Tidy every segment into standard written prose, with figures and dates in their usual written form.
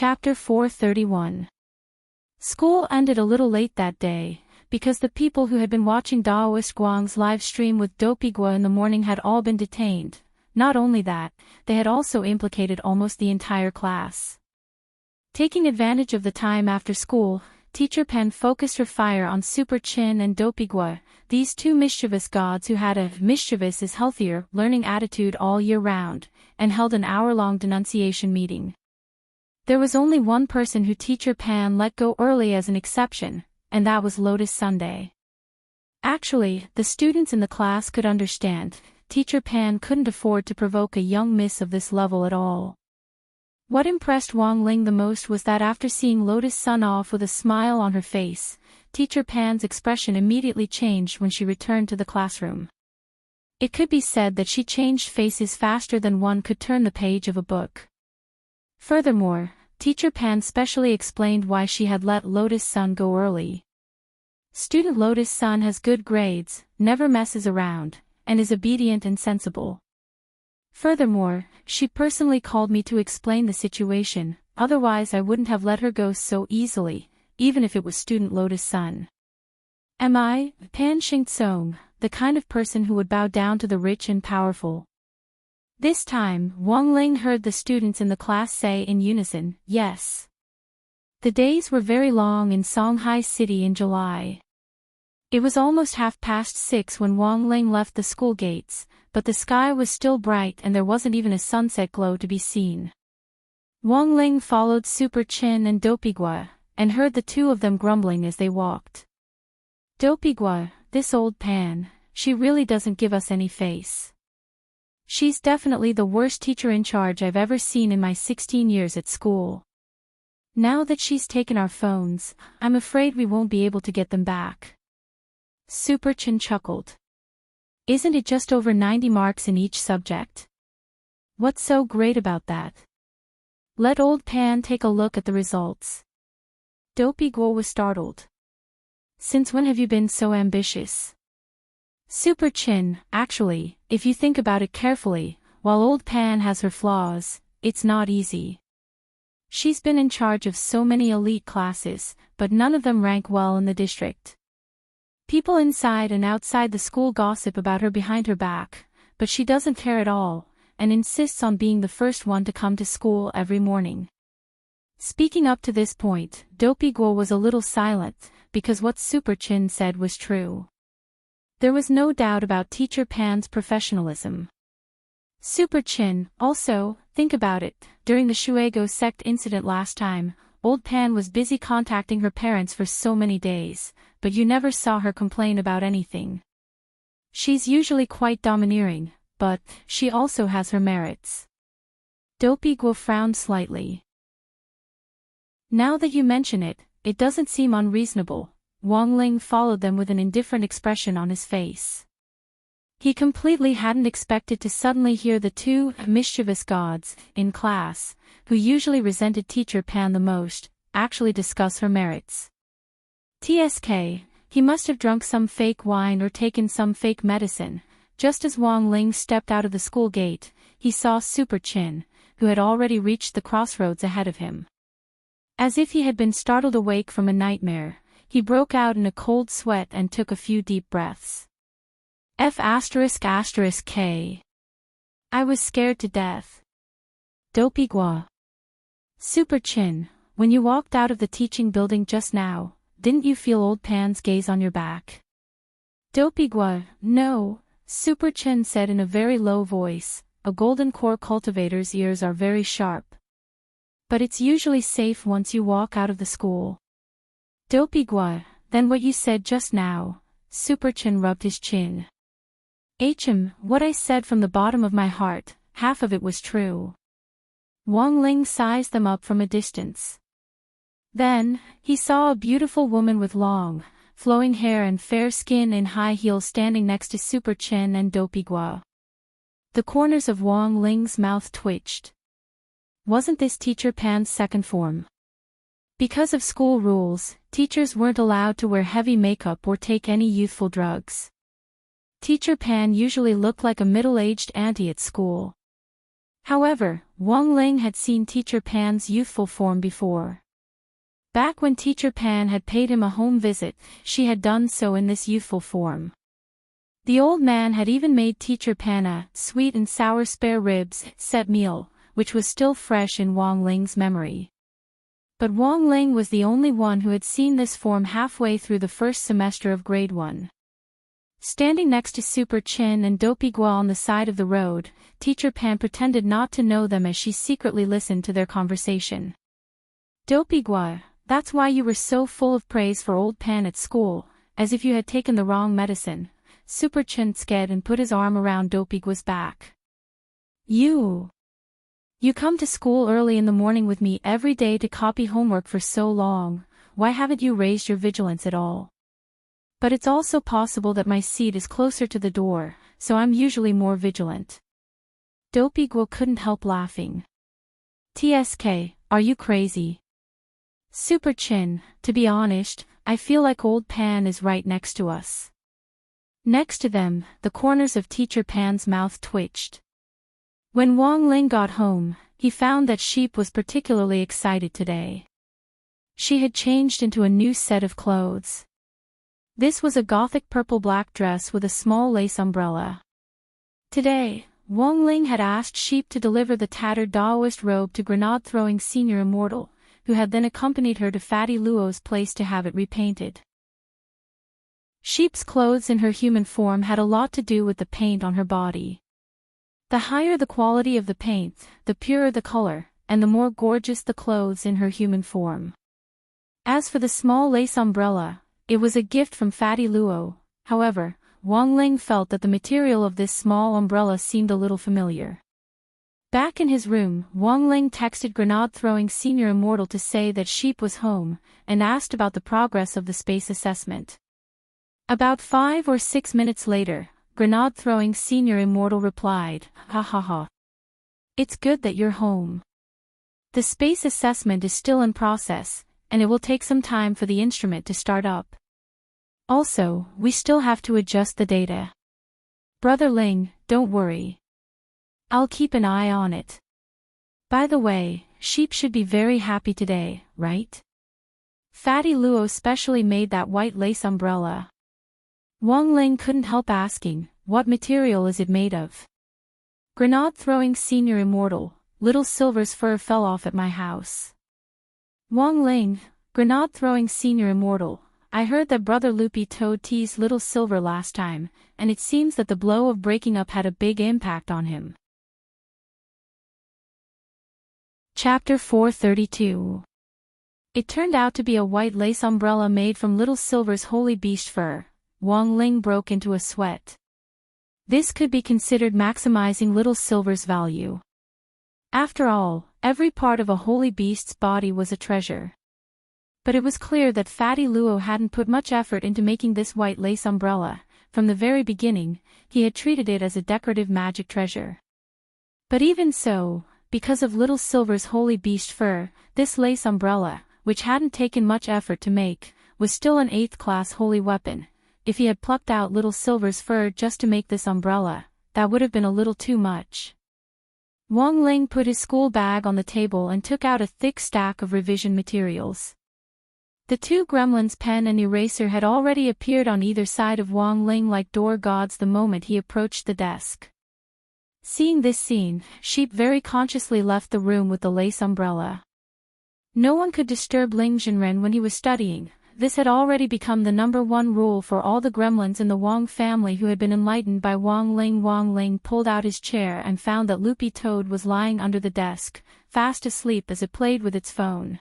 Chapter 431. School ended a little late that day, because the people who had been watching Daoist Guang's live stream with Dopigua in the morning had all been detained. Not only that, they had also implicated almost the entire class. Taking advantage of the time after school, Teacher Pen focused her fire on Super Chin and Dopigua, these two mischievous gods who had a mischievous is healthier learning attitude all year round, and held an hour-long denunciation meeting. There was only one person who Teacher Pan let go early as an exception, and that was Lotus Sunday. Actually, the students in the class could understand, Teacher Pan couldn't afford to provoke a young miss of this level at all. What impressed Wang Ling the most was that after seeing Lotus Sun off with a smile on her face, Teacher Pan's expression immediately changed when she returned to the classroom. It could be said that she changed faces faster than one could turn the page of a book. Furthermore, Teacher Pan specially explained why she had let Lotus Sun go early. Student Lotus Sun has good grades, never messes around, and is obedient and sensible. Furthermore, she personally called me to explain the situation, otherwise I wouldn't have let her go so easily, even if it was student Lotus Sun. Am I, Pan Xingtsong, the kind of person who would bow down to the rich and powerful? This time, Wang Ling heard the students in the class say in unison, yes. The days were very long in Songhai City in July. It was almost 6:30 when Wang Ling left the school gates, but the sky was still bright and there wasn't even a sunset glow to be seen. Wang Ling followed Super Chin and Dopigua, and heard the two of them grumbling as they walked. Dopigua, this old Pan, she really doesn't give us any face. She's definitely the worst teacher in charge I've ever seen in my 16 years at school. Now that she's taken our phones, I'm afraid we won't be able to get them back. Super Chin chuckled. Isn't it just over 90 marks in each subject? What's so great about that? Let old Pan take a look at the results. Dopigua was startled. Since when have you been so ambitious? Super Chin, actually, if you think about it carefully, while old Pan has her flaws, it's not easy. She's been in charge of so many elite classes, but none of them rank well in the district. People inside and outside the school gossip about her behind her back, but she doesn't care at all, and insists on being the first one to come to school every morning. Speaking up to this point, Dopigua was a little silent, because what Super Chin said was true. There was no doubt about Teacher Pan's professionalism. Super Chin, also, think about it, during the Shuego sect incident last time, old Pan was busy contacting her parents for so many days, but you never saw her complain about anything. She's usually quite domineering, but she also has her merits. Dopigua frowned slightly. Now that you mention it, it doesn't seem unreasonable. Wang Ling followed them with an indifferent expression on his face. He completely hadn't expected to suddenly hear the two mischievous gods in class, who usually resented Teacher Pan the most, actually discuss her merits. TSK, he must have drunk some fake wine or taken some fake medicine. Just as Wang Ling stepped out of the school gate, he saw Super Chin, who had already reached the crossroads ahead of him. As if he had been startled awake from a nightmare, he broke out in a cold sweat and took a few deep breaths. F***K. I was scared to death. Dopigua. Super Chin, when you walked out of the teaching building just now, didn't you feel old Pan's gaze on your back? Dopigua, no, Super Chin said in a very low voice, a golden core cultivator's ears are very sharp. But it's usually safe once you walk out of the school. Dopigua, then what you said just now, Super Chin rubbed his chin. What I said from the bottom of my heart, half of it was true. Wang Ling sized them up from a distance. Then, he saw a beautiful woman with long, flowing hair and fair skin in high heels standing next to Super Chin and Dopigua. The corners of Wang Ling's mouth twitched. Wasn't this Teacher Pan's second form? Because of school rules, teachers weren't allowed to wear heavy makeup or take any youthful drugs. Teacher Pan usually looked like a middle-aged auntie at school. However, Wang Ling had seen Teacher Pan's youthful form before. Back when Teacher Pan had paid him a home visit, she had done so in this youthful form. The old man had even made Teacher Pan a sweet and sour spare ribs set meal, which was still fresh in Wang Ling's memory. But Wang Ling was the only one who had seen this form halfway through the first semester of grade 1. Standing next to Super Chin and Dopey Gua on the side of the road, Teacher Pan pretended not to know them as she secretly listened to their conversation. Dopey Gua, that's why you were so full of praise for old Pan at school, as if you had taken the wrong medicine. Super Chin scared and put his arm around Dopey Gua's back. You come to school early in the morning with me every day to copy homework for so long, why haven't you raised your vigilance at all? But it's also possible that my seat is closer to the door, so I'm usually more vigilant. Dopey Gua couldn't help laughing. TSK, are you crazy? Super Chin, to be honest, I feel like old Pan is right next to us. Next to them, the corners of Teacher Pan's mouth twitched. When Wang Ling got home, he found that Sheep was particularly excited today. She had changed into a new set of clothes. This was a gothic purple-black dress with a small lace umbrella. Today, Wang Ling had asked Sheep to deliver the tattered Daoist robe to Grenade-throwing Senior Immortal, who had then accompanied her to Fatty Luo's place to have it repainted. Sheep's clothes in her human form had a lot to do with the paint on her body. The higher the quality of the paint, the purer the color, and the more gorgeous the clothes in her human form. As for the small lace umbrella, it was a gift from Fatty Luo. However, Wang Ling felt that the material of this small umbrella seemed a little familiar. Back in his room, Wang Ling texted Grenade-throwing Senior Immortal to say that Sheep was home, and asked about the progress of the space assessment. About 5 or 6 minutes later, Grenade-throwing Senior Immortal replied, "Ha ha ha. It's good that you're home. The space assessment is still in process, and it will take some time for the instrument to start up. Also, we still have to adjust the data. Brother Ling, don't worry. I'll keep an eye on it. By the way, Sheep should be very happy today, right? Fatty Luo specially made that white lace umbrella." Wang Ling couldn't help asking, "What material is it made of?" Grenade-throwing Senior Immortal, Little Silver's fur fell off at my house. Wang Ling, Grenade-throwing Senior Immortal, I heard that Brother Loopy Toad teased Little Silver last time, and it seems that the blow of breaking up had a big impact on him. Chapter 432. It turned out to be a white lace umbrella made from Little Silver's holy beast fur. Wang Ling broke into a sweat. This could be considered maximizing Little Silver's value. After all, every part of a holy beast's body was a treasure. But it was clear that Fatty Luo hadn't put much effort into making this white lace umbrella. From the very beginning, he had treated it as a decorative magic treasure. But even so, because of Little Silver's holy beast fur, this lace umbrella, which hadn't taken much effort to make, was still an 8th-class holy weapon. If he had plucked out Little Silver's fur just to make this umbrella, that would have been a little too much. Wang Ling put his school bag on the table and took out a thick stack of revision materials. The two gremlins' pen and eraser had already appeared on either side of Wang Ling like door gods the moment he approached the desk. Seeing this scene, Sheep very consciously left the room with the lace umbrella. No one could disturb Ling Jinren when he was studying. This had already become the #1 rule for all the gremlins in the Wang family who had been enlightened by Wang Ling. Wang Ling pulled out his chair and found that Loopy Toad was lying under the desk, fast asleep as it played with its phone.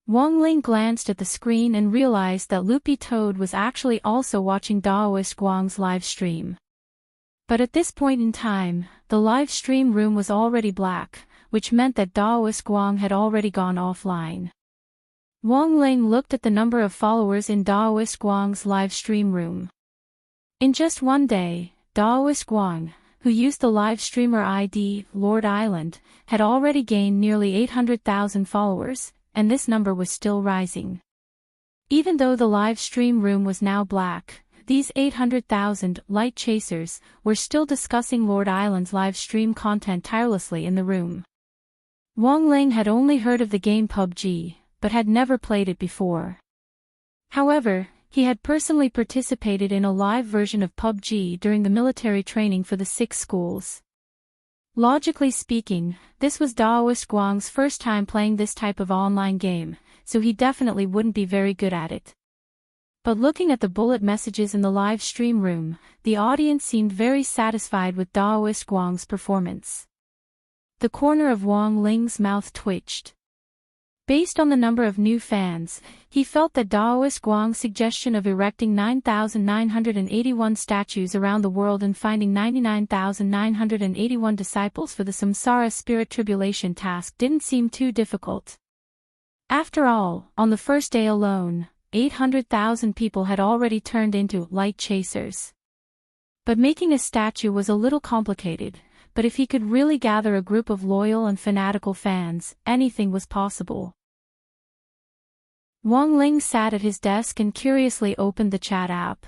Wang Ling glanced at the screen and realized that Loopy Toad was actually also watching Daoist Guang's live stream. But at this point in time, the live stream room was already black, which meant that Daoist Guang had already gone offline. Wang Ling looked at the number of followers in Daoist Guang's live stream room. In just one day, Daoist Guang, who used the live streamer ID, Lord Island, had already gained nearly 800,000 followers, and this number was still rising. Even though the live stream room was now black, these 800,000 light chasers were still discussing Lord Island's live stream content tirelessly in the room. Wong Ling had only heard of the game PUBG, but had never played it before. However, he had personally participated in a live version of PUBG during the military training for the 6 schools. Logically speaking, this was Daoist Guang's first time playing this type of online game, so he definitely wouldn't be very good at it. But looking at the bullet messages in the live stream room, the audience seemed very satisfied with Daoist Guang's performance. The corner of Wong Ling's mouth twitched. Based on the number of new fans, he felt that Daoist Guang's suggestion of erecting 9,981 statues around the world and finding 99,981 disciples for the Samsara Spirit Tribulation task didn't seem too difficult. After all, on the first day alone, 800,000 people had already turned into light chasers. But making a statue was a little complicated, but if he could really gather a group of loyal and fanatical fans, anything was possible. Wong Ling sat at his desk and curiously opened the chat app.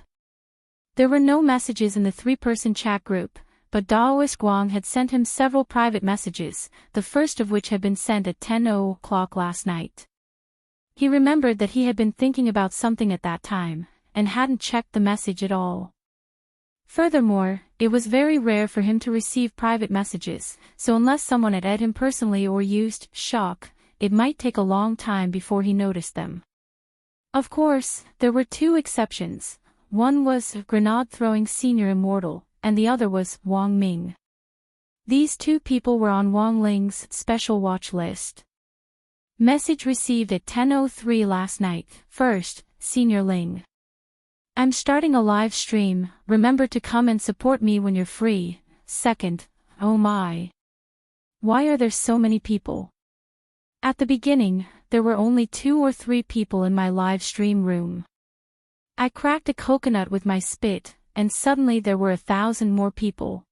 There were no messages in the 3-person chat group, but Daoist Guang had sent him several private messages, the first of which had been sent at 10 o'clock last night. He remembered that he had been thinking about something at that time, and hadn't checked the message at all. Furthermore, it was very rare for him to receive private messages, so unless someone had added him personally or used shock, it might take a long time before he noticed them. Of course, there were 2 exceptions. One was grenade-throwing senior immortal, and the other was Wang Ming. These 2 people were on Wong Ling's special watch list. Message received at 10:03 last night. First, Senior Ling. I'm starting a live stream, remember to come and support me when you're free. Second, oh my. Why are there so many people? At the beginning, there were only 2 or 3 people in my live stream room. I cracked a coconut with my spit, and suddenly there were 1,000 more people.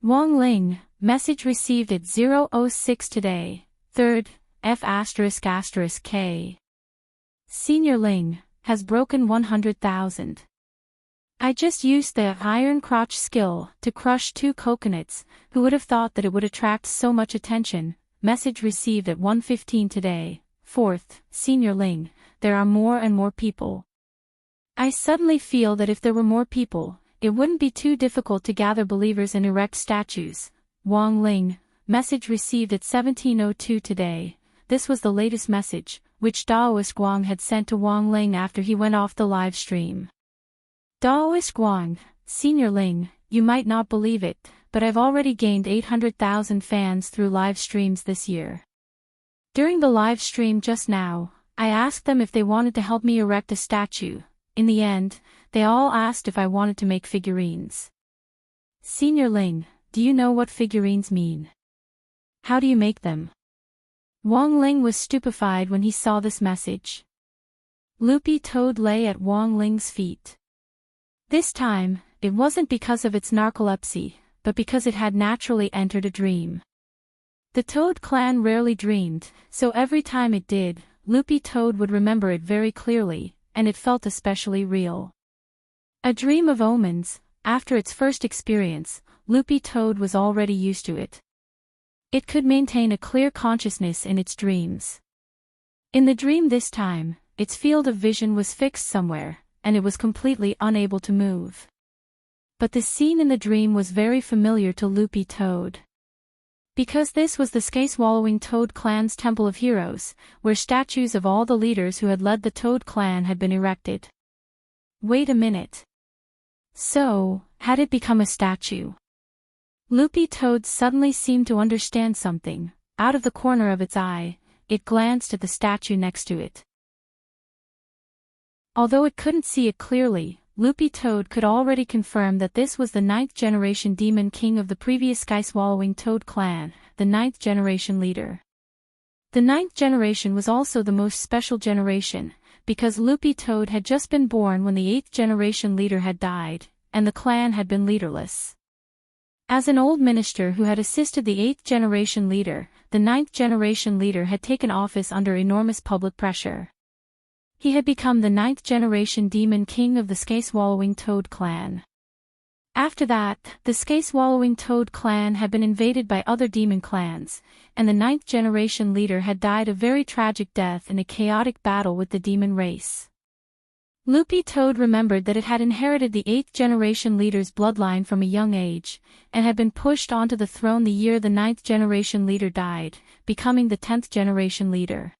Wong Ling, message received at 0:06 today. Third, F***K. Senior Ling, has broken 100,000. I just used the iron crotch skill to crush 2 coconuts, who would have thought that it would attract so much attention. Message received at 1:15 today. Fourth, Senior Ling, there are more and more people. I suddenly feel that if there were more people, it wouldn't be too difficult to gather believers and erect statues. Wong Ling, message received at 17:02 today. This was the latest message, which Daoist Guang had sent to Wong Ling after he went off the live stream. Daoist Guang, Senior Ling, you might not believe it, but I've already gained 800,000 fans through live streams this year. During the live stream just now, I asked them if they wanted to help me erect a statue. In the end, they all asked if I wanted to make figurines. Senior Ling, do you know what figurines mean? How do you make them? Wong Ling was stupefied when he saw this message. Loopy Toad lay at Wong Ling's feet. This time, it wasn't because of its narcolepsy, but because it had naturally entered a dream. The Toad clan rarely dreamed, so every time it did, Loopy Toad would remember it very clearly, and it felt especially real. A dream of omens, after its first experience, Loopy Toad was already used to it. It could maintain a clear consciousness in its dreams. In the dream this time, its field of vision was fixed somewhere, and it was completely unable to move. But the scene in the dream was very familiar to Loopy Toad. Because this was the sky-swallowing Toad clan's Temple of Heroes, where statues of all the leaders who had led the Toad clan had been erected. Wait a minute. So, had it become a statue? Loopy Toad suddenly seemed to understand something. Out of the corner of its eye, it glanced at the statue next to it. Although it couldn't see it clearly, Loopy Toad could already confirm that this was the 9th generation demon king of the previous sky-swallowing Toad clan, the 9th generation leader. The 9th generation was also the most special generation, because Loopy Toad had just been born when the 8th generation leader had died, and the clan had been leaderless. As an old minister who had assisted the 8th generation leader, the 9th generation leader had taken office under enormous public pressure. He had become the 9th-generation demon king of the Sky-swallowing toad clan. After that, the Sky-swallowing toad clan had been invaded by other demon clans, and the 9th-generation leader had died a very tragic death in a chaotic battle with the demon race. Loopy Toad remembered that it had inherited the 8th-generation leader's bloodline from a young age, and had been pushed onto the throne the year the 9th-generation leader died, becoming the 10th-generation leader.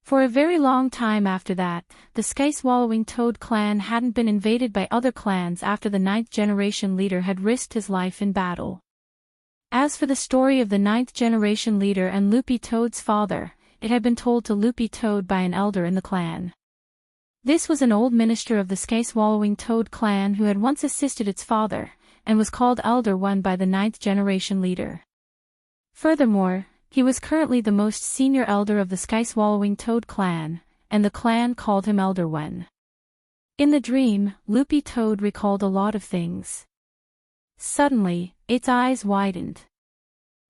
For a very long time after that, the Sky-swallowing toad clan hadn't been invaded by other clans after the 9th-generation leader had risked his life in battle. As for the story of the 9th-generation leader and Loopy Toad's father, it had been told to Loopy Toad by an elder in the clan. This was an old minister of the Sky-swallowing toad clan who had once assisted its father, and was called Elder One by the 9th-generation leader. Furthermore, he was currently the most senior elder of the Sky-swallowing toad clan, and the clan called him Elder One. In the dream, Loopy Toad recalled a lot of things. Suddenly, its eyes widened.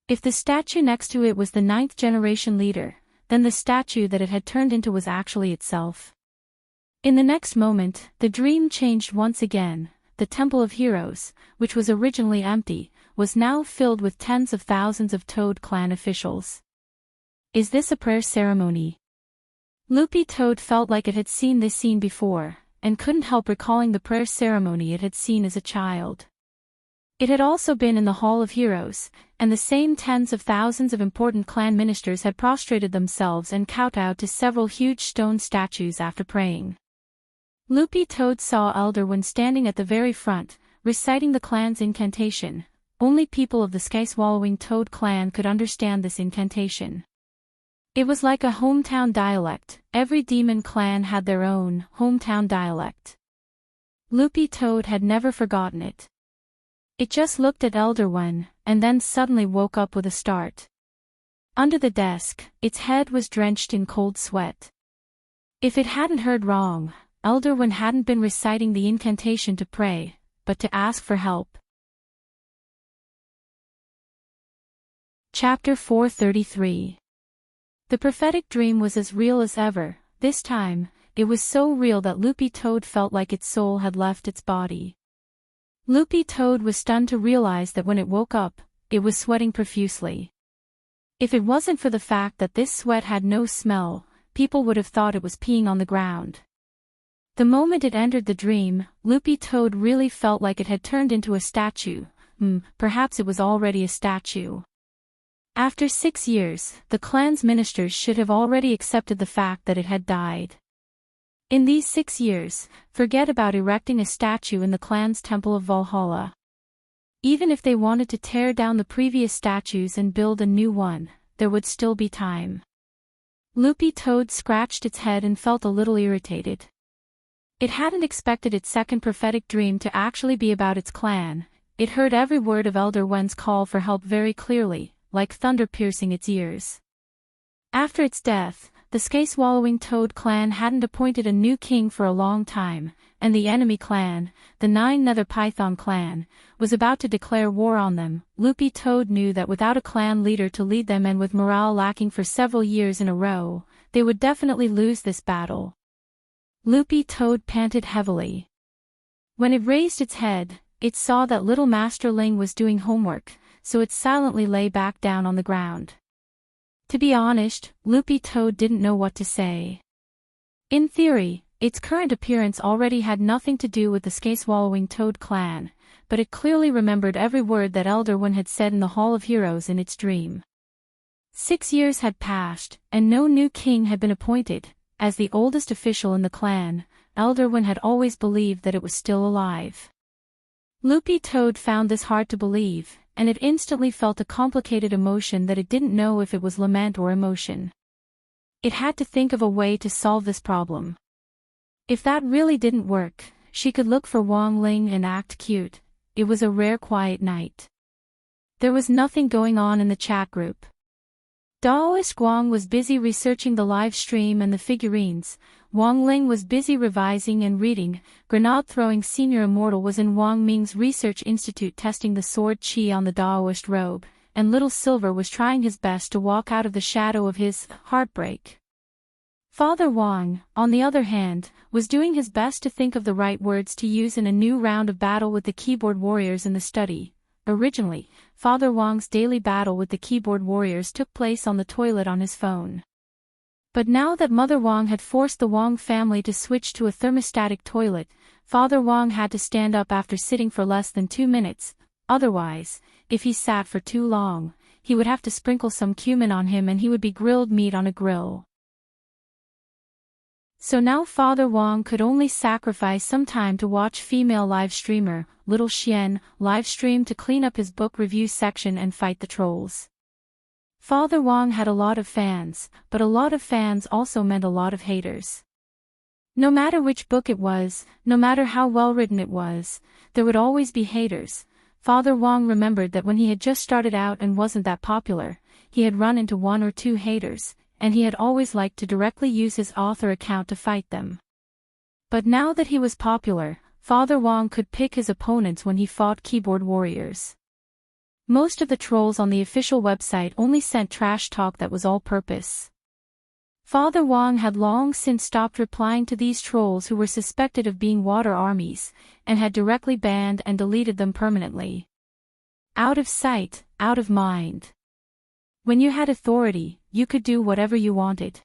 If the statue next to it was the 9th-generation leader, then the statue that it had turned into was actually itself. In the next moment, the dream changed once again. The Temple of Heroes, which was originally empty, was now filled with tens of thousands of Toad Clan officials. Is this a prayer ceremony? Loopy Toad felt like it had seen this scene before, and couldn't help recalling the prayer ceremony it had seen as a child. It had also been in the Hall of Heroes, and the same tens of thousands of important clan ministers had prostrated themselves and kowtowed to several huge stone statues after praying. Loopy Toad saw Elder One standing at the very front, reciting the clan's incantation. Only people of the Sky-swallowing toad clan could understand this incantation. It was like a hometown dialect. Every demon clan had their own hometown dialect. Loopy Toad had never forgotten it. It just looked at Elder One, and then suddenly woke up with a start. Under the desk, its head was drenched in cold sweat. If it hadn't heard wrong, Elder One hadn't been reciting the incantation to pray, but to ask for help. Chapter 433. The prophetic dream was as real as ever. This time, it was so real that Loopy Toad felt like its soul had left its body. Loopy Toad was stunned to realize that when it woke up, it was sweating profusely. If it wasn't for the fact that this sweat had no smell, people would have thought it was peeing on the ground. The moment it entered the dream, Loopy Toad really felt like it had turned into a statue. Perhaps it was already a statue. After 6 years, the clan's ministers should have already accepted the fact that it had died. In these 6 years, forget about erecting a statue in the clan's Temple of Valhalla. Even if they wanted to tear down the previous statues and build a new one, there would still be time. Loopy Toad scratched its head and felt a little irritated. It hadn't expected its second prophetic dream to actually be about its clan. It heard every word of Elder One's call for help very clearly, like thunder piercing its ears. After its death, the Sky-swallowing toad clan hadn't appointed a new king for a long time, and the enemy clan, the 9 Nether Python clan, was about to declare war on them. Loopy Toad knew that without a clan leader to lead them and with morale lacking for several years in a row, they would definitely lose this battle. Loopy Toad panted heavily. When it raised its head, it saw that little Masterling was doing homework, so it silently lay back down on the ground. To be honest, Loopy Toad didn't know what to say. In theory, its current appearance already had nothing to do with the Sky-swallowing toad clan, but it clearly remembered every word that Elder One had said in the Hall of Heroes in its dream. 6 years had passed, and no new king had been appointed. As the oldest official in the clan, Elder One had always believed that it was still alive. Loopy Toad found this hard to believe, and it instantly felt a complicated emotion that it didn't know if it was lament or emotion. It had to think of a way to solve this problem. If that really didn't work, she could look for Wong Ling and act cute. It was a rare quiet night. There was nothing going on in the chat group. Daoist Guang was busy researching the live stream and the figurines. Wang Ling was busy revising and reading. Grenade-throwing Senior Immortal was in Wang Ming's research institute testing the sword chi on the Daoist robe, and Little Silver was trying his best to walk out of the shadow of his heartbreak. Father Wong, on the other hand, was doing his best to think of the right words to use in a new round of battle with the keyboard warriors in the study. Originally, Father Wong's daily battle with the keyboard warriors took place on the toilet on his phone. But now that Mother Wong had forced the Wong family to switch to a thermostatic toilet, Father Wong had to stand up after sitting for less than 2 minutes. Otherwise, if he sat for too long, he would have to sprinkle some cumin on him and he would be grilled meat on a grill. So now Father Wong could only sacrifice some time to watch female live streamer, Little Xian, live stream to clean up his book review section and fight the trolls. Father Wong had a lot of fans, but a lot of fans also meant a lot of haters. No matter which book it was, no matter how well written it was, there would always be haters. Father Wong remembered that when he had just started out and wasn't that popular, he had run into 1 or 2 haters, and he had always liked to directly use his author account to fight them. But now that he was popular, Father Wong could pick his opponents when he fought keyboard warriors. Most of the trolls on the official website only sent trash talk that was all-purpose. Father Wong had long since stopped replying to these trolls who were suspected of being water armies, and had directly banned and deleted them permanently. Out of sight, out of mind. When you had authority, you could do whatever you wanted.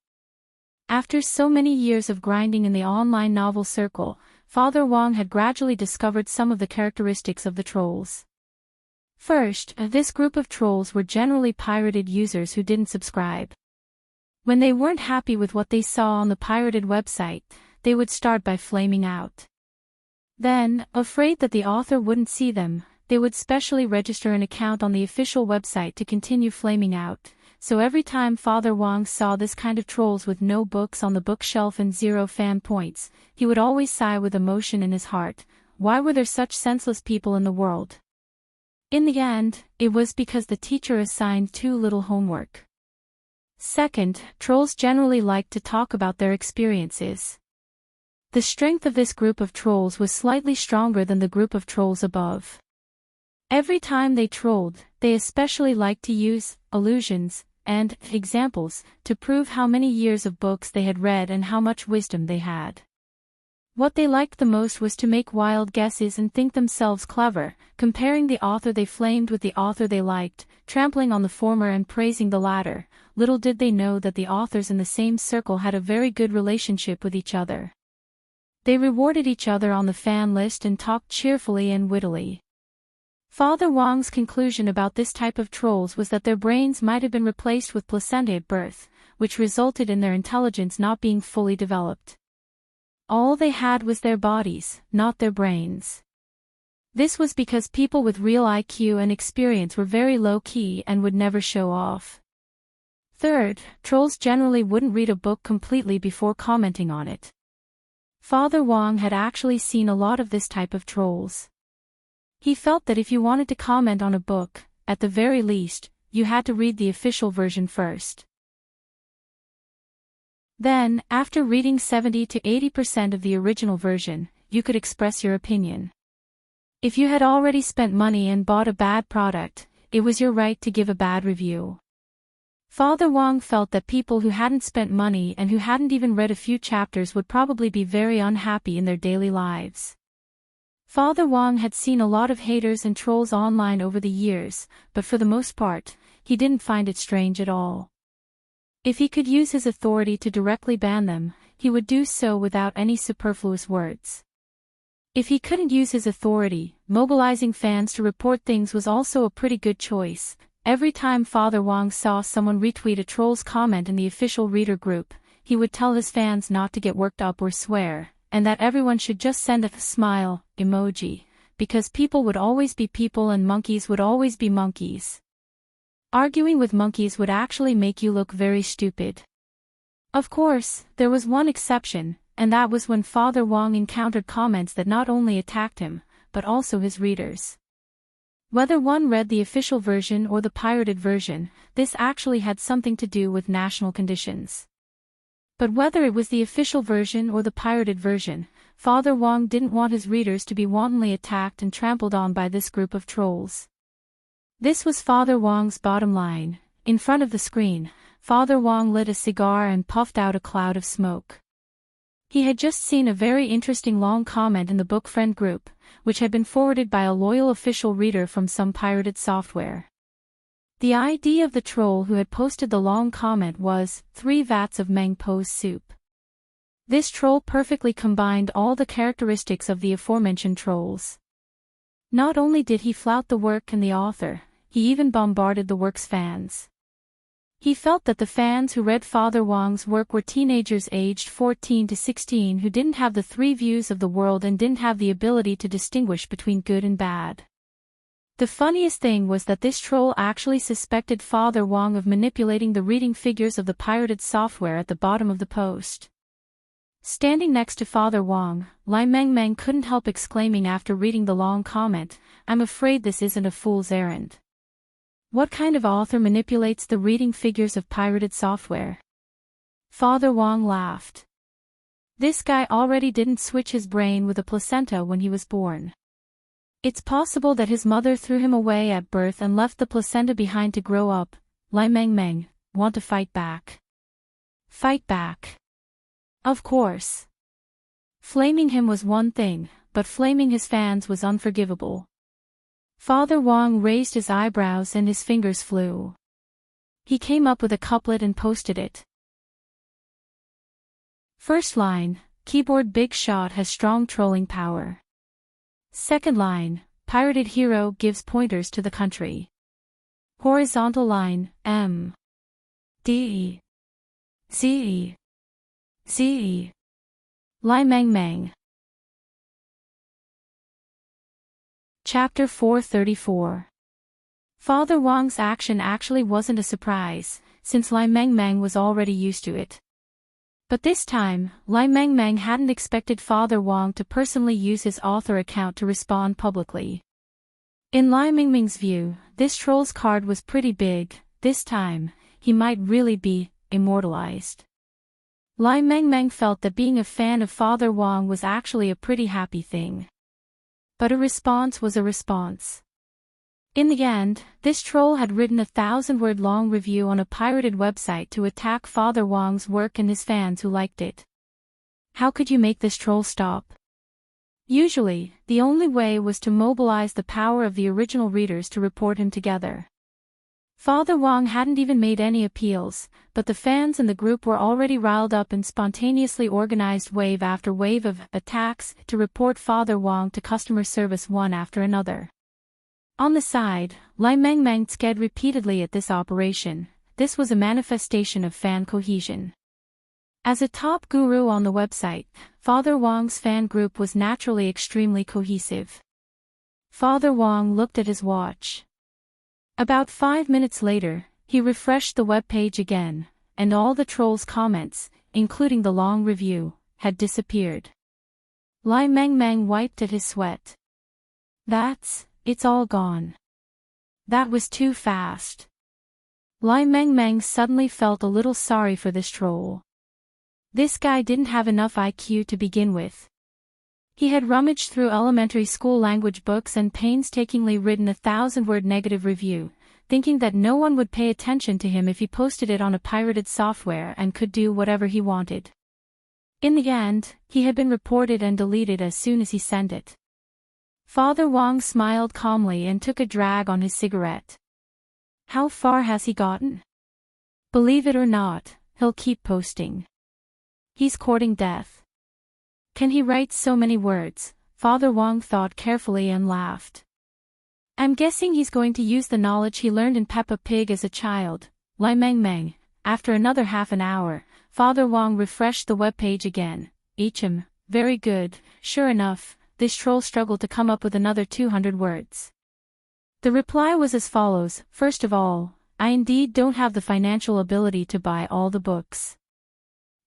After so many years of grinding in the online novel circle, Father Wong had gradually discovered some of the characteristics of the trolls. First, this group of trolls were generally pirated users who didn't subscribe. When they weren't happy with what they saw on the pirated website, they would start by flaming out. Then, afraid that the author wouldn't see them, they would specially register an account on the official website to continue flaming out. So every time Father Wong saw this kind of trolls with no books on the bookshelf and 0 fan points, he would always sigh with emotion in his heart. Why were there such senseless people in the world? In the end, it was because the teacher assigned too little homework. Second, trolls generally liked to talk about their experiences. The strength of this group of trolls was slightly stronger than the group of trolls above. Every time they trolled, they especially liked to use allusions and examples to prove how many years of books they had read and how much wisdom they had. What they liked the most was to make wild guesses and think themselves clever, comparing the author they flamed with the author they liked, trampling on the former and praising the latter. Little did they know that the authors in the same circle had a very good relationship with each other. They rewarded each other on the fan list and talked cheerfully and wittily. Father Wong's conclusion about this type of trolls was that their brains might have been replaced with placenta at birth, which resulted in their intelligence not being fully developed. All they had was their bodies, not their brains. This was because people with real IQ and experience were very low-key and would never show off. Third, trolls generally wouldn't read a book completely before commenting on it. Father Wong had actually seen a lot of this type of trolls. He felt that if you wanted to comment on a book, at the very least, you had to read the official version first. Then, after reading 70 to 80% of the original version, you could express your opinion. If you had already spent money and bought a bad product, it was your right to give a bad review. Father Wong felt that people who hadn't spent money and who hadn't even read a few chapters would probably be very unhappy in their daily lives. Father Wong had seen a lot of haters and trolls online over the years, but for the most part, he didn't find it strange at all. If he could use his authority to directly ban them, he would do so without any superfluous words. If he couldn't use his authority, mobilizing fans to report things was also a pretty good choice. Every time Father Wong saw someone retweet a troll's comment in the official reader group, he would tell his fans not to get worked up or swear, and that everyone should just send a smile emoji, because people would always be people and monkeys would always be monkeys. Arguing with monkeys would actually make you look very stupid. Of course, there was one exception, and that was when Father Wong encountered comments that not only attacked him, but also his readers. Whether one read the official version or the pirated version, this actually had something to do with national conditions. But whether it was the official version or the pirated version, Father Wong didn't want his readers to be wantonly attacked and trampled on by this group of trolls. This was Father Wong's bottom line. In front of the screen, Father Wong lit a cigar and puffed out a cloud of smoke. He had just seen a very interesting long comment in the book friend group, which had been forwarded by a loyal official reader from some pirated software. The ID of the troll who had posted the long comment was 3 vats of Meng Po's soup. This troll perfectly combined all the characteristics of the aforementioned trolls. Not only did he flout the work and the author, he even bombarded the work's fans. He felt that the fans who read Father Wong's work were teenagers aged 14 to 16 who didn't have the 3 views of the world and didn't have the ability to distinguish between good and bad. The funniest thing was that this troll actually suspected Father Wong of manipulating the reading figures of the pirated software at the bottom of the post. Standing next to Father Wong, Lai Meng couldn't help exclaiming after reading the long comment, "I'm afraid this isn't a fool's errand. What kind of author manipulates the reading figures of pirated software?" Father Wong laughed. This guy already didn't switch his brain with a placenta when he was born. It's possible that his mother threw him away at birth and left the placenta behind to grow up. Lai Meng, want to fight back? Fight back. Of course. Flaming him was one thing, but flaming his fans was unforgivable. Father Wong raised his eyebrows and his fingers flew. He came up with a couplet and posted it. First line, keyboard big shot has strong trolling power. Second line, pirated hero gives pointers to the country. Horizontal line, M. D. Z. Z. Lai Meng. Chapter 434. Father Wong's action actually wasn't a surprise, since Lai Meng was already used to it. But this time, Lai Meng hadn't expected Father Wong to personally use his author account to respond publicly. In Lai Meng's view, this troll's card was pretty big. This time, he might really be immortalized. Lai Meng felt that being a fan of Father Wong was actually a pretty happy thing. But a response was a response. In the end, this troll had written a 1,000-word long review on a pirated website to attack Father Wong's work and his fans who liked it. How could you make this troll stop? Usually, the only way was to mobilize the power of the original readers to report him together. Father Wong hadn't even made any appeals, but the fans in the group were already riled up and spontaneously organized wave after wave of attacks to report Father Wong to customer service one after another. On the side, Lai Meng scared repeatedly at this operation. This was a manifestation of fan cohesion. As a top guru on the website, Father Wong's fan group was naturally extremely cohesive. Father Wong looked at his watch. About 5 minutes later, he refreshed the web page again, and all the trolls' comments, including the long review, had disappeared. Lai Meng wiped at his sweat. It's all gone. That was too fast. Lai Meng suddenly felt a little sorry for this troll. This guy didn't have enough IQ to begin with. He had rummaged through elementary school language books and painstakingly written a 1,000-word negative review, thinking that no one would pay attention to him if he posted it on a pirated software and could do whatever he wanted. In the end, he had been reported and deleted as soon as he sent it. Father Wong smiled calmly and took a drag on his cigarette. How far has he gotten? Believe it or not, he'll keep posting. He's courting death. Can he write so many words? Father Wong thought carefully and laughed. I'm guessing he's going to use the knowledge he learned in Peppa Pig as a child. Lai Meng. After another half an hour, Father Wong refreshed the webpage again. Very good. Sure enough, this troll struggled to come up with another 200 words. The reply was as follows. First of all, I indeed don't have the financial ability to buy all the books.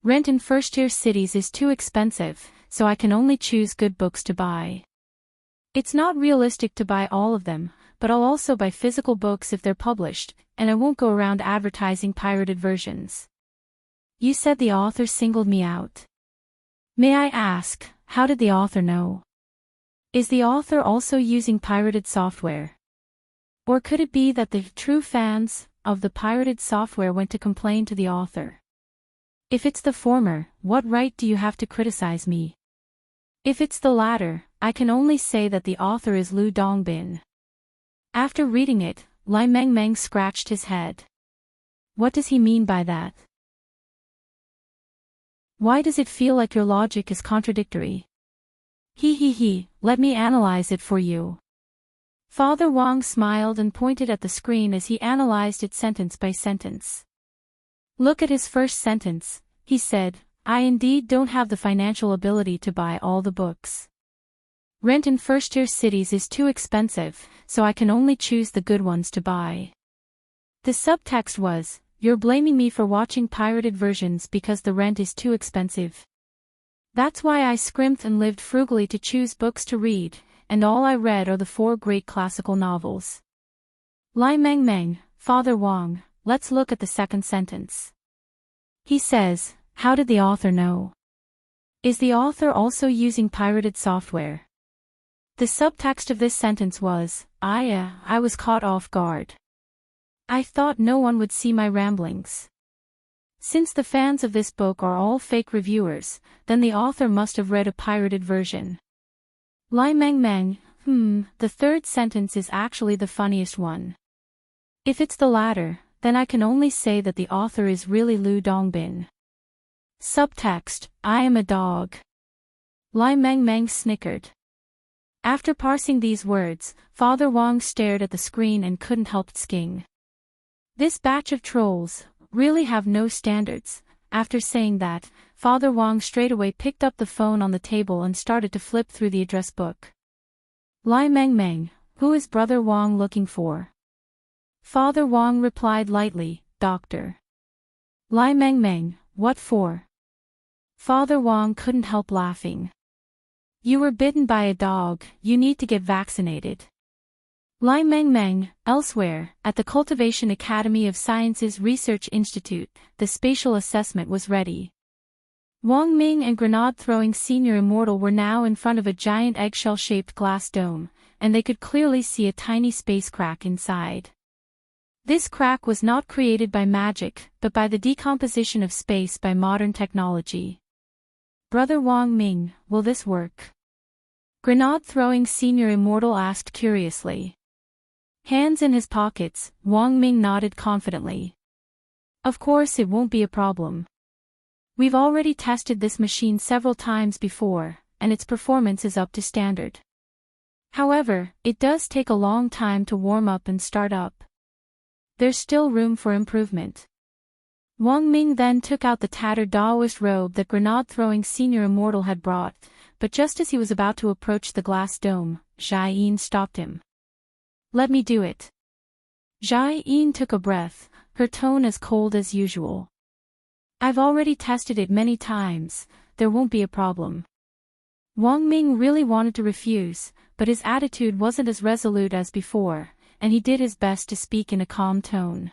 Rent in first-tier cities is too expensive, so I can only choose good books to buy. It's not realistic to buy all of them, but I'll also buy physical books if they're published, and I won't go around advertising pirated versions. You said the author singled me out. May I ask, how did the author know? Is the author also using pirated software? Or could it be that the true fans, of the pirated software went to complain to the author. If it's the former, what right do you have to criticize me? If it's the latter, I can only say that the author is Lu Dongbin. After reading it, Lai Mengmeng scratched his head. What does he mean by that? Why does it feel like your logic is contradictory? Let me analyze it for you. Father Wang smiled and pointed at the screen as he analyzed it sentence by sentence. Look at his first sentence, he said, I indeed don't have the financial ability to buy all the books. Rent in first-tier cities is too expensive, so I can only choose the good ones to buy. The subtext was, you're blaming me for watching pirated versions because the rent is too expensive. That's why I scrimped and lived frugally to choose books to read, and all I read are the 4 great classical novels. Lai Mengmeng, Father Wang, let's look at the second sentence. He says, how did the author know? Is the author also using pirated software? The subtext of this sentence was, I was caught off guard. I thought no one would see my ramblings. Since the fans of this book are all fake reviewers, then the author must have read a pirated version. Lai Mengmeng, the third sentence is actually the funniest one. If it's the latter, then I can only say that the author is really Lu Dongbin. Subtext, I am a dog. Lai Mengmeng snickered. After parsing these words, Father Wang stared at the screen and couldn't help tsking. This batch of trolls really have no standards. After saying that, Father Wang straightaway picked up the phone on the table and started to flip through the address book. Lai Mengmeng, who is Brother Wang looking for? Father Wang replied lightly, Doctor. Lai Mengmeng, what for? Father Wang couldn't help laughing. You were bitten by a dog, you need to get vaccinated. Lai Mengmeng, elsewhere, at the Cultivation Academy of Sciences Research Institute, the spatial assessment was ready. Wang Ming and grenade-throwing Senior Immortal were now in front of a giant eggshell-shaped glass dome, and they could clearly see a tiny space crack inside. This crack was not created by magic, but by the decomposition of space by modern technology. Brother Wang Ming, will this work? Grenade-throwing Senior Immortal asked curiously. Hands in his pockets, Wang Ming nodded confidently. Of course it won't be a problem. We've already tested this machine several times before, and its performance is up to standard. However, it does take a long time to warm up and start up. There's still room for improvement. Wang Ming then took out the tattered Daoist robe that grenade-throwing Senior Immortal had brought, but just as he was about to approach the glass dome, Zhai Yin stopped him. Let me do it. Zhai Yin took a breath, her tone as cold as usual. I've already tested it many times, there won't be a problem. Wang Ming really wanted to refuse, but his attitude wasn't as resolute as before, and he did his best to speak in a calm tone.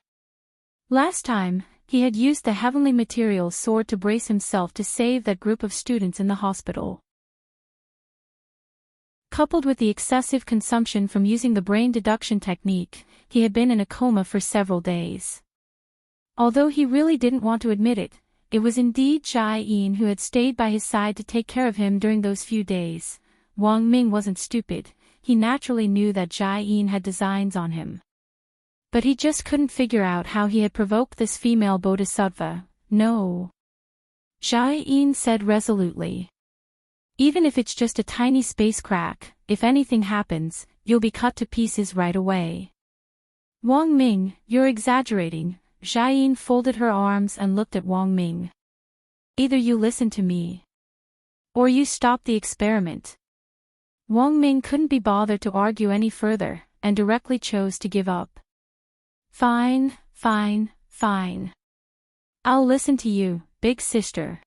Last time, he had used the heavenly materials sword to brace himself to save that group of students in the hospital. Coupled with the excessive consumption from using the brain deduction technique, he had been in a coma for several days. Although he really didn't want to admit it, it was indeed Zhai Yin who had stayed by his side to take care of him during those few days. Wang Ming wasn't stupid, he naturally knew that Zhai Yin had designs on him. But he just couldn't figure out how he had provoked this female bodhisattva. No. Zhai Yin said resolutely. Even if it's just a tiny space crack, if anything happens, you'll be cut to pieces right away. Wang Ming, you're exaggerating. Zhai Yin folded her arms and looked at Wang Ming. Either you listen to me, or you stop the experiment. Wang Ming couldn't be bothered to argue any further, and directly chose to give up. Fine. I'll listen to you, big sister.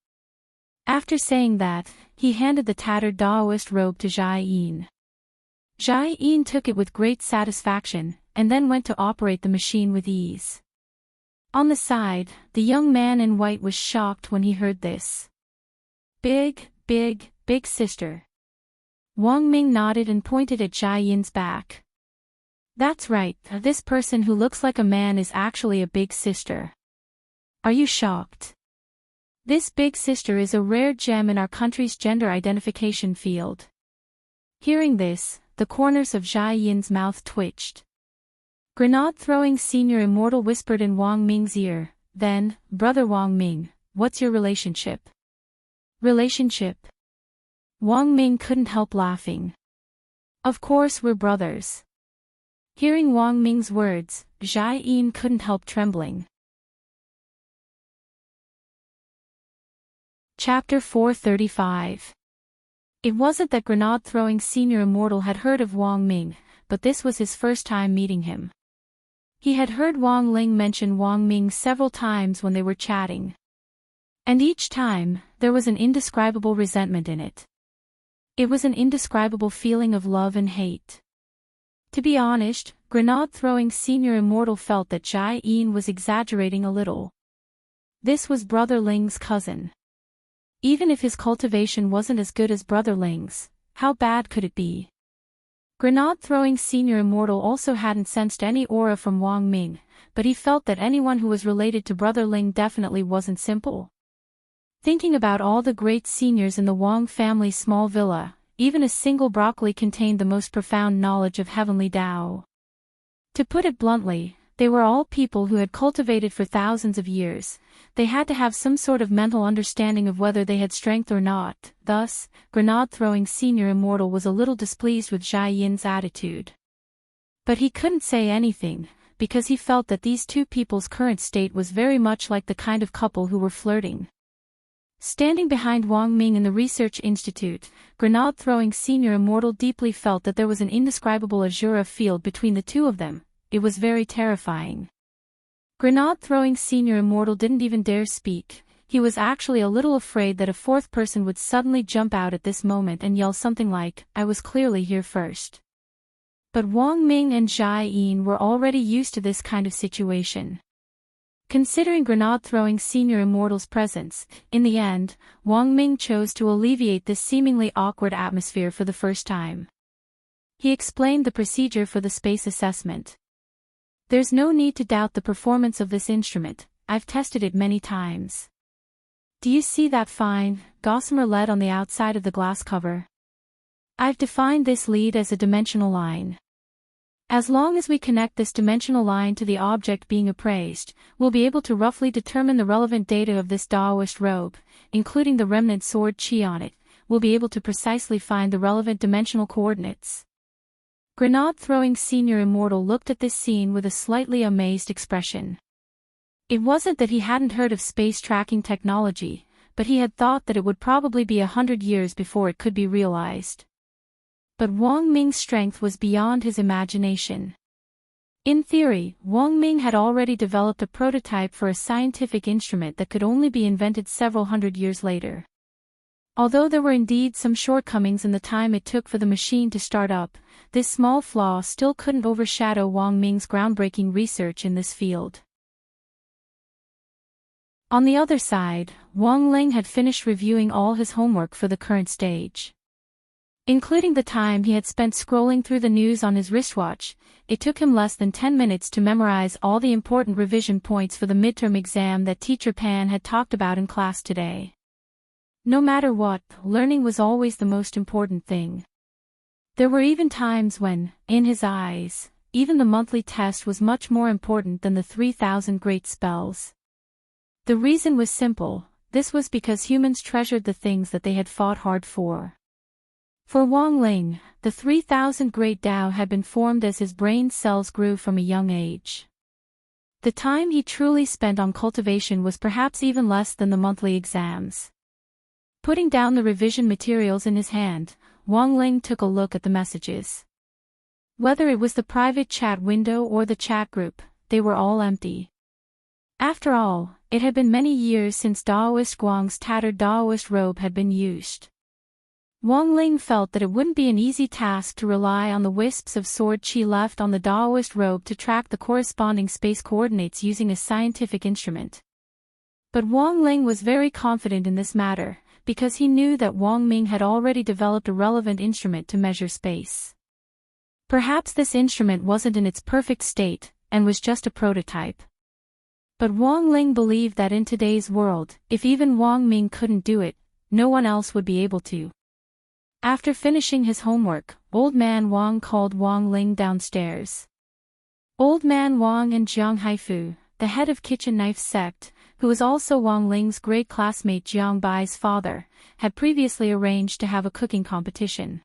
After saying that, he handed the tattered Daoist robe to Zhai Yin. Zhai Yin took it with great satisfaction, and then went to operate the machine with ease. On the side, the young man in white was shocked when he heard this. Big sister. Wang Ming nodded and pointed at Zhai Yin's back. That's right, this person who looks like a man is actually a big sister. Are you shocked? This big sister is a rare gem in our country's gender identification field. Hearing this, the corners of Jia Yin's mouth twitched. Grenade-throwing senior immortal whispered in Wang Ming's ear, then, Brother Wang Ming, what's your relationship? Relationship? Wang Ming couldn't help laughing. Of course we're brothers. Hearing Wang Ming's words, Jia Yin couldn't help trembling. Chapter 435. It wasn't that grenade-throwing senior immortal had heard of Wang Ming, but this was his first time meeting him. He had heard Wang Ling mention Wang Ming several times when they were chatting. And each time, there was an indescribable resentment in it. It was an indescribable feeling of love and hate. To be honest, grenade-throwing senior immortal felt that Jia Yin was exaggerating a little. This was Brother Ling's cousin. Even if his cultivation wasn't as good as Brother Ling's, how bad could it be? Grenade-throwing senior immortal also hadn't sensed any aura from Wang Ming, but he felt that anyone who was related to Brother Ling definitely wasn't simple. Thinking about all the great seniors in the Wang family's small villa, even a single broccoli contained the most profound knowledge of heavenly Tao. To put it bluntly, they were all people who had cultivated for thousands of years. They had to have some sort of mental understanding of whether they had strength or not. Thus, grenade-throwing senior immortal was a little displeased with Jia Yin's attitude. But he couldn't say anything, because he felt that these two people's current state was very much like the kind of couple who were flirting. Standing behind Wang Ming in the research institute, grenade-throwing senior immortal deeply felt that there was an indescribable azure field between the two of them. It was very terrifying. Grenade-throwing senior immortal didn't even dare speak. He was actually a little afraid that a fourth person would suddenly jump out at this moment and yell something like, "I was clearly here first." But Wang Ming and Jia Yin were already used to this kind of situation. Considering grenade-throwing senior immortal's presence, in the end, Wang Ming chose to alleviate this seemingly awkward atmosphere for the first time. He explained the procedure for the space assessment. There's no need to doubt the performance of this instrument, I've tested it many times. Do you see that fine, gossamer lead on the outside of the glass cover? I've defined this lead as a dimensional line. As long as we connect this dimensional line to the object being appraised, we'll be able to roughly determine the relevant data of this Taoist robe, including the remnant sword qi on it. We'll be able to precisely find the relevant dimensional coordinates. Grenade-throwing senior immortal looked at this scene with a slightly amazed expression. It wasn't that he hadn't heard of space tracking technology, but he had thought that it would probably be 100 years before it could be realized. But Wang Ming's strength was beyond his imagination. In theory, Wang Ming had already developed a prototype for a scientific instrument that could only be invented several hundred years later. Although there were indeed some shortcomings in the time it took for the machine to start up, this small flaw still couldn't overshadow Wang Ming's groundbreaking research in this field. On the other side, Wang Ling had finished reviewing all his homework for the current stage. Including the time he had spent scrolling through the news on his wristwatch, it took him less than 10 minutes to memorize all the important revision points for the midterm exam that Teacher Pan had talked about in class today. No matter what, learning was always the most important thing. There were even times when, in his eyes, even the monthly test was much more important than the 3,000 great spells. The reason was simple, this was because humans treasured the things that they had fought hard for. For Wang Ling, the 3,000 great Tao had been formed as his brain cells grew from a young age. The time he truly spent on cultivation was perhaps even less than the monthly exams. Putting down the revision materials in his hand, Wang Ling took a look at the messages. Whether it was the private chat window or the chat group, they were all empty. After all, it had been many years since Daoist Guang's tattered Daoist robe had been used. Wang Ling felt that it wouldn't be an easy task to rely on the wisps of sword qi left on the Daoist robe to track the corresponding space coordinates using a scientific instrument. But Wang Ling was very confident in this matter, because he knew that Wang Ming had already developed a relevant instrument to measure space. Perhaps this instrument wasn't in its perfect state, and was just a prototype. But Wang Ling believed that in today's world, if even Wang Ming couldn't do it, no one else would be able to. After finishing his homework, Old Man Wang called Wang Ling downstairs. Old Man Wang and Jiang Haifu, the head of Kitchen Knife sect, who was also Wang Ling's great classmate Jiang Bai's father, had previously arranged to have a cooking competition.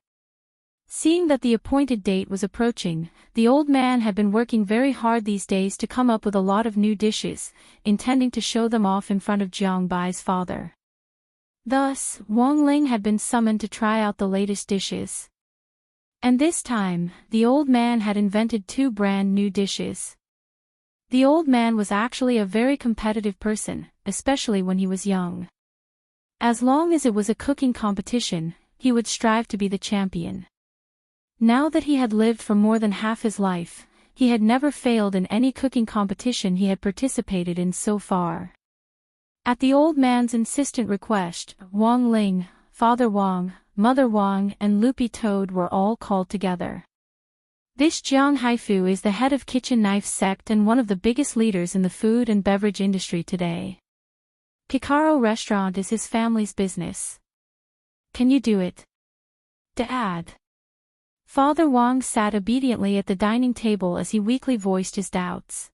Seeing that the appointed date was approaching, the old man had been working very hard these days to come up with a lot of new dishes, intending to show them off in front of Jiang Bai's father. Thus, Wang Ling had been summoned to try out the latest dishes. And this time, the old man had invented 2 brand new dishes. The old man was actually a very competitive person, especially when he was young. As long as it was a cooking competition, he would strive to be the champion. Now that he had lived for more than half his life, he had never failed in any cooking competition he had participated in so far. At the old man's insistent request, Wang Ling, Father Wang, Mother Wang and Loopy Toad were all called together. This Jiang Haifu is the head of Kitchen Knife sect and one of the biggest leaders in the food and beverage industry today. Kikaro Restaurant is his family's business. Can you do it, Dad? Father Wang sat obediently at the dining table as he weakly voiced his doubts.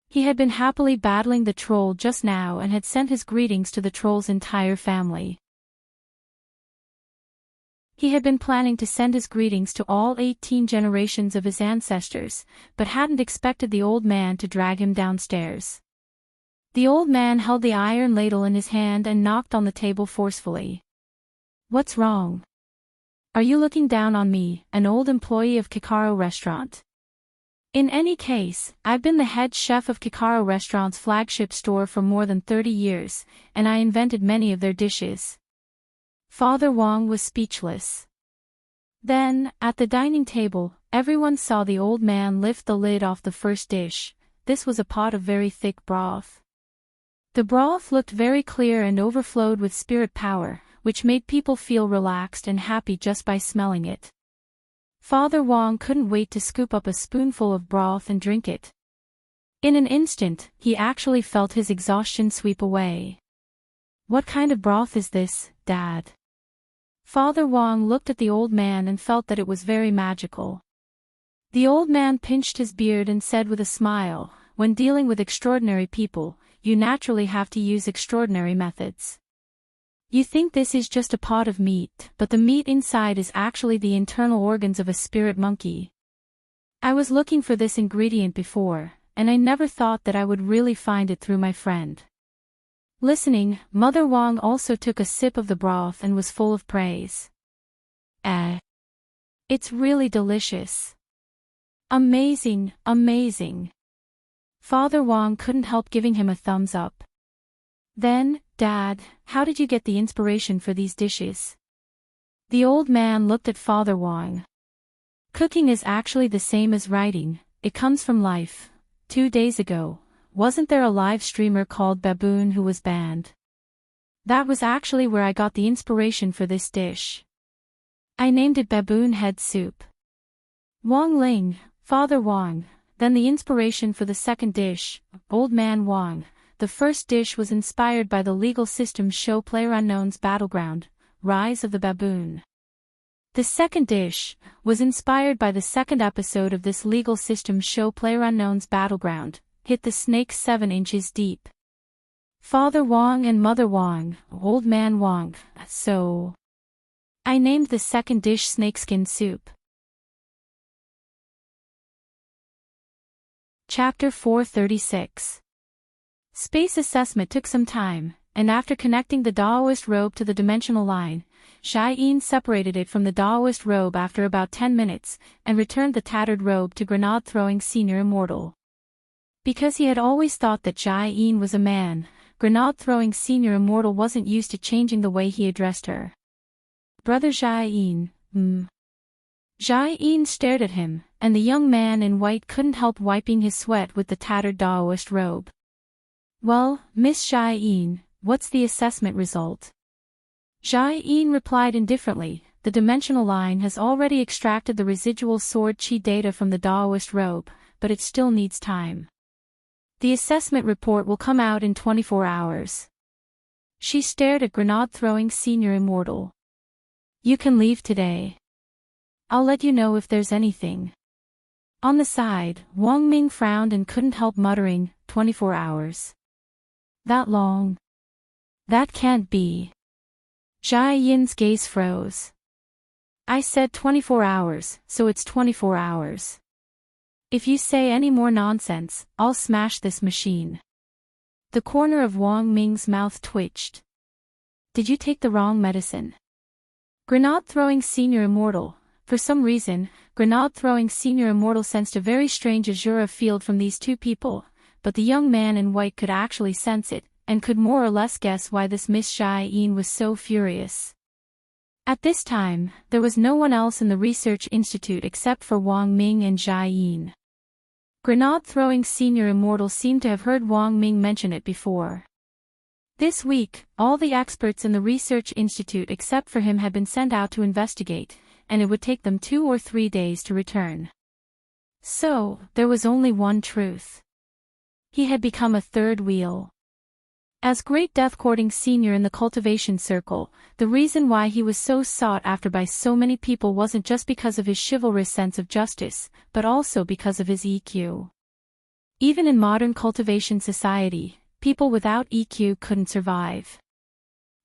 He had been happily battling the troll just now and had sent his greetings to the troll's entire family. He had been planning to send his greetings to all 18 generations of his ancestors, but hadn't expected the old man to drag him downstairs. The old man held the iron ladle in his hand and knocked on the table forcefully. What's wrong? Are you looking down on me, an old employee of Kikaro Restaurant? In any case, I've been the head chef of Kikaro Restaurant's flagship store for more than 30 years, and I invented many of their dishes. Father Wang was speechless. Then, at the dining table, everyone saw the old man lift the lid off the first dish. This was a pot of very thick broth. The broth looked very clear and overflowed with spirit power, which made people feel relaxed and happy just by smelling it. Father Wang couldn't wait to scoop up a spoonful of broth and drink it. In an instant, he actually felt his exhaustion sweep away. What kind of broth is this, Dad? Father Wang looked at the old man and felt that it was very magical. The old man pinched his beard and said with a smile, when dealing with extraordinary people, you naturally have to use extraordinary methods. You think this is just a pot of meat, but the meat inside is actually the internal organs of a spirit monkey. I was looking for this ingredient before, and I never thought that I would really find it through my friend. Listening, Mother Wang also took a sip of the broth and was full of praise. It's really delicious. Amazing, amazing. Father Wang couldn't help giving him a thumbs up. Then, Dad, how did you get the inspiration for these dishes? The old man looked at Father Wang. Cooking is actually the same as writing, it comes from life. 2 days ago, wasn't there a live streamer called Baboon who was banned? That was actually where I got the inspiration for this dish. I named it Baboon Head Soup. Wang Ling, Father Wang, then the inspiration for the second dish, Old Man Wang. The first dish was inspired by the legal system show PlayerUnknown's Battleground, Rise of the Baboon. The second dish was inspired by the second episode of this legal system show PlayerUnknown's Battleground, Hit the Snake 7 Inches Deep. Father Wang and Mother Wang, Old Man Wang, so I named the second dish Snakeskin Soup. Chapter 436. Space assessment took some time, and after connecting the Daoist robe to the dimensional line, Shai-In separated it from the Daoist robe after about 10 minutes, and returned the tattered robe to Grenade-throwing Senior Immortal. Because he had always thought that Shai-In was a man, Grenade-throwing Senior Immortal wasn't used to changing the way he addressed her. Brother Shai-In, Shai-In stared at him, and the young man in white couldn't help wiping his sweat with the tattered Daoist robe. Well, Miss Shai-In, what's the assessment result? Shai-In replied indifferently, the dimensional line has already extracted the residual sword chi data from the Daoist robe, but it still needs time. The assessment report will come out in 24 hours. She stared at grenade-throwing senior immortal. You can leave today. I'll let you know if there's anything. On the side, Wang Ming frowned and couldn't help muttering, 24 hours. That long? That can't be. Jia Yin's gaze froze. I said 24 hours, so it's 24 hours. If you say any more nonsense, I'll smash this machine. The corner of Wang Ming's mouth twitched. Did you take the wrong medicine? Grenade-throwing senior immortal. For some reason, grenade-throwing senior immortal sensed a very strange azure field from these two people, but the young man in white could actually sense it, and could more or less guess why this Miss Jia Yin was so furious. At this time, there was no one else in the research institute except for Wang Ming and Jia Yin. Grenade-throwing senior immortal seemed to have heard Wang Ming mention it before. This week, all the experts in the research institute except for him had been sent out to investigate, and it would take them 2 or 3 days to return. So, there was only one truth. He had become a third wheel. As great death-courting senior in the cultivation circle, the reason why he was so sought after by so many people wasn't just because of his chivalrous sense of justice, but also because of his EQ. Even in modern cultivation society, people without EQ couldn't survive.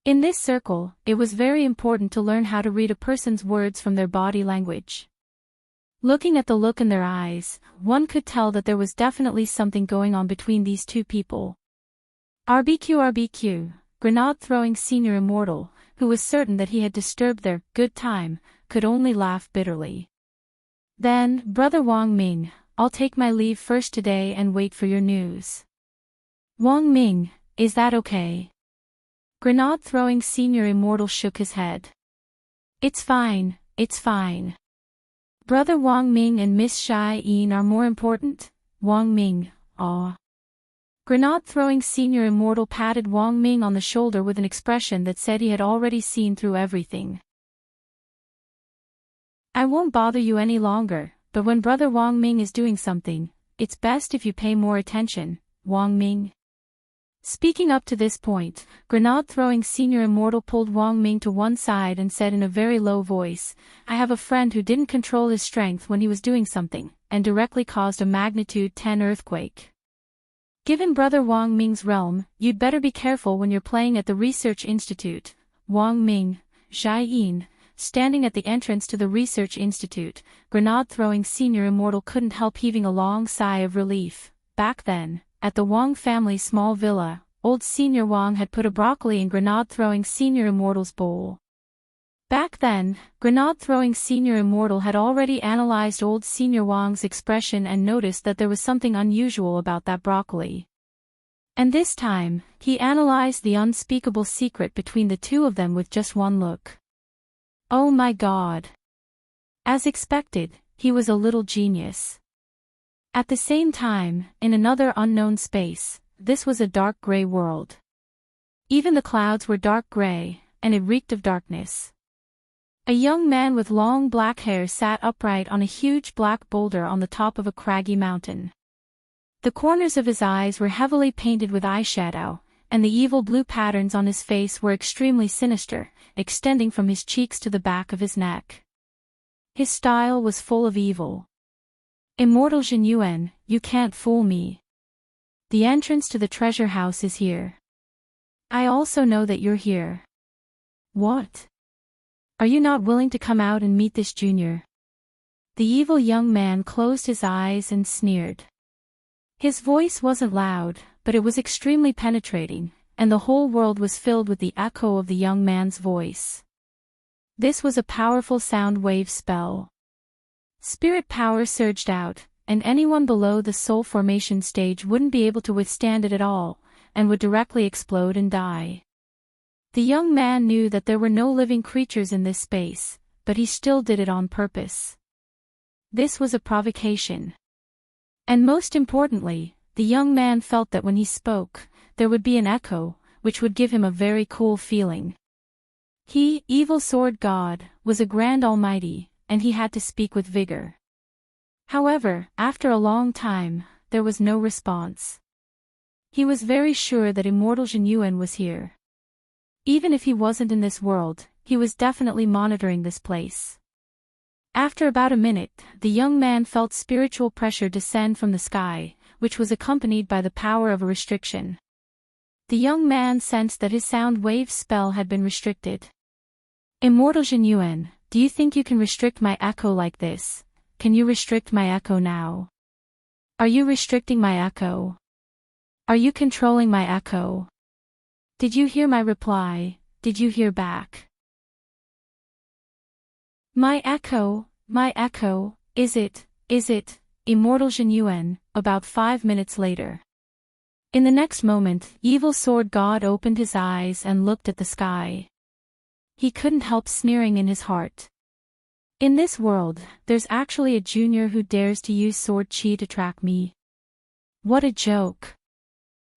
In this circle, it was very important to learn how to read a person's words from their body language. Looking at the look in their eyes, one could tell that there was definitely something going on between these two people. RBQ, grenade-throwing senior immortal, who was certain that he had disturbed their good time, could only laugh bitterly. Then, Brother Wang Ming, I'll take my leave first today and wait for your news. Wang Ming, is that okay? Grenade-throwing senior immortal shook his head. It's fine, it's fine. Brother Wang Ming and Miss Jia Yin are more important? Wang Ming, aw. Grenade-throwing senior immortal patted Wang Ming on the shoulder with an expression that said he had already seen through everything. I won't bother you any longer, but when Brother Wang Ming is doing something, it's best if you pay more attention, Wang Ming. Speaking up to this point, grenade-throwing senior immortal pulled Wang Ming to one side and said in a very low voice, I have a friend who didn't control his strength when he was doing something, and directly caused a magnitude 10 earthquake. Given Brother Wang Ming's realm, you'd better be careful when you're playing at the research institute. Wang Ming, Jia Yin, standing at the entrance to the research institute, grenade-throwing senior immortal couldn't help heaving a long sigh of relief. Back then, at the Wang family's small villa, old senior Wang had put a broccoli in grenade-throwing senior immortal's bowl. Back then, grenade-throwing senior immortal had already analyzed old senior Wang's expression and noticed that there was something unusual about that broccoli. And this time, he analyzed the unspeakable secret between the two of them with just one look. Oh my God! As expected, he was a little genius. At the same time, in another unknown space, this was a dark gray world. Even the clouds were dark gray, and it reeked of darkness. A young man with long black hair sat upright on a huge black boulder on the top of a craggy mountain. The corners of his eyes were heavily painted with eyeshadow, and the evil blue patterns on his face were extremely sinister, extending from his cheeks to the back of his neck. His style was full of evil. Immortal Jin Yuan, you can't fool me. The entrance to the treasure house is here. I also know that you're here. What? Are you not willing to come out and meet this junior? The evil young man closed his eyes and sneered. His voice wasn't loud, but it was extremely penetrating, and the whole world was filled with the echo of the young man's voice. This was a powerful sound wave spell. Spirit power surged out, and anyone below the soul formation stage wouldn't be able to withstand it at all, and would directly explode and die. The young man knew that there were no living creatures in this space, but he still did it on purpose. This was a provocation. And most importantly, the young man felt that when he spoke, there would be an echo, which would give him a very cool feeling. He, evil sword god, was a grand almighty, and he had to speak with vigor. However, after a long time, there was no response. He was very sure that immortal Jinyuan was here. Even if he wasn't in this world, he was definitely monitoring this place. After about a minute, the young man felt spiritual pressure descend from the sky, which was accompanied by the power of a restriction. The young man sensed that his sound wave spell had been restricted. Immortal Jinyuan, do you think you can restrict my echo like this? Can you restrict my echo now? Are you restricting my echo? Are you controlling my echo? Did you hear my reply? Did you hear back? My echo, is it, immortal Jinyuan, about 5 minutes later. In the next moment, evil sword god opened his eyes and looked at the sky. He couldn't help sneering in his heart. In this world, there's actually a junior who dares to use sword chi to track me. What a joke.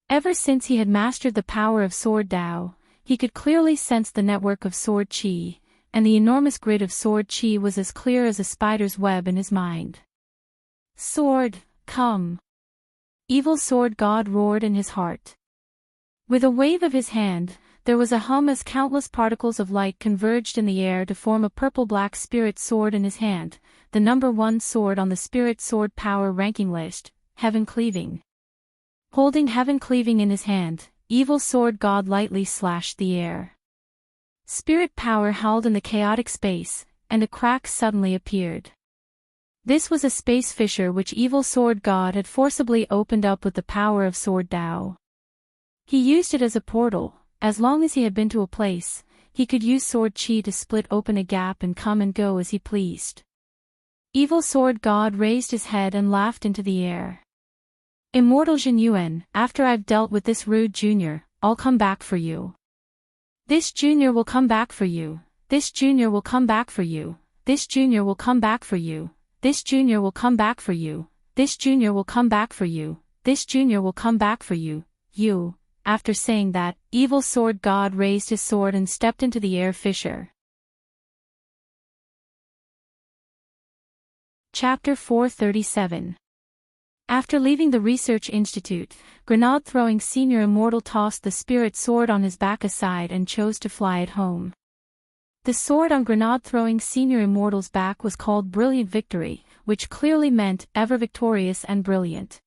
Ever since he had mastered the power of sword Dao, he could clearly sense the network of sword chi, and the enormous grid of sword chi was as clear as a spider's web in his mind. Sword, come! Evil sword god roared in his heart. With a wave of his hand, there was a hum as countless particles of light converged in the air to form a purple-black spirit sword in his hand, the number 1 sword on the spirit sword power ranking list, Heaven Cleaving. Holding Heaven Cleaving in his hand, evil sword god lightly slashed the air. Spirit power howled in the chaotic space, and a crack suddenly appeared. This was a space fissure which evil sword god had forcibly opened up with the power of sword Dao. He used it as a portal. As long as he had been to a place, he could use sword chi to split open a gap and come and go as he pleased. Evil sword god raised his head and laughed into the air. Immortal Jinyuan, after I've dealt with this rude junior, I'll come back for you. This junior will come back for you. This junior will come back for you. This junior will come back for you. This junior will come back for you. This junior will come back for you. This junior will come back for you. You. After saying that, evil sword god raised his sword and stepped into the air fissure. Chapter 437. After leaving the research institute, grenade-throwing senior immortal tossed the spirit sword on his back aside and chose to fly it home. The sword on grenade-throwing senior immortal's back was called Brilliant Victory, which clearly meant ever victorious and brilliant.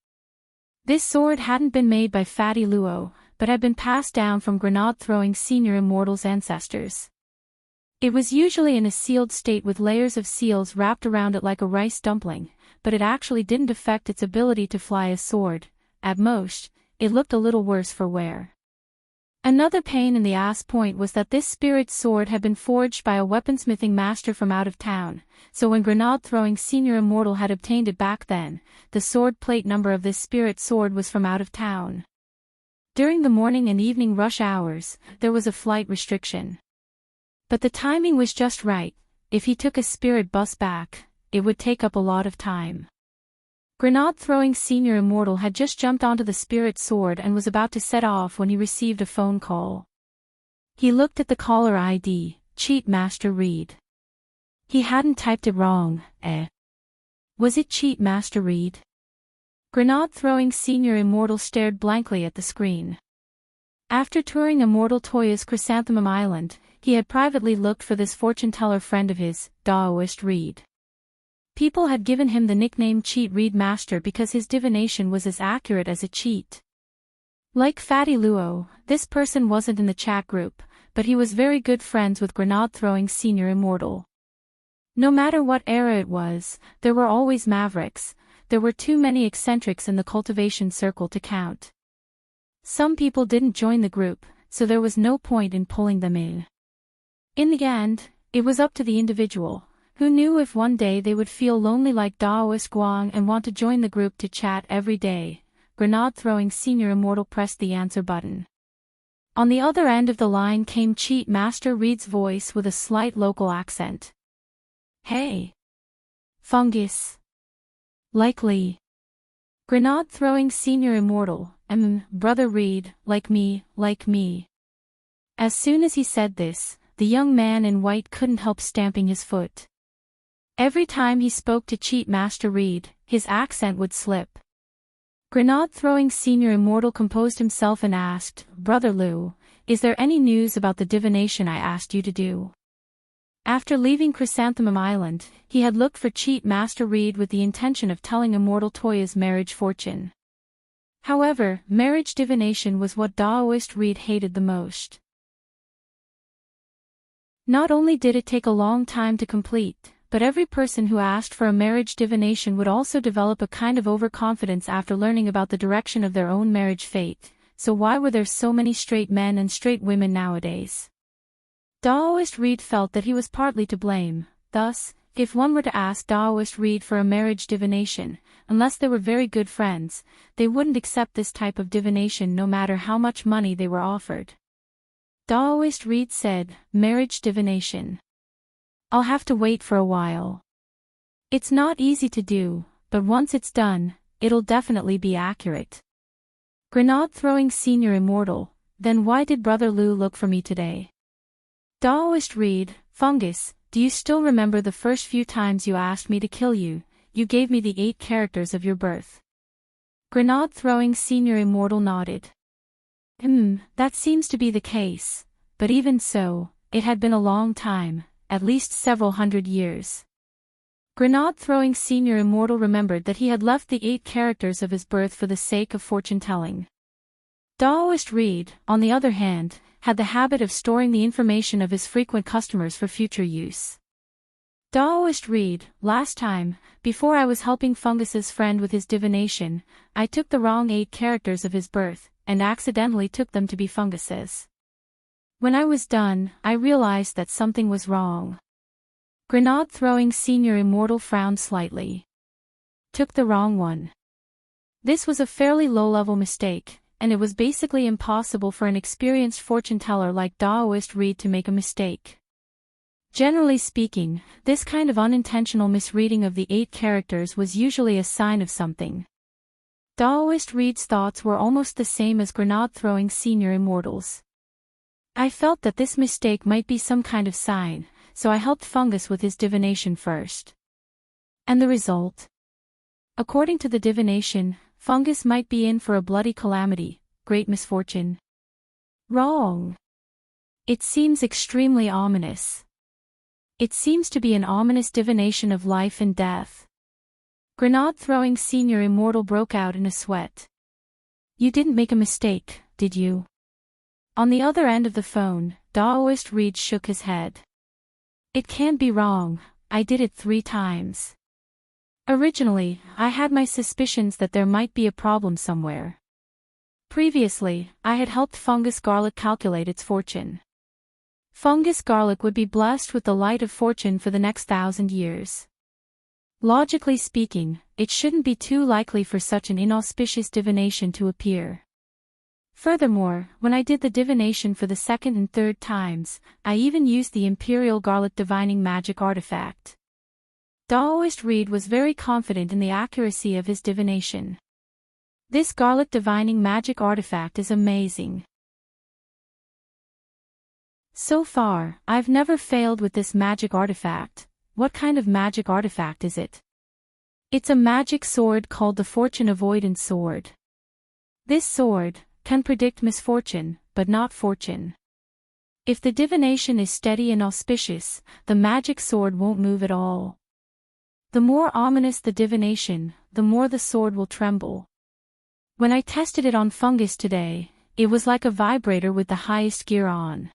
This sword hadn't been made by Fatty Luo, but had been passed down from grenade-throwing senior immortal's ancestors. It was usually in a sealed state with layers of seals wrapped around it like a rice dumpling, but it actually didn't affect its ability to fly a sword. At most, it looked a little worse for wear. Another pain in the ass point was that this spirit sword had been forged by a weaponsmithing master from out of town, so when grenade-throwing senior immortal had obtained it back then, the sword plate number of this spirit sword was from out of town. During the morning and evening rush hours, there was a flight restriction. But the timing was just right. If he took a spirit bus back, it would take up a lot of time. Grenade-throwing senior immortal had just jumped onto the spirit sword and was about to set off when he received a phone call. He looked at the caller ID, Cheat Master Reed. He hadn't typed it wrong, Was it Cheat Master Reed? Grenade-throwing senior immortal stared blankly at the screen. After touring Immortal Toya's Chrysanthemum Island, he had privately looked for this fortune-teller friend of his, Daoist Reed. People had given him the nickname Cheat Reed Master because his divination was as accurate as a cheat. Like Fatty Luo, this person wasn't in the chat group, but he was very good friends with grenade-throwing senior immortal. No matter what era it was, there were always mavericks. There were too many eccentrics in the cultivation circle to count. Some people didn't join the group, so there was no point in pulling them in. In the end, it was up to the individual. Who knew if one day they would feel lonely like Daoist Guang and want to join the group to chat every day? Grenade-throwing senior immortal pressed the answer button. On the other end of the line came Cheat Master Reed's voice with a slight local accent. Hey. Fungus. Likely. Grenade-throwing senior immortal, Brother Reed, like me. As soon as he said this, the the young man in white couldn't help stamping his foot. Every time he spoke to cheat Master Reed, his accent would slip. Grenade-throwing Senior Immortal composed himself and asked, "Brother Lou, is there any news about the divination I asked you to do?" After leaving Chrysanthemum Island, he had looked for cheat Master Reed with the intention of telling Immortal Toya's marriage fortune. However, marriage divination was what Daoist Reed hated the most. Not only did it take a long time to complete, but every person who asked for a marriage divination would also develop a kind of overconfidence after learning about the direction of their own marriage fate. So why were there so many straight men and straight women nowadays? Daoist Reed felt that he was partly to blame. Thus, if one were to ask Daoist Reed for a marriage divination, unless they were very good friends, they wouldn't accept this type of divination no matter how much money they were offered. Daoist Reed said, "Marriage divination. I'll have to wait for a while. It's not easy to do, but once it's done, it'll definitely be accurate." Grenade-throwing Senior Immortal, "Then why did Brother Lou look for me today?" Daoist Reed, "Fungus, do you still remember the first few times you asked me to kill you? You gave me the 8 characters of your birth." Grenade-throwing Senior Immortal nodded. That seems to be the case, but even so, it had been a long time, at least several hundred years. Grenade-throwing Senior Immortal remembered that he had left the 8 characters of his birth for the sake of fortune-telling. Daoist Reed, on the other hand, had the habit of storing the information of his frequent customers for future use. Daoist Reed, "Last time, before I was helping Fungus's friend with his divination, I took the wrong 8 characters of his birth, and accidentally took them to be Fungus's. When I was done, I realized that something was wrong." Grenade-throwing Senior Immortal frowned slightly. "Took the wrong one." This was a fairly low-level mistake, and it was basically impossible for an experienced fortune-teller like Daoist Reed to make a mistake. Generally speaking, this kind of unintentional misreading of the 8 characters was usually a sign of something. Daoist Reed's thoughts were almost the same as Grenade-throwing Senior Immortal's. "I felt that this mistake might be some kind of sign, so I helped Fungus with his divination first." And the result? According to the divination, Fungus might be in for a bloody calamity, great misfortune. Wrong. It seems extremely ominous. It seems to be an ominous divination of life and death. Grenade-throwing Senior Immortal broke out in a sweat. "You didn't make a mistake, did you?" On the other end of the phone, Daoist Reed shook his head. "It can't be wrong, I did it 3 times. Originally, I had my suspicions that there might be a problem somewhere. Previously, I had helped Fungus Garlic calculate its fortune. Fungus Garlic would be blessed with the light of fortune for the next 1,000 years. Logically speaking, it shouldn't be too likely for such an inauspicious divination to appear. Furthermore, when I did the divination for the 2nd and 3rd times, I even used the Imperial Garlic Divining Magic artifact." Daoist Reed was very confident in the accuracy of his divination. "This Garlic Divining Magic artifact is amazing. So far, I've never failed with this magic artifact. What kind of magic artifact is it?" "It's a magic sword called the Fortune Avoidance Sword. This sword can predict misfortune, but not fortune. If the divination is steady and auspicious, the magic sword won't move at all. The more ominous the divination, the more the sword will tremble. When I tested it on Fungus today, it was like a vibrator with the highest gear on."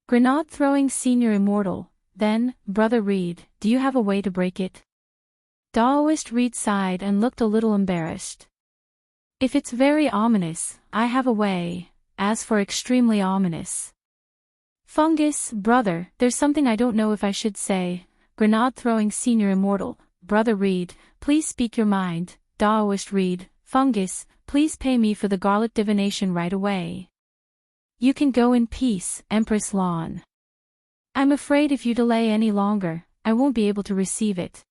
Grenade-throwing Senior Immortal, "Then, Brother Reed, do you have a way to break it?" Daoist Reed sighed and looked a little embarrassed. "If it's very ominous, I have a way. As for extremely ominous." "Fungus, brother, there's something I don't know if I should say." Grenade-throwing Senior Immortal, "Brother Reed, please speak your mind." Daoist Reed, "Fungus, please pay me for the garlic divination right away." "You can go in peace, Empress Lawn. I'm afraid if you delay any longer, I won't be able to receive it."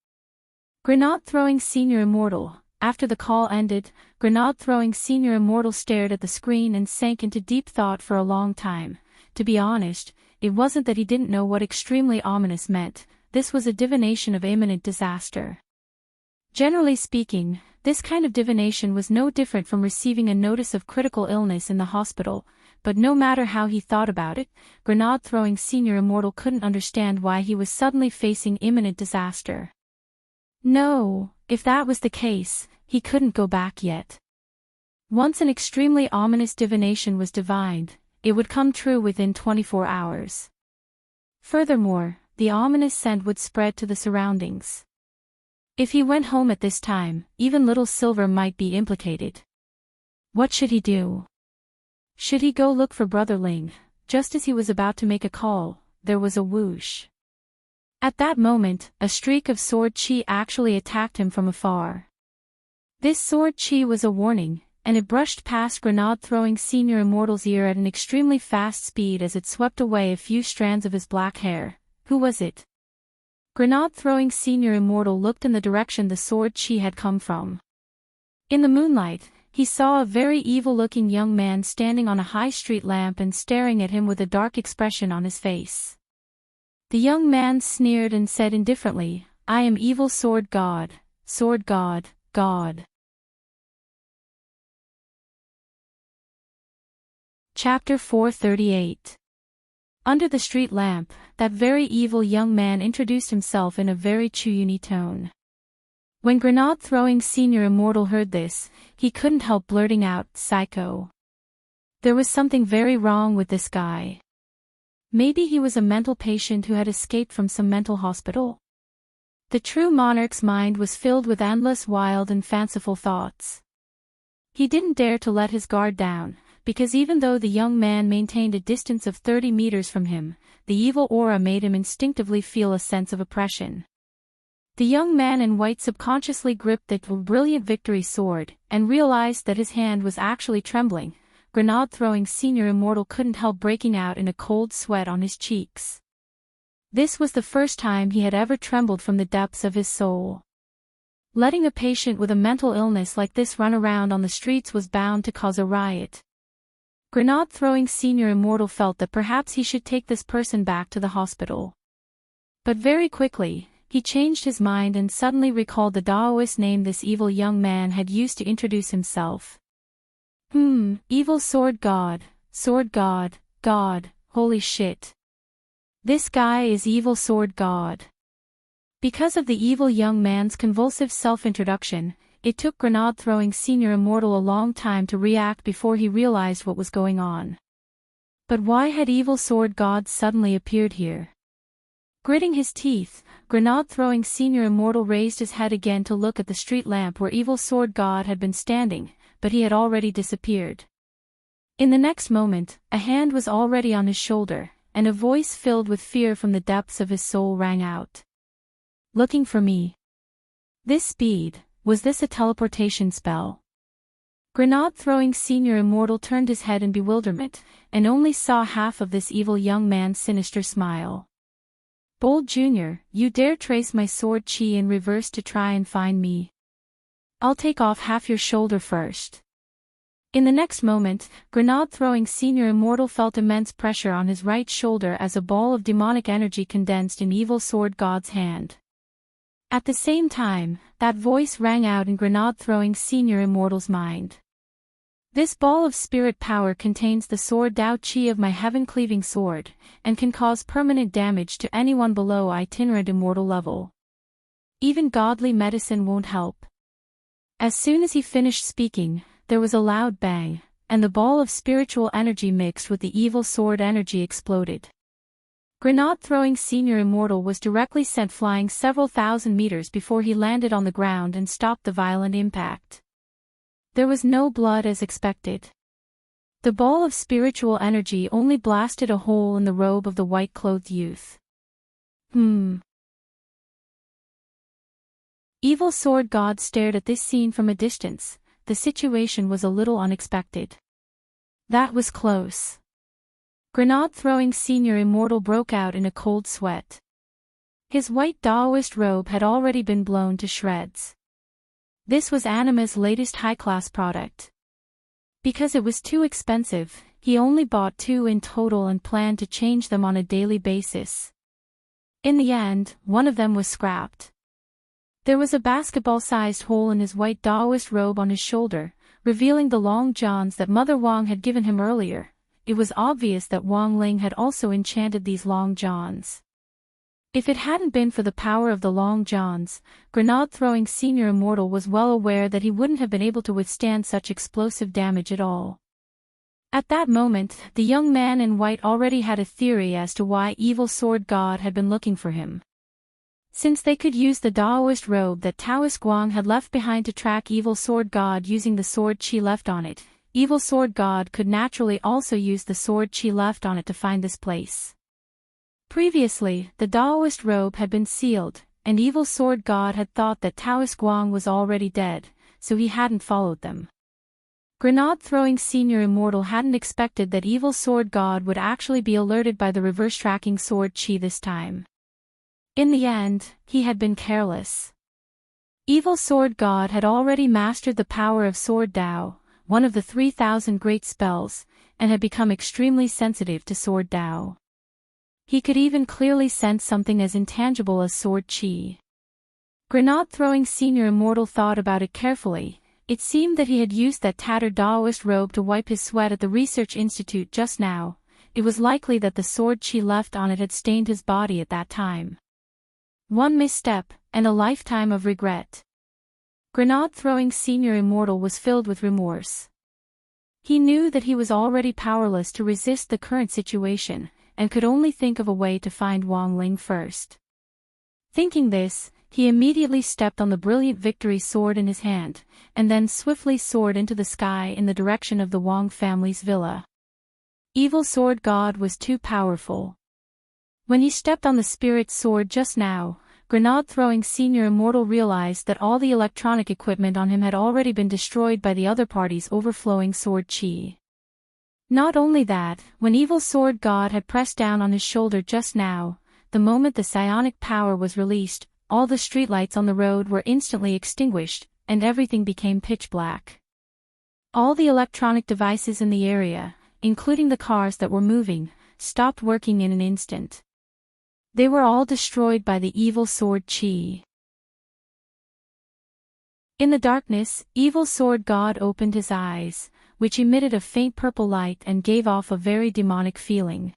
Grenade-throwing Senior Immortal. After the call ended, Grenade-throwing Senior Immortal stared at the screen and sank into deep thought for a long time. To be honest, it wasn't that he didn't know what extremely ominous meant, this was a divination of imminent disaster. Generally speaking, this kind of divination was no different from receiving a notice of critical illness in the hospital, but no matter how he thought about it, grenade-throwing Senior Immortal couldn't understand why he was suddenly facing imminent disaster. No, if that was the case, he couldn't go back yet. Once an extremely ominous divination was divined, it would come true within 24 hours. Furthermore, the ominous scent would spread to the surroundings. If he went home at this time, even little Silver might be implicated. What should he do? Should he go look for Brother Ling? Just as he was about to make a call, there was a whoosh. At that moment, a streak of sword chi actually attacked him from afar. This sword chi was a warning, and it brushed past grenade-throwing Senior Immortal's ear at an extremely fast speed as it swept away a few strands of his black hair. Who was it? Grenade-throwing Senior Immortal looked in the direction the sword chi had come from. In the moonlight, he saw a very evil-looking young man standing on a high street lamp and staring at him with a dark expression on his face. The young man sneered and said indifferently, "I am evil sword god, god." Chapter 438. Under the street lamp, that very evil young man introduced himself in a very Chuyuni tone. When grenade-throwing Senior Immortal heard this, he couldn't help blurting out, "Psycho." There was something very wrong with this guy. Maybe he was a mental patient who had escaped from some mental hospital. The true monarch's mind was filled with endless wild and fanciful thoughts. He didn't dare to let his guard down, because even though the young man maintained a distance of 30 meters from him, the evil aura made him instinctively feel a sense of oppression. The young man in white subconsciously gripped the brilliant victory sword, and realized that his hand was actually trembling. Grenade-throwing Senior Immortal couldn't help breaking out in a cold sweat on his cheeks. This was the first time he had ever trembled from the depths of his soul. Letting a patient with a mental illness like this run around on the streets was bound to cause a riot. Grenade-throwing Senior Immortal felt that perhaps he should take this person back to the hospital. But very quickly, he changed his mind and suddenly recalled the Daoist name this evil young man had used to introduce himself. Evil sword god, god, holy shit. This guy is evil sword god. Because of the evil young man's convulsive self-introduction, it took grenade-throwing Senior Immortal a long time to react before he realized what was going on. But why had evil sword god suddenly appeared here? Gritting his teeth, grenade-throwing Senior Immortal raised his head again to look at the street lamp where evil sword god had been standing, but he had already disappeared. In the next moment, a hand was already on his shoulder, and a voice filled with fear from the depths of his soul rang out. "Looking for me?" This speed, was this a teleportation spell? Grenade-throwing Senior Immortal turned his head in bewilderment, and only saw half of this evil young man's sinister smile. "Bold Junior, you dare trace my sword chi in reverse to try and find me? I'll take off half your shoulder first." In the next moment, grenade-throwing Senior Immortal felt immense pressure on his right shoulder as a ball of demonic energy condensed in evil sword god's hand. At the same time, that voice rang out in grenade-throwing Senior Immortal's mind. "This ball of spirit power contains the sword Dao Qi of my heaven-cleaving sword, and can cause permanent damage to anyone below itinerant immortal level. Even godly medicine won't help." As soon as he finished speaking, there was a loud bang, and the ball of spiritual energy mixed with the evil sword energy exploded. Grenade-throwing Senior Immortal was directly sent flying several thousand meters before he landed on the ground and stopped the violent impact. There was no blood as expected. The ball of spiritual energy only blasted a hole in the robe of the white-clothed youth. Evil sword god stared at this scene from a distance. The situation was a little unexpected. That was close. Grenade-throwing Senior Immortal broke out in a cold sweat. His white Daoist robe had already been blown to shreds. This was Anima's latest high-class product. Because it was too expensive, he only bought 2 in total and planned to change them on a daily basis. In the end, one of them was scrapped. There was a basketball-sized hole in his white Daoist robe on his shoulder, revealing the long johns that Mother Wang had given him earlier. It was obvious that Wang Ling had also enchanted these long johns. If it hadn't been for the power of the long johns, Grenade-throwing Senior Immortal was well aware that he wouldn't have been able to withstand such explosive damage at all. At that moment, the young man in white already had a theory as to why Evil Sword God had been looking for him. Since they could use the Daoist robe that Taoist Guang had left behind to track Evil Sword God using the sword chi left on it, Evil Sword God could naturally also use the sword chi left on it to find this place. Previously, the Daoist robe had been sealed, and Evil Sword God had thought that Taoist Guang was already dead, so he hadn't followed them. Grenade-throwing Senior Immortal hadn't expected that Evil Sword God would actually be alerted by the reverse-tracking sword chi this time. In the end, he had been careless. Evil Sword God had already mastered the power of Sword Dao, one of the 3,000 great spells, and had become extremely sensitive to Sword Dao. He could even clearly sense something as intangible as sword chi. Grenade-throwing Senior Immortal thought about it carefully. It seemed that he had used that tattered Daoist robe to wipe his sweat at the research institute just now. It was likely that the sword chi left on it had stained his body at that time. One misstep, and a lifetime of regret. Grenade-throwing Senior Immortal was filled with remorse. He knew that he was already powerless to resist the current situation, and could only think of a way to find Wang Ling first. Thinking this, he immediately stepped on the brilliant victory sword in his hand, and then swiftly soared into the sky in the direction of the Wang family's villa. Evil Sword God was too powerful. When he stepped on the spirit sword just now, Grenade-throwing Senior Immortal realized that all the electronic equipment on him had already been destroyed by the other party's overflowing sword chi. Not only that, when Evil Sword God had pressed down on his shoulder just now, the moment the psionic power was released, all the streetlights on the road were instantly extinguished, and everything became pitch black. All the electronic devices in the area, including the cars that were moving, stopped working in an instant. They were all destroyed by the evil sword chi. In the darkness, Evil Sword God opened his eyes, which emitted a faint purple light and gave off a very demonic feeling.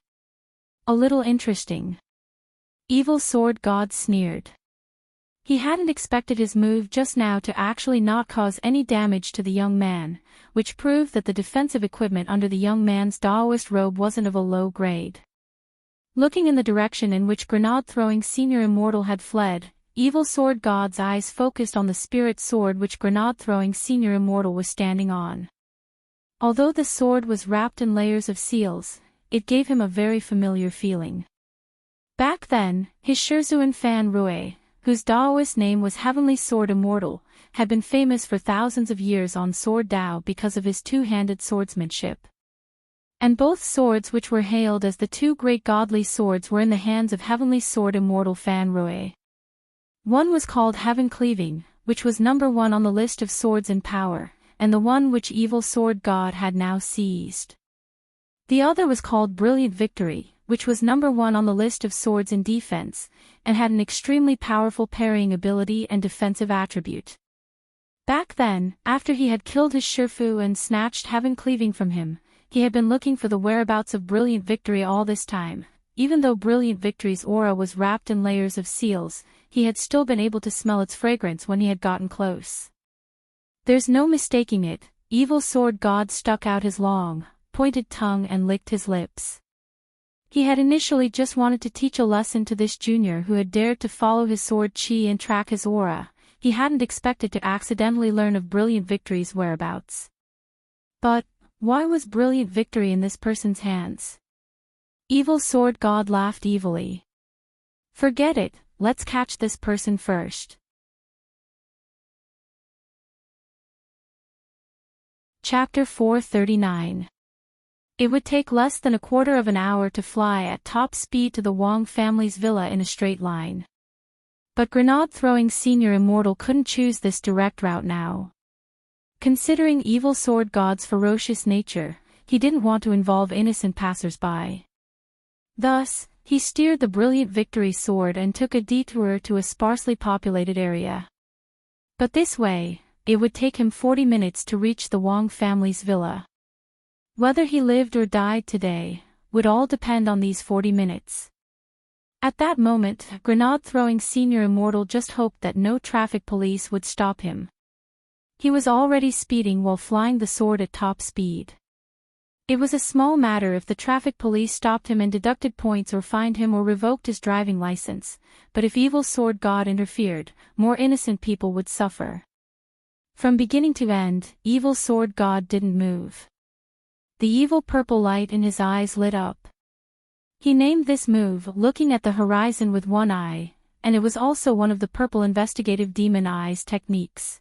A little interesting. Evil Sword God sneered. He hadn't expected his move just now to actually not cause any damage to the young man, which proved that the defensive equipment under the young man's Daoist robe wasn't of a low grade. Looking in the direction in which Grenade-throwing Senior Immortal had fled, Evil Sword God's eyes focused on the spirit sword which Grenade-throwing Senior Immortal was standing on. Although the sword was wrapped in layers of seals, it gave him a very familiar feeling. Back then, his Shizhuan Fan Rui, whose Daoist name was Heavenly Sword Immortal, had been famous for thousands of years on Sword Dao because of his two-handed swordsmanship. And both swords which were hailed as the two great godly swords were in the hands of Heavenly Sword Immortal Fan Rui. One was called Heaven Cleaving, which was number 1 on the list of swords in power, and the one which Evil Sword God had now seized. The other was called Brilliant Victory, which was number 1 on the list of swords in defense, and had an extremely powerful parrying ability and defensive attribute. Back then, after he had killed his Shifu and snatched Heaven Cleaving from him, he had been looking for the whereabouts of Brilliant Victory all this time. Even though Brilliant Victory's aura was wrapped in layers of seals, he had still been able to smell its fragrance when he had gotten close. There's no mistaking it, Evil Sword God stuck out his long, pointed tongue and licked his lips. He had initially just wanted to teach a lesson to this junior who had dared to follow his sword chi and track his aura. He hadn't expected to accidentally learn of Brilliant Victory's whereabouts. But, why was Brilliant Victory in this person's hands? Evil Sword God laughed evilly. Forget it, let's catch this person first. Chapter 439. It would take less than a quarter of an hour to fly at top speed to the Wang family's villa in a straight line. But Grenade-throwing Senior Immortal couldn't choose this direct route now. Considering Evil Sword God's ferocious nature, he didn't want to involve innocent passers-by. Thus, he steered the brilliant victory sword and took a detour to a sparsely populated area. But this way, it would take him 40 minutes to reach the Wang family's villa. Whether he lived or died today would all depend on these 40 minutes. At that moment, grenade-throwing senior immortal just hoped that no traffic police would stop him. He was already speeding while flying the sword at top speed. It was a small matter if the traffic police stopped him and deducted points or fined him or revoked his driving license, but if evil sword god interfered, more innocent people would suffer. From beginning to end, evil sword god didn't move. The evil purple light in his eyes lit up. He named this move looking at the horizon with one eye, and it was also one of the purple investigative demon eyes techniques.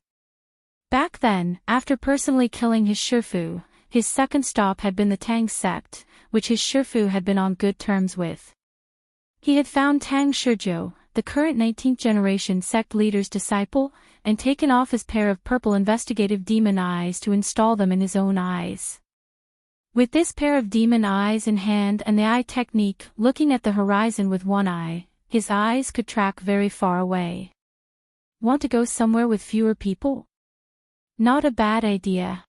Back then, after personally killing his Shifu, his second stop had been the Tang sect, which his Shifu had been on good terms with. He had found Tang Shizhou, the current 19th generation sect leader's disciple, and taken off his pair of purple investigative demon eyes to install them in his own eyes. With this pair of demon eyes in hand and the eye technique looking at the horizon with one eye, his eyes could track very far away. Want to go somewhere with fewer people? Not a bad idea.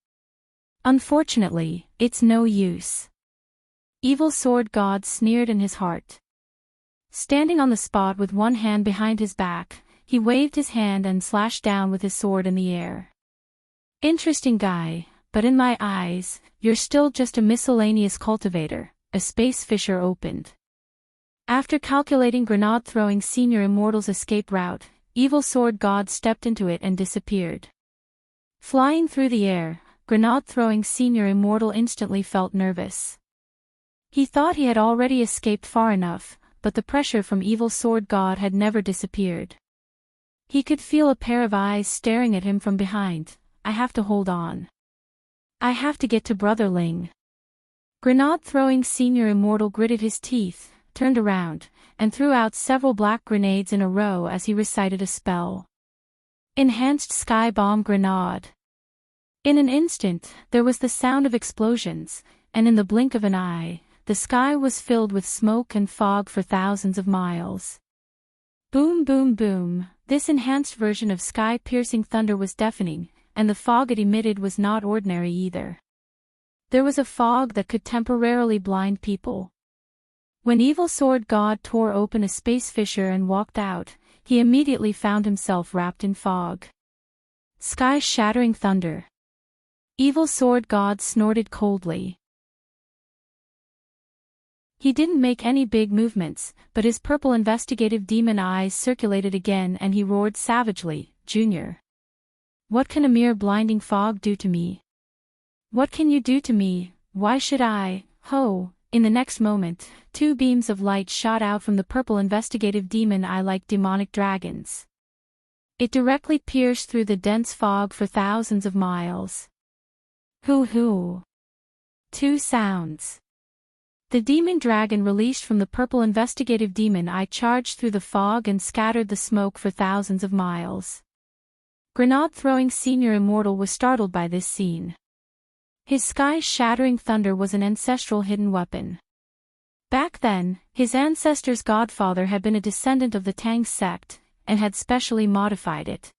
Unfortunately, it's no use. Evil sword god sneered in his heart. Standing on the spot with one hand behind his back, he waved his hand and slashed down with his sword in the air. Interesting guy. But in my eyes, you're still just a miscellaneous cultivator, a space fisher opened. After calculating grenade-throwing senior immortal's escape route, evil sword god stepped into it and disappeared. Flying through the air, grenade-throwing senior immortal instantly felt nervous. He thought he had already escaped far enough, but the pressure from evil sword god had never disappeared. He could feel a pair of eyes staring at him from behind. I have to hold on. I have to get to Brother Ling. Grenade-throwing senior immortal gritted his teeth, turned around, and threw out several black grenades in a row as he recited a spell. Enhanced Sky Bomb Grenade. In an instant, there was the sound of explosions, and in the blink of an eye, the sky was filled with smoke and fog for thousands of miles. Boom boom boom, this enhanced version of sky-piercing thunder was deafening, and the fog it emitted was not ordinary either. There was a fog that could temporarily blind people. When evil sword god tore open a space fissure and walked out, he immediately found himself wrapped in fog. Sky-shattering thunder. Evil sword god snorted coldly. He didn't make any big movements, but his purple investigative demon eyes circulated again and he roared savagely, "Junior. What can a mere blinding fog do to me? What can you do to me? Why should I?" Ho! In the next moment, two beams of light shot out from the purple investigative demon eye like demonic dragons. It directly pierced through the dense fog for thousands of miles. Hoo-hoo! Two sounds. The demon dragon released from the purple investigative demon eye charged through the fog and scattered the smoke for thousands of miles. Grenade-throwing senior immortal was startled by this scene. His sky-shattering thunder was an ancestral hidden weapon. Back then, his ancestor's godfather had been a descendant of the Tang sect, and had specially modified it.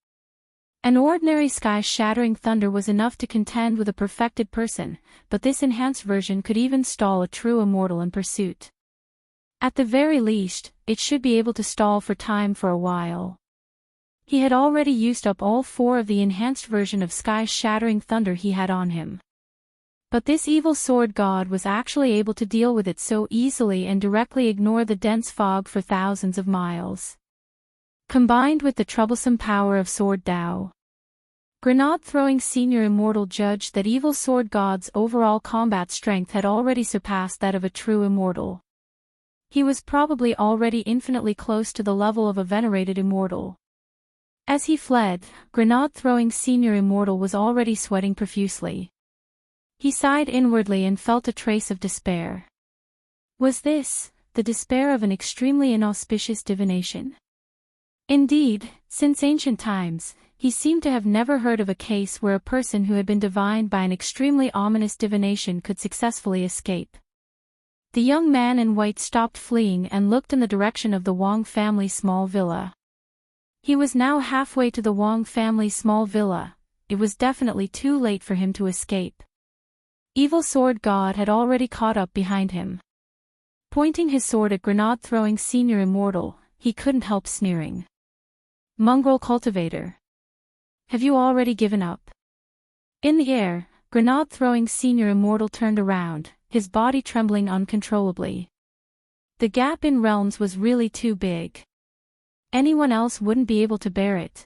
An ordinary sky-shattering thunder was enough to contend with a perfected person, but this enhanced version could even stall a true immortal in pursuit. At the very least, it should be able to stall for time for a while. He had already used up all 4 of the enhanced version of sky-shattering thunder he had on him. But this evil sword god was actually able to deal with it so easily and directly ignore the dense fog for thousands of miles. Combined with the troublesome power of Sword Dao, grenade-throwing senior immortal judged that evil sword god's overall combat strength had already surpassed that of a true immortal. He was probably already infinitely close to the level of a venerated immortal. As he fled, grenade-throwing senior immortal was already sweating profusely. He sighed inwardly and felt a trace of despair. Was this the despair of an extremely inauspicious divination? Indeed, since ancient times, he seemed to have never heard of a case where a person who had been divined by an extremely ominous divination could successfully escape. The young man in white stopped fleeing and looked in the direction of the Wang family's small villa. He was now halfway to the Wang family's small villa. It was definitely too late for him to escape. Evil Sword God had already caught up behind him. Pointing his sword at grenade-throwing Senior Immortal, he couldn't help sneering. Mongrel Cultivator. Have you already given up? In the air, grenade-throwing Senior Immortal turned around, his body trembling uncontrollably. The gap in realms was really too big. Anyone else wouldn't be able to bear it.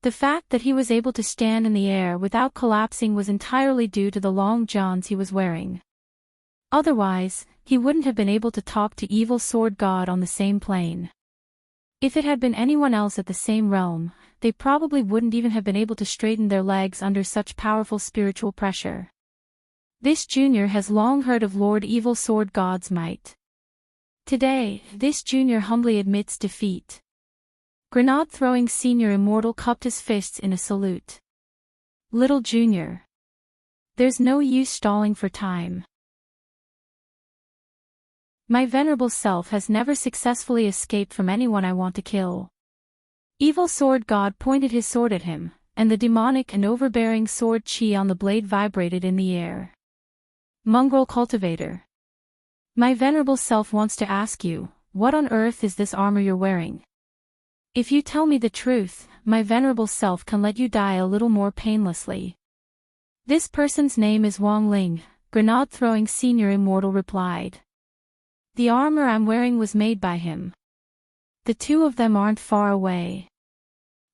The fact that he was able to stand in the air without collapsing was entirely due to the long johns he was wearing. Otherwise, he wouldn't have been able to talk to Evil Sword God on the same plane. If it had been anyone else at the same realm, they probably wouldn't even have been able to straighten their legs under such powerful spiritual pressure. This junior has long heard of Lord Evil Sword God's might. Today, this junior humbly admits defeat. Grenade-throwing Senior Immortal cupped his fists in a salute. Little junior. There's no use stalling for time. My venerable self has never successfully escaped from anyone I want to kill. Evil Sword God pointed his sword at him, and the demonic and overbearing sword chi on the blade vibrated in the air. Mongrel Cultivator. My venerable self wants to ask you, what on earth is this armor you're wearing? If you tell me the truth, my venerable self can let you die a little more painlessly. This person's name is Wang Ling, grenade-throwing Senior Immortal replied. The armor I'm wearing was made by him. The two of them aren't far away.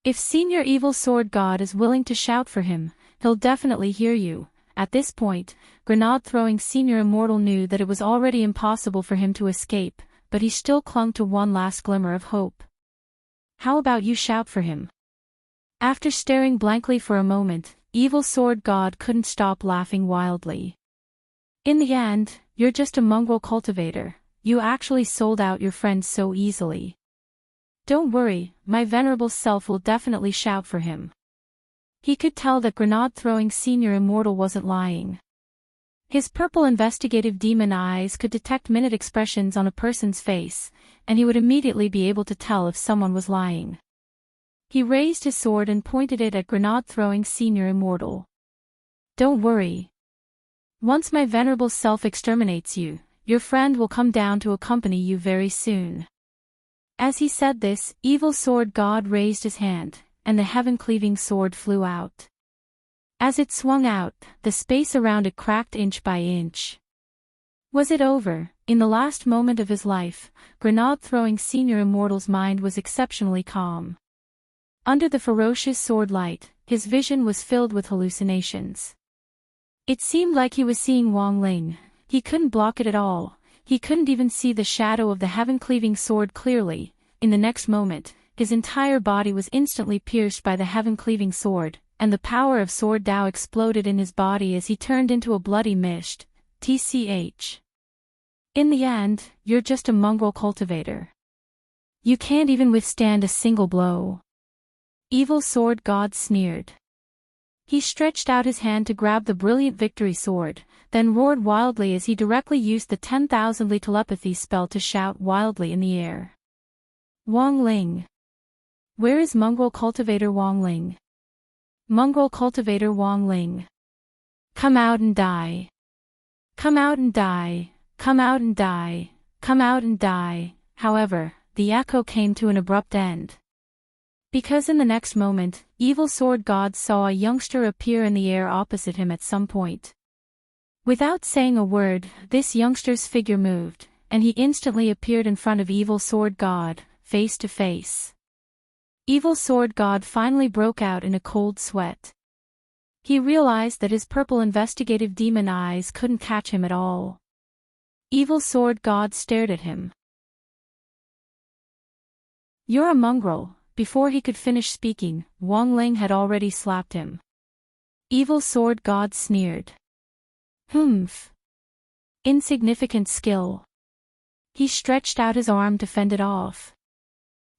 If Senior Evil Sword God is willing to shout for him, he'll definitely hear you. At this point, grenade-throwing Senior Immortal knew that it was already impossible for him to escape, but he still clung to one last glimmer of hope. How about you shout for him? After staring blankly for a moment, Evil Sword God couldn't stop laughing wildly. In the end, you're just a mongrel cultivator. You actually sold out your friends so easily. Don't worry, my venerable self will definitely shout for him. He could tell that grenade-throwing Senior Immortal wasn't lying. His purple investigative demon eyes could detect minute expressions on a person's face, and he would immediately be able to tell if someone was lying. He raised his sword and pointed it at grenade-throwing Senior Immortal. Don't worry. Once my venerable self exterminates you, your friend will come down to accompany you very soon. As he said this, Evil Sword God raised his hand, and the heaven-cleaving sword flew out. As it swung out, the space around it cracked inch by inch. Was it over? In the last moment of his life, grenade-throwing Senior Immortal's mind was exceptionally calm. Under the ferocious sword light, his vision was filled with hallucinations. It seemed like he was seeing Wang Ling. He couldn't block it at all. He couldn't even see the shadow of the heaven-cleaving sword clearly. In the next moment, his entire body was instantly pierced by the heaven-cleaving sword, and the power of Sword Dao exploded in his body as he turned into a bloody mist. TCH. In the end, you're just a mongrel cultivator. You can't even withstand a single blow. Evil Sword God sneered. He stretched out his hand to grab the brilliant victory sword, then roared wildly as he directly used the 10,000-li telepathy spell to shout wildly in the air. Wang Ling. Where is mongrel cultivator Wang Ling? Mongrel cultivator Wang Ling. Come out and die. Come out and die. Come out and die. Come out and die. However, the echo came to an abrupt end. Because in the next moment, Evil Sword God saw a youngster appear in the air opposite him at some point. Without saying a word, this youngster's figure moved, and he instantly appeared in front of Evil Sword God, face to face. Evil Sword God finally broke out in a cold sweat. He realized that his purple investigative demon eyes couldn't catch him at all. Evil Sword God stared at him. You're a mongrel. Before he could finish speaking, Wang Ling had already slapped him. Evil Sword God sneered. Humph. Insignificant skill. He stretched out his arm to fend it off.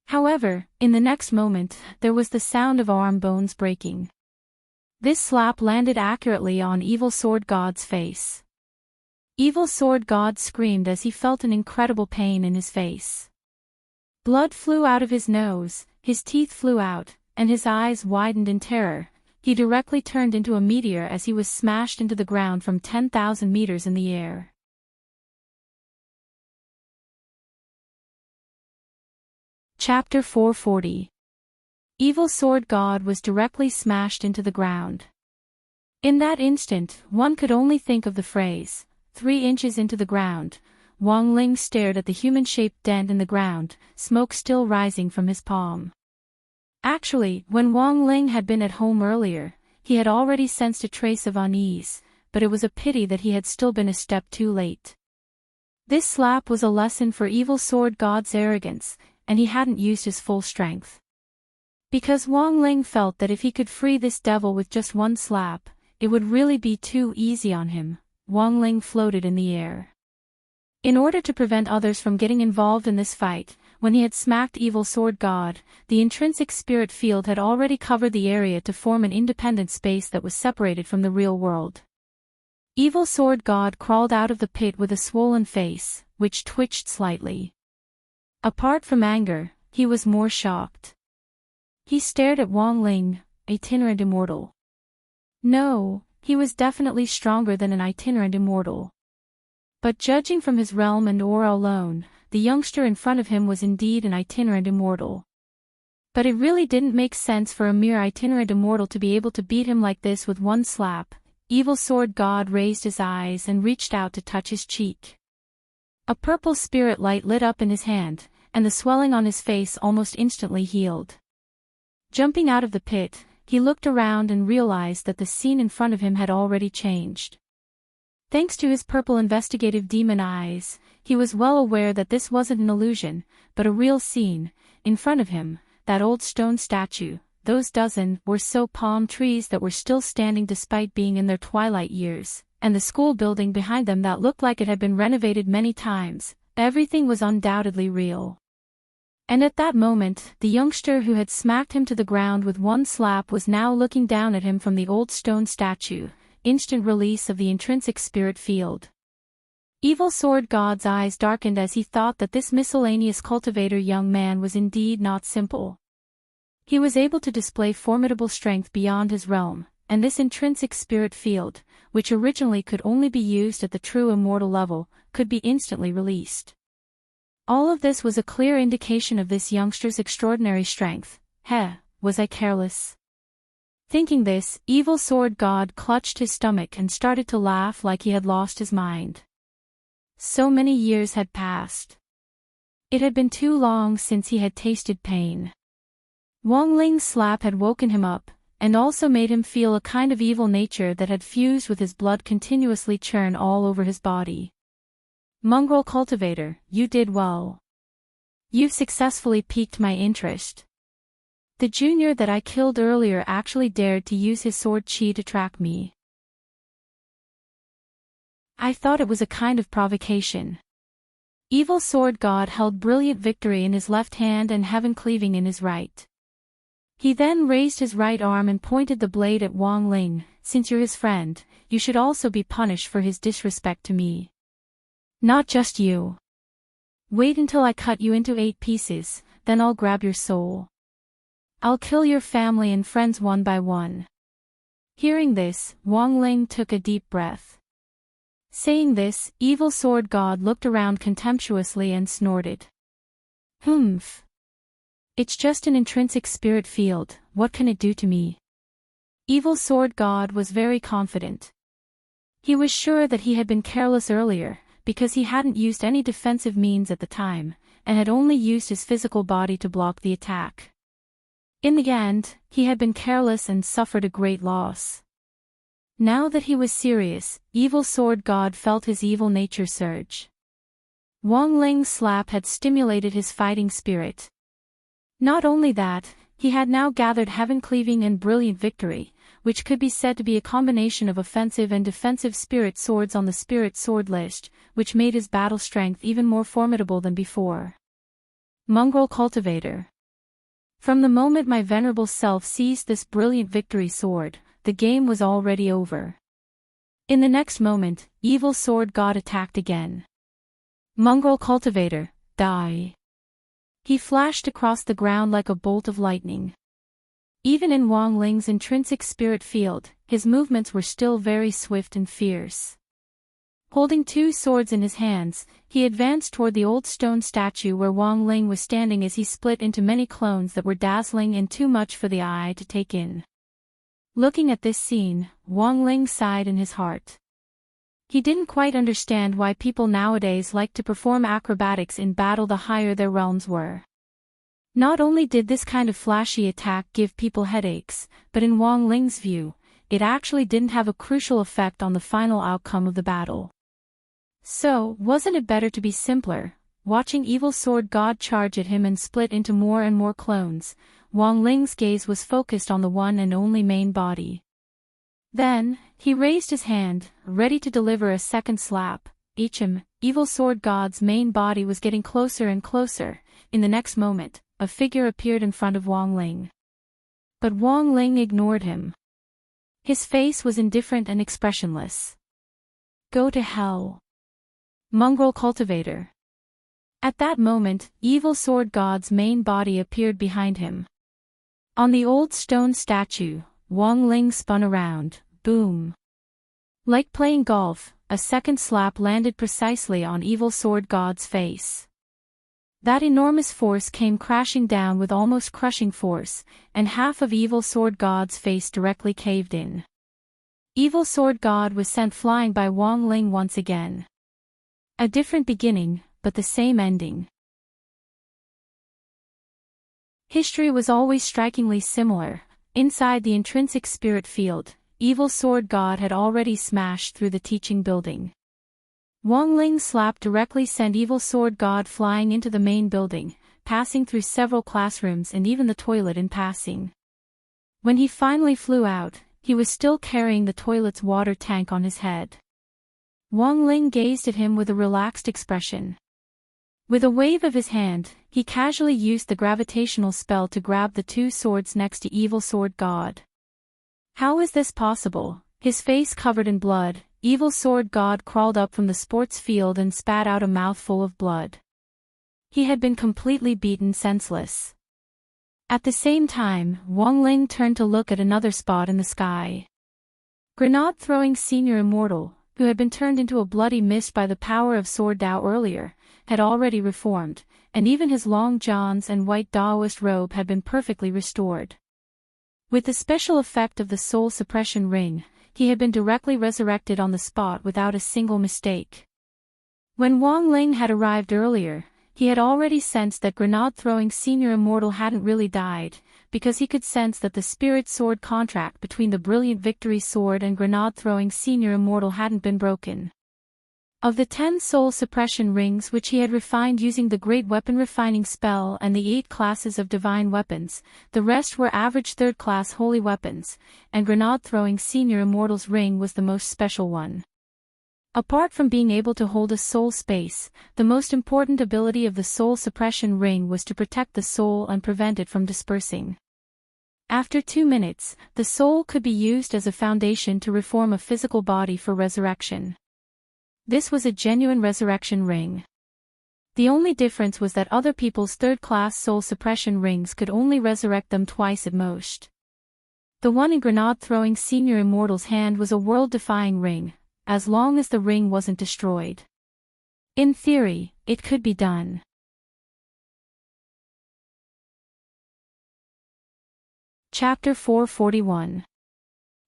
However, in the next moment, there was the sound of arm bones breaking. This slap landed accurately on Evil Sword God's face. Evil Sword God screamed as he felt an incredible pain in his face. Blood flew out of his nose, his teeth flew out, and his eyes widened in terror. He directly turned into a meteor as he was smashed into the ground from 10,000 meters in the air. Chapter 440. Evil Sword God was directly smashed into the ground. In that instant, one could only think of the phrase, 3 inches into the ground. Wang Ling stared at the human-shaped dent in the ground, smoke still rising from his palm. Actually, when Wang Ling had been at home earlier, he had already sensed a trace of unease, but it was a pity that he had still been a step too late. This slap was a lesson for Evil Sword God's arrogance, and he hadn't used his full strength. Because Wang Ling felt that if he could free this devil with just one slap, it would really be too easy on him, Wang Ling floated in the air. In order to prevent others from getting involved in this fight, when he had smacked Evil Sword God, the intrinsic spirit field had already covered the area to form an independent space that was separated from the real world. Evil Sword God crawled out of the pit with a swollen face, which twitched slightly. Apart from anger, he was more shocked. He stared at Wang Ling, itinerant immortal. No, he was definitely stronger than an itinerant immortal. But judging from his realm and aura alone, the youngster in front of him was indeed an itinerant immortal. But it really didn't make sense for a mere itinerant immortal to be able to beat him like this with one slap. Evil Sword God raised his eyes and reached out to touch his cheek. A purple spirit light lit up in his hand, and the swelling on his face almost instantly healed. Jumping out of the pit, he looked around and realized that the scene in front of him had already changed. Thanks to his purple investigative demon eyes, he was well aware that this wasn't an illusion, but a real scene. In front of him, that old stone statue, those dozen or so palm trees that were still standing despite being in their twilight years, and the school building behind them that looked like it had been renovated many times, everything was undoubtedly real. And at that moment, the youngster who had smacked him to the ground with one slap was now looking down at him from the old stone statue. Instant release of the intrinsic spirit field. Evil Sword God's eyes darkened as he thought that this miscellaneous cultivator young man was indeed not simple. He was able to display formidable strength beyond his realm, and this intrinsic spirit field, which originally could only be used at the true immortal level, could be instantly released. All of this was a clear indication of this youngster's extraordinary strength. Was I careless? Thinking this, Evil Sword God clutched his stomach and started to laugh like he had lost his mind. So many years had passed. It had been too long since he had tasted pain. Wang Ling's slap had woken him up, and also made him feel a kind of evil nature that had fused with his blood continuously churn all over his body. Mongrel cultivator, you did well. You've successfully piqued my interest. The junior that I killed earlier actually dared to use his sword chi to track me. I thought it was a kind of provocation. Evil Sword God held Brilliant Victory in his left hand and Heaven Cleaving in his right. He then raised his right arm and pointed the blade at Wang Ling. Since you're his friend, you should also be punished for his disrespect to me. Not just you. Wait until I cut you into 8 pieces, then I'll grab your soul. I'll kill your family and friends one by one. Hearing this, Wang Ling took a deep breath. Saying this, Evil Sword God looked around contemptuously and snorted. Humph. It's just an intrinsic spirit field, what can it do to me? Evil Sword God was very confident. He was sure that he had been careless earlier, because he hadn't used any defensive means at the time, and had only used his physical body to block the attack. In the end, he had been careless and suffered a great loss. Now that he was serious, Evil Sword God felt his evil nature surge. Wang Ling's slap had stimulated his fighting spirit. Not only that, he had now gathered Heaven Cleaving and Brilliant Victory, which could be said to be a combination of offensive and defensive spirit swords on the spirit sword list, which made his battle strength even more formidable than before. Mongrel cultivator. From the moment my venerable self seized this brilliant victory sword, the game was already over. In the next moment, evil sword god attacked again. Mongrel cultivator, die. He flashed across the ground like a bolt of lightning. Even in Wang Ling's intrinsic spirit field, his movements were still very swift and fierce. Holding two swords in his hands, he advanced toward the old stone statue where Wang Ling was standing as he split into many clones that were dazzling and too much for the eye to take in. Looking at this scene, Wang Ling sighed in his heart. He didn't quite understand why people nowadays like to perform acrobatics in battle the higher their realms were. Not only did this kind of flashy attack give people headaches, but in Wang Ling's view, it actually didn't have a crucial effect on the final outcome of the battle. So, wasn't it better to be simpler? Watching evil sword god charge at him and split into more and more clones, Wang Ling's gaze was focused on the one and only main body. Then, he raised his hand, ready to deliver a second slap. Evil sword god's main body was getting closer and closer. In the next moment, a figure appeared in front of Wang Ling. But Wang Ling ignored him. His face was indifferent and expressionless. Go to hell. Mongrel cultivator. At that moment, evil sword god's main body appeared behind him. On the old stone statue, Wang Ling spun around, boom. Like playing golf, a second slap landed precisely on evil sword god's face. That enormous force came crashing down with almost crushing force, and half of evil sword god's face directly caved in. Evil sword god was sent flying by Wang Ling once again. A different beginning, but the same ending. History was always strikingly similar. Inside the intrinsic spirit field, evil sword god had already smashed through the teaching building. Wang Ling's slap directly sent evil sword god flying into the main building, passing through several classrooms and even the toilet in passing. When he finally flew out, he was still carrying the toilet's water tank on his head. Wang Ling gazed at him with a relaxed expression. With a wave of his hand, he casually used the gravitational spell to grab the two swords next to evil sword god. How is this possible? His face covered in blood, evil sword god crawled up from the sports field and spat out a mouthful of blood. He had been completely beaten senseless. At the same time, Wang Ling turned to look at another spot in the sky. Grenade-throwing senior immortal, who had been turned into a bloody mist by the power of sword Dao earlier, had already reformed, and even his long johns and white Daoist robe had been perfectly restored. With the special effect of the soul suppression ring, he had been directly resurrected on the spot without a single mistake. When Wang Ling had arrived earlier, he had already sensed that grenade-throwing senior immortal hadn't really died, because he could sense that the spirit sword contract between the brilliant victory sword and grenade-throwing senior immortal hadn't been broken. Of the 10 soul suppression rings which he had refined using the great weapon refining spell and the 8 classes of divine weapons, the rest were average 3rd class holy weapons, and grenade-throwing senior immortal's ring was the most special one. Apart from being able to hold a soul space, the most important ability of the soul suppression ring was to protect the soul and prevent it from dispersing. After 2 minutes, the soul could be used as a foundation to reform a physical body for resurrection. This was a genuine resurrection ring. The only difference was that other people's 3rd-class soul suppression rings could only resurrect them twice at most. The one in grenade-throwing senior immortal's hand was a world-defying ring, as long as the ring wasn't destroyed. In theory, it could be done. Chapter 441.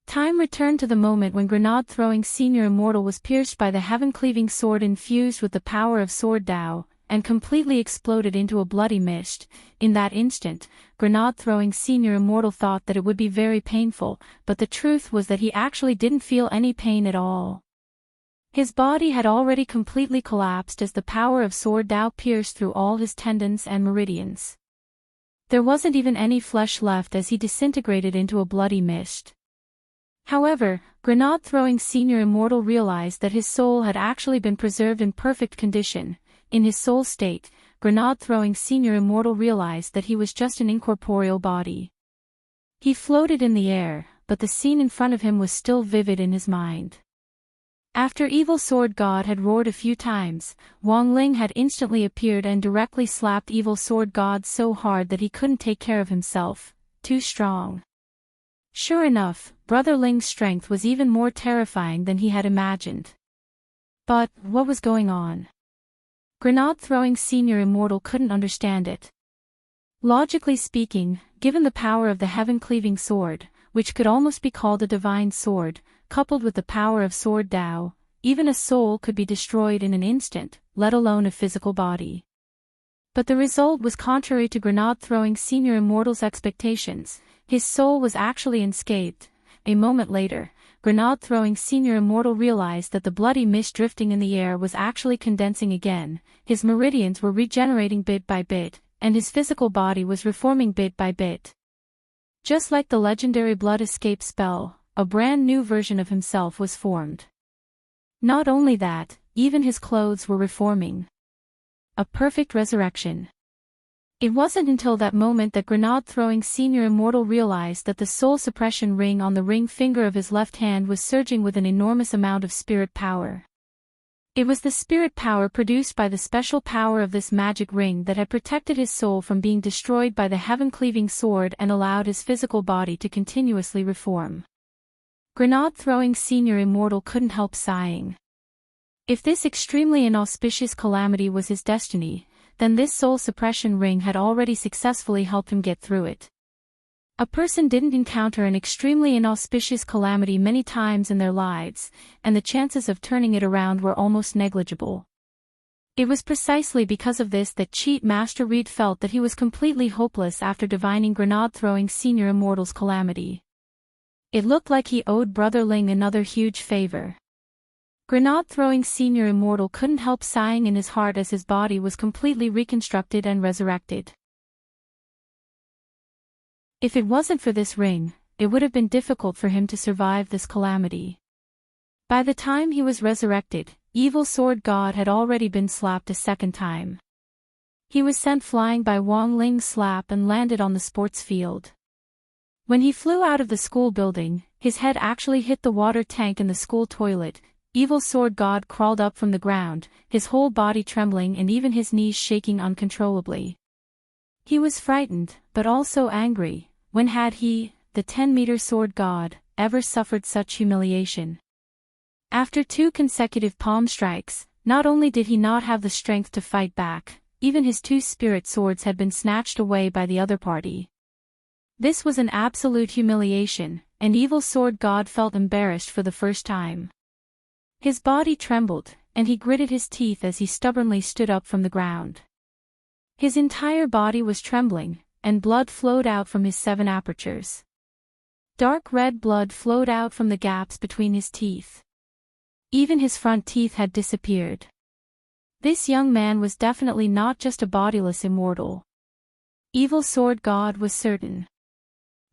Time returned to the moment when grenade-throwing senior immortal was pierced by the heaven-cleaving sword infused with the power of sword Dao, and completely exploded into a bloody mist. In that instant, grenade-throwing senior immortal thought that it would be very painful, but the truth was that he actually didn't feel any pain at all. His body had already completely collapsed as the power of sword Dao pierced through all his tendons and meridians. There wasn't even any flesh left as he disintegrated into a bloody mist. However, grenade-throwing senior immortal realized that his soul had actually been preserved in perfect condition. In his soul state, Grenade-throwing senior immortal realized that he was just an incorporeal body. He floated in the air, but the scene in front of him was still vivid in his mind. After Evil Sword God had roared a few times, Wang Ling had instantly appeared and directly slapped Evil Sword God so hard that he couldn't take care of himself. Too strong. Sure enough, Brother Ling's strength was even more terrifying than he had imagined. But, what was going on? Grenade-throwing senior immortal couldn't understand it. Logically speaking, given the power of the heaven-cleaving sword, which could almost be called a divine sword, coupled with the power of Sword Dao, even a soul could be destroyed in an instant, let alone a physical body. But the result was contrary to Grenade-throwing senior immortal's expectations. His soul was actually unscathed. A moment later, Grenade-throwing senior immortal realized that the bloody mist drifting in the air was actually condensing again, his meridians were regenerating bit by bit, and his physical body was reforming bit by bit. Just like the legendary blood escape spell, a brand new version of himself was formed. Not only that, even his clothes were reforming. A perfect resurrection. It wasn't until that moment that Grenade-throwing senior immortal realized that the soul suppression ring on the ring finger of his left hand was surging with an enormous amount of spirit power. It was the spirit power produced by the special power of this magic ring that had protected his soul from being destroyed by the heaven-cleaving sword and allowed his physical body to continuously reform. Grenade-throwing senior immortal couldn't help sighing. If this extremely inauspicious calamity was his destiny, then this soul suppression ring had already successfully helped him get through it. A person didn't encounter an extremely inauspicious calamity many times in their lives, and the chances of turning it around were almost negligible. It was precisely because of this that Cheat Master Reed felt that he was completely hopeless after divining Grenade-throwing senior immortal's calamity. It looked like he owed Brother Ling another huge favor. Grenade-throwing senior immortal couldn't help sighing in his heart as his body was completely reconstructed and resurrected. If it wasn't for this ring, it would have been difficult for him to survive this calamity. By the time he was resurrected, Evil Sword God had already been slapped a second time. He was sent flying by Wang Ling's slap and landed on the sports field. When he flew out of the school building, his head actually hit the water tank in the school toilet. Evil Sword God crawled up from the ground, his whole body trembling and even his knees shaking uncontrollably. He was frightened, but also angry. When had he, the 10-meter sword god, ever suffered such humiliation? After 2 consecutive palm strikes, not only did he not have the strength to fight back, even his 2 spirit swords had been snatched away by the other party. This was an absolute humiliation, and Evil Sword God felt embarrassed for the first time. His body trembled, and he gritted his teeth as he stubbornly stood up from the ground. His entire body was trembling, and blood flowed out from his 7 apertures. Dark red blood flowed out from the gaps between his teeth. Even his front teeth had disappeared. This young man was definitely not just a bodiless immortal. Evil Sword God was certain.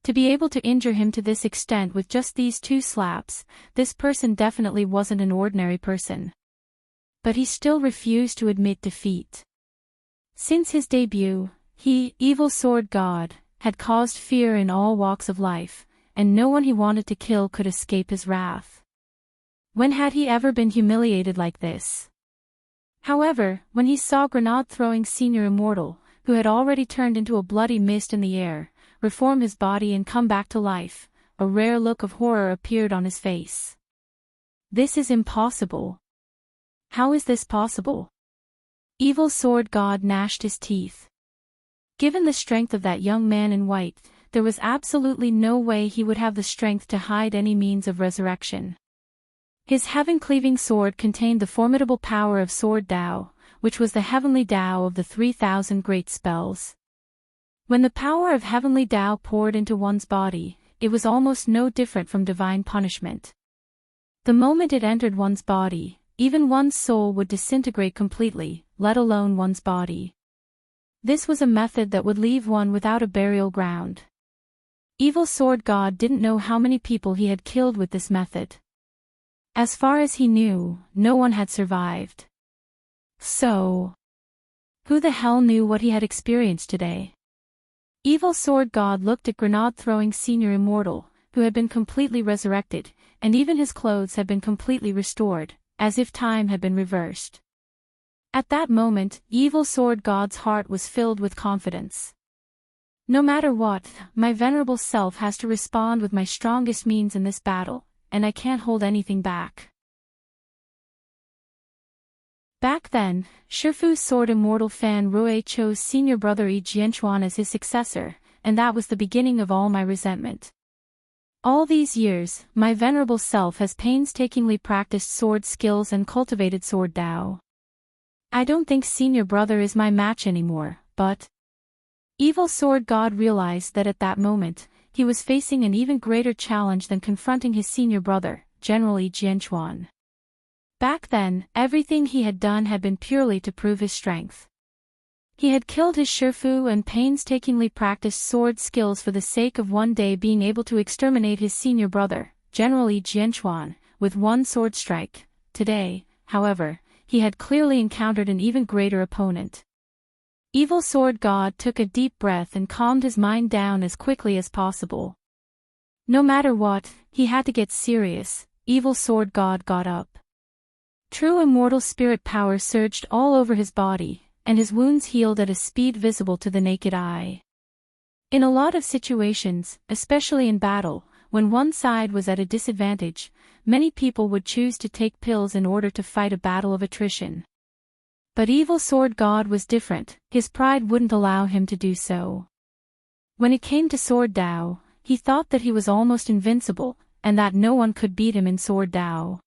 To be able to injure him to this extent with just these 2 slaps, this person definitely wasn't an ordinary person. But he still refused to admit defeat. Since his debut, he, Evil Sword God, had caused fear in all walks of life, and no one he wanted to kill could escape his wrath. When had he ever been humiliated like this? However, when he saw Grenade-throwing senior immortal, who had already turned into a bloody mist in the air, reform his body and come back to life, a rare look of horror appeared on his face. This is impossible. How is this possible? Evil Sword God gnashed his teeth. Given the strength of that young man in white, there was absolutely no way he would have the strength to hide any means of resurrection. His heaven-cleaving sword contained the formidable power of Sword Dao, which was the heavenly Dao of the 3,000 great spells. When the power of heavenly Dao poured into one's body, it was almost no different from divine punishment. The moment it entered one's body, even one's soul would disintegrate completely, let alone one's body. This was a method that would leave one without a burial ground. Evil Sword God didn't know how many people he had killed with this method. As far as he knew, no one had survived. So, Who the hell knew what he had experienced today? Evil Sword God looked at grenade-throwing Senior Immortal, who had been completely resurrected, and even his clothes had been completely restored, as if time had been reversed. At that moment, Evil Sword God's heart was filled with confidence. No matter what, my venerable self has to respond with my strongest means in this battle, and I can't hold anything back. Back then, Shifu's Sword Immortal Fan Rui chose senior brother Yi Jianchuan as his successor, and that was the beginning of all my resentment. All these years, my venerable self has painstakingly practiced sword skills and cultivated sword Dao. I don't think senior brother is my match anymore, but... Evil Sword God realized that at that moment, he was facing an even greater challenge than confronting his senior brother, General Yi Jianchuan. Back then, everything he had done had been purely to prove his strength. He had killed his Shifu and painstakingly practiced sword skills for the sake of one day being able to exterminate his senior brother, General Yi Jianchuan, with one sword strike. Today, however, he had clearly encountered an even greater opponent. Evil Sword God took a deep breath and calmed his mind down as quickly as possible. No matter what, he had to get serious. Evil Sword God got up. True immortal spirit power surged all over his body, and his wounds healed at a speed visible to the naked eye. In a lot of situations, especially in battle, when one side was at a disadvantage, many people would choose to take pills in order to fight a battle of attrition. But Evil Sword God was different, his pride wouldn't allow him to do so. When it came to Sword Dao, he thought that he was almost invincible, and that no one could beat him in Sword Dao.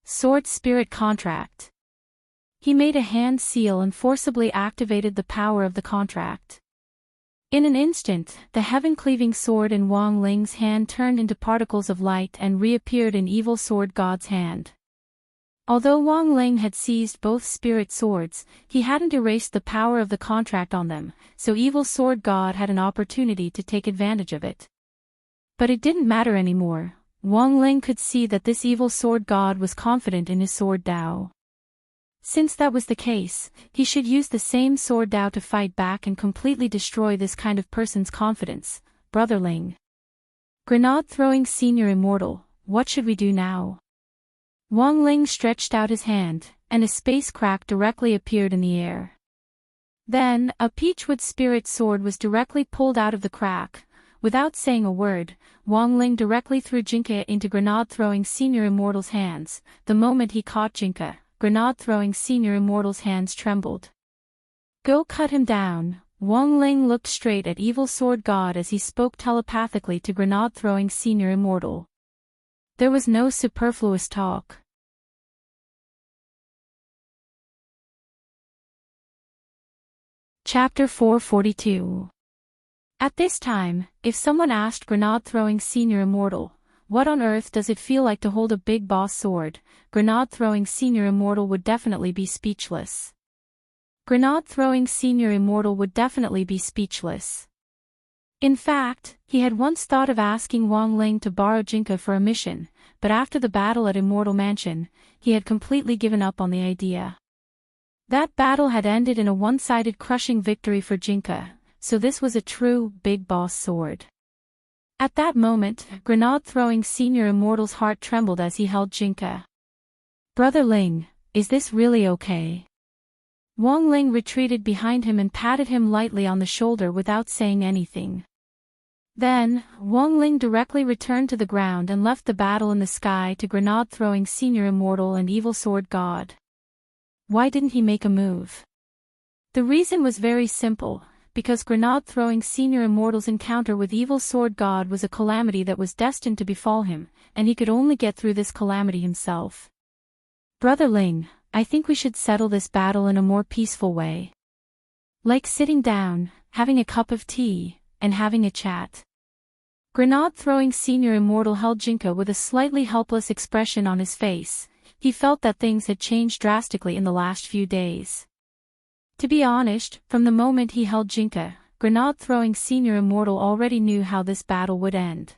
Sword Spirit Contract. He made a hand seal and forcibly activated the power of the contract. In an instant, the heaven-cleaving sword in Wang Ling's hand turned into particles of light and reappeared in Evil Sword God's hand. Although Wang Ling had seized both spirit swords, he hadn't erased the power of the contract on them, so Evil Sword God had an opportunity to take advantage of it. But it didn't matter anymore. Wang Ling could see that this Evil Sword God was confident in his Sword Dao. Since that was the case, he should use the same Sword Dao to fight back and completely destroy this kind of person's confidence. Brother Ling. Grenade-throwing Senior Immortal, what should we do now? Wang Ling stretched out his hand, and a space crack directly appeared in the air. Then, a peachwood spirit sword was directly pulled out of the crack. Without saying a word, Wang Ling directly threw Jinka into grenade-throwing Senior Immortal's hands. The moment he caught Jinka, grenade-throwing Senior Immortal's hands trembled. Go cut him down. Wang Ling looked straight at Evil Sword God as he spoke telepathically to grenade-throwing Senior Immortal. There was no superfluous talk. Chapter 442. At this time, if someone asked grenade-throwing Senior Immortal, what on earth does it feel like to hold a big boss sword, grenade-throwing Senior Immortal would definitely be speechless. Grenade-throwing Senior Immortal would definitely be speechless. In fact, he had once thought of asking Wang Ling to borrow Jinka for a mission, but after the battle at Immortal Mansion, he had completely given up on the idea. That battle had ended in a one-sided crushing victory for Jinka, so this was a true, big boss sword. At that moment, grenade-throwing Senior Immortal's heart trembled as he held Jinka. Brother Ling, is this really okay? Wang Ling retreated behind him and patted him lightly on the shoulder without saying anything. Then, Wang Ling directly returned to the ground and left the battle in the sky to grenade-throwing Senior Immortal and Evil Sword God. Why didn't he make a move? The reason was very simple. Because grenade-throwing Senior Immortal's encounter with Evil Sword God was a calamity that was destined to befall him, and he could only get through this calamity himself. Brother Ling, I think we should settle this battle in a more peaceful way. Like sitting down, having a cup of tea, and having a chat. Grenade-throwing Senior Immortal held Jinka with a slightly helpless expression on his face. He felt that things had changed drastically in the last few days. To be honest, from the moment he held Jinka, grenade-throwing Senior Immortal already knew how this battle would end.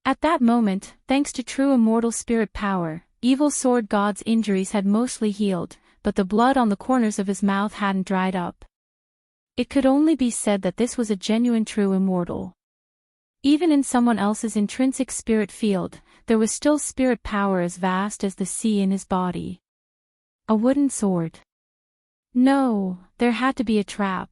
At that moment, thanks to true immortal spirit power, Evil Sword God's injuries had mostly healed, but the blood on the corners of his mouth hadn't dried up. It could only be said that this was a genuine true immortal. Even in someone else's intrinsic spirit field, there was still spirit power as vast as the sea in his body. A wooden sword. No, there had to be a trap.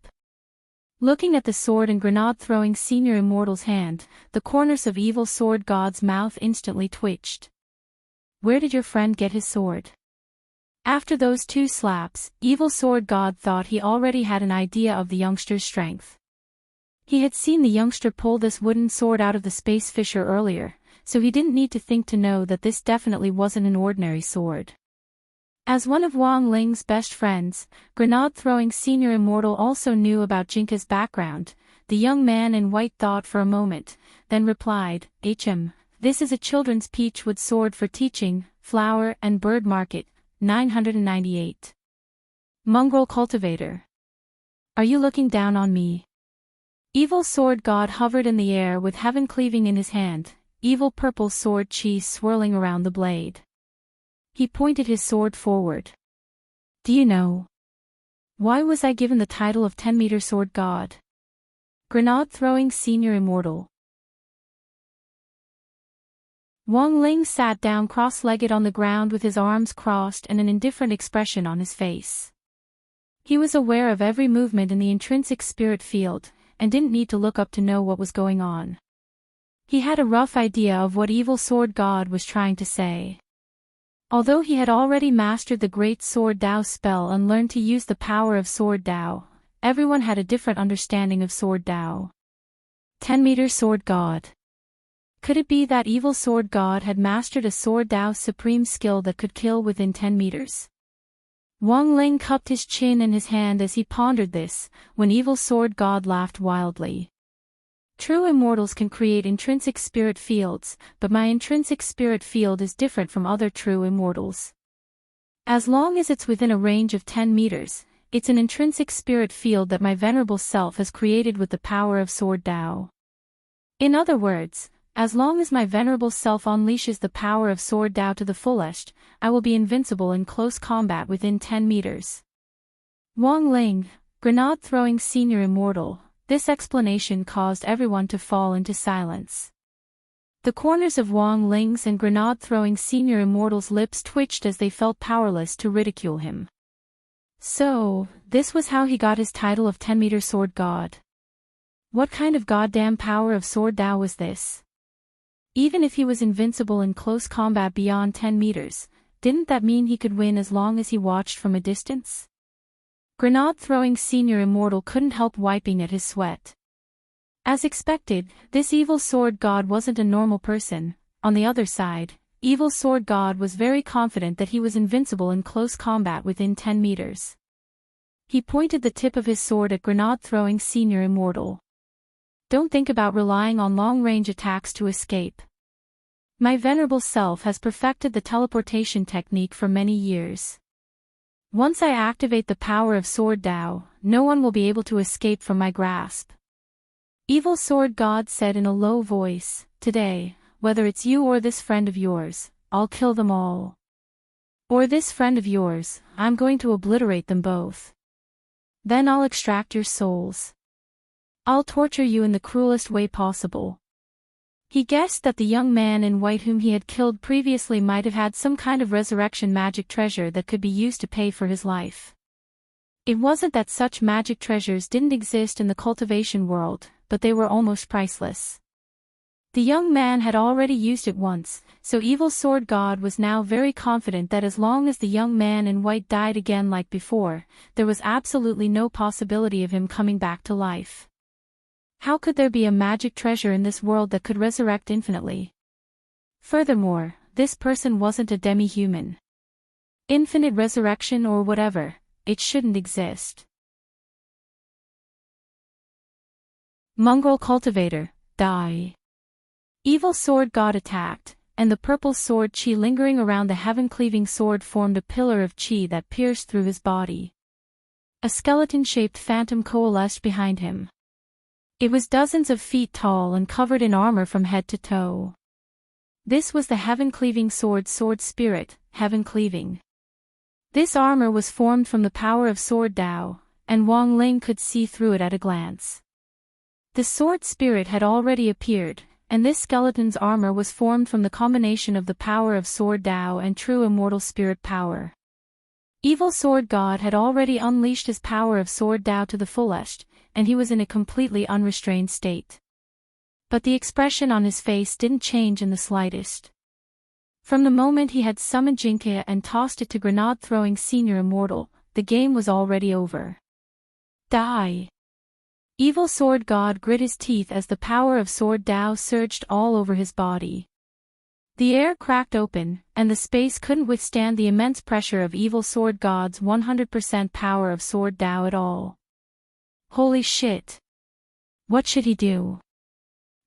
Looking at the sword in grenade-throwing senior immortal's hand, the corners of evil sword god's mouth instantly twitched. Where did your friend get his sword? After those 2 slaps, evil sword god thought he already had an idea of the youngster's strength. He had seen the youngster pull this wooden sword out of the space fissure earlier, so he didn't need to think to know that this definitely wasn't an ordinary sword. As one of Wang Ling's best friends, grenade-throwing senior immortal also knew about Jinka's background. The young man in white thought for a moment, then replied, this is a children's peachwood sword for teaching, flower and bird market, 998. Mongrel cultivator. Are you looking down on me? Evil sword god hovered in the air with heaven cleaving in his hand, evil purple sword chi swirling around the blade. He pointed his sword forward. Do you know? Why was I given the title of 10-meter sword god? Grenade-throwing senior immortal. Wang Ling sat down cross-legged on the ground with his arms crossed and an indifferent expression on his face. He was aware of every movement in the intrinsic spirit field, and didn't need to look up to know what was going on. He had a rough idea of what evil sword god was trying to say. Although he had already mastered the great Sword Dao spell and learned to use the power of Sword Dao, everyone had a different understanding of Sword Dao. 10-meter sword god. Could it be that evil sword god had mastered a Sword Dao supreme skill that could kill within 10 meters? Wang Ling cupped his chin in his hand as he pondered this, when evil sword god laughed wildly. True immortals can create intrinsic spirit fields, but my intrinsic spirit field is different from other true immortals. As long as it's within a range of 10 meters, it's an intrinsic spirit field that my venerable self has created with the power of Sword Dao. In other words, as long as my venerable self unleashes the power of Sword Dao to the fullest, I will be invincible in close combat within 10 meters. Wang Ling, grenade-throwing senior immortal. This explanation caused everyone to fall into silence. The corners of Wang Ling's and grenade-throwing senior immortal's lips twitched as they felt powerless to ridicule him. So, this was how he got his title of 10-meter sword god. What kind of goddamn power of Sword Dao was this? Even if he was invincible in close combat beyond 10 meters, didn't that mean he could win as long as he watched from a distance? Grenade-throwing senior immortal couldn't help wiping at his sweat. As expected, this evil sword god wasn't a normal person. On the other side, evil sword god was very confident that he was invincible in close combat within 10 meters. He pointed the tip of his sword at grenade-throwing senior immortal. Don't think about relying on long-range attacks to escape. My venerable self has perfected the teleportation technique for many years. Once I activate the power of Sword Dao, no one will be able to escape from my grasp. Evil Sword God said in a low voice, today, whether it's you or this friend of yours, I'll kill them all. Or this friend of yours, I'm going to obliterate them both. Then I'll extract your souls. I'll torture you in the cruelest way possible. He guessed that the young man in white whom he had killed previously might have had some kind of resurrection magic treasure that could be used to pay for his life. It wasn't that such magic treasures didn't exist in the cultivation world, but they were almost priceless. The young man had already used it once, so Evil Sword God was now very confident that as long as the young man in white died again like before, there was absolutely no possibility of him coming back to life. How could there be a magic treasure in this world that could resurrect infinitely? Furthermore, this person wasn't a demi-human. Infinite resurrection or whatever, it shouldn't exist. Mongrel cultivator, die. Evil sword god attacked, and the purple sword chi lingering around the heaven-cleaving sword formed a pillar of chi that pierced through his body. A skeleton-shaped phantom coalesced behind him. It was dozens of feet tall and covered in armor from head to toe. This was the heaven-cleaving sword spirit, heaven-cleaving. This armor was formed from the power of Sword Dao, and Wang Ling could see through it at a glance. The sword spirit had already appeared, and this skeleton's armor was formed from the combination of the power of Sword Dao and true immortal spirit power. Evil Sword God had already unleashed his power of Sword Dao to the fullest, and he was in a completely unrestrained state. But the expression on his face didn't change in the slightest. From the moment he had summoned Jinka and tossed it to grenade-throwing Senior Immortal, the game was already over. Die! Evil Sword God grit his teeth as the power of Sword Dao surged all over his body. The air cracked open, and the space couldn't withstand the immense pressure of Evil Sword God's 100% power of Sword Dao at all. Holy shit! What should he do?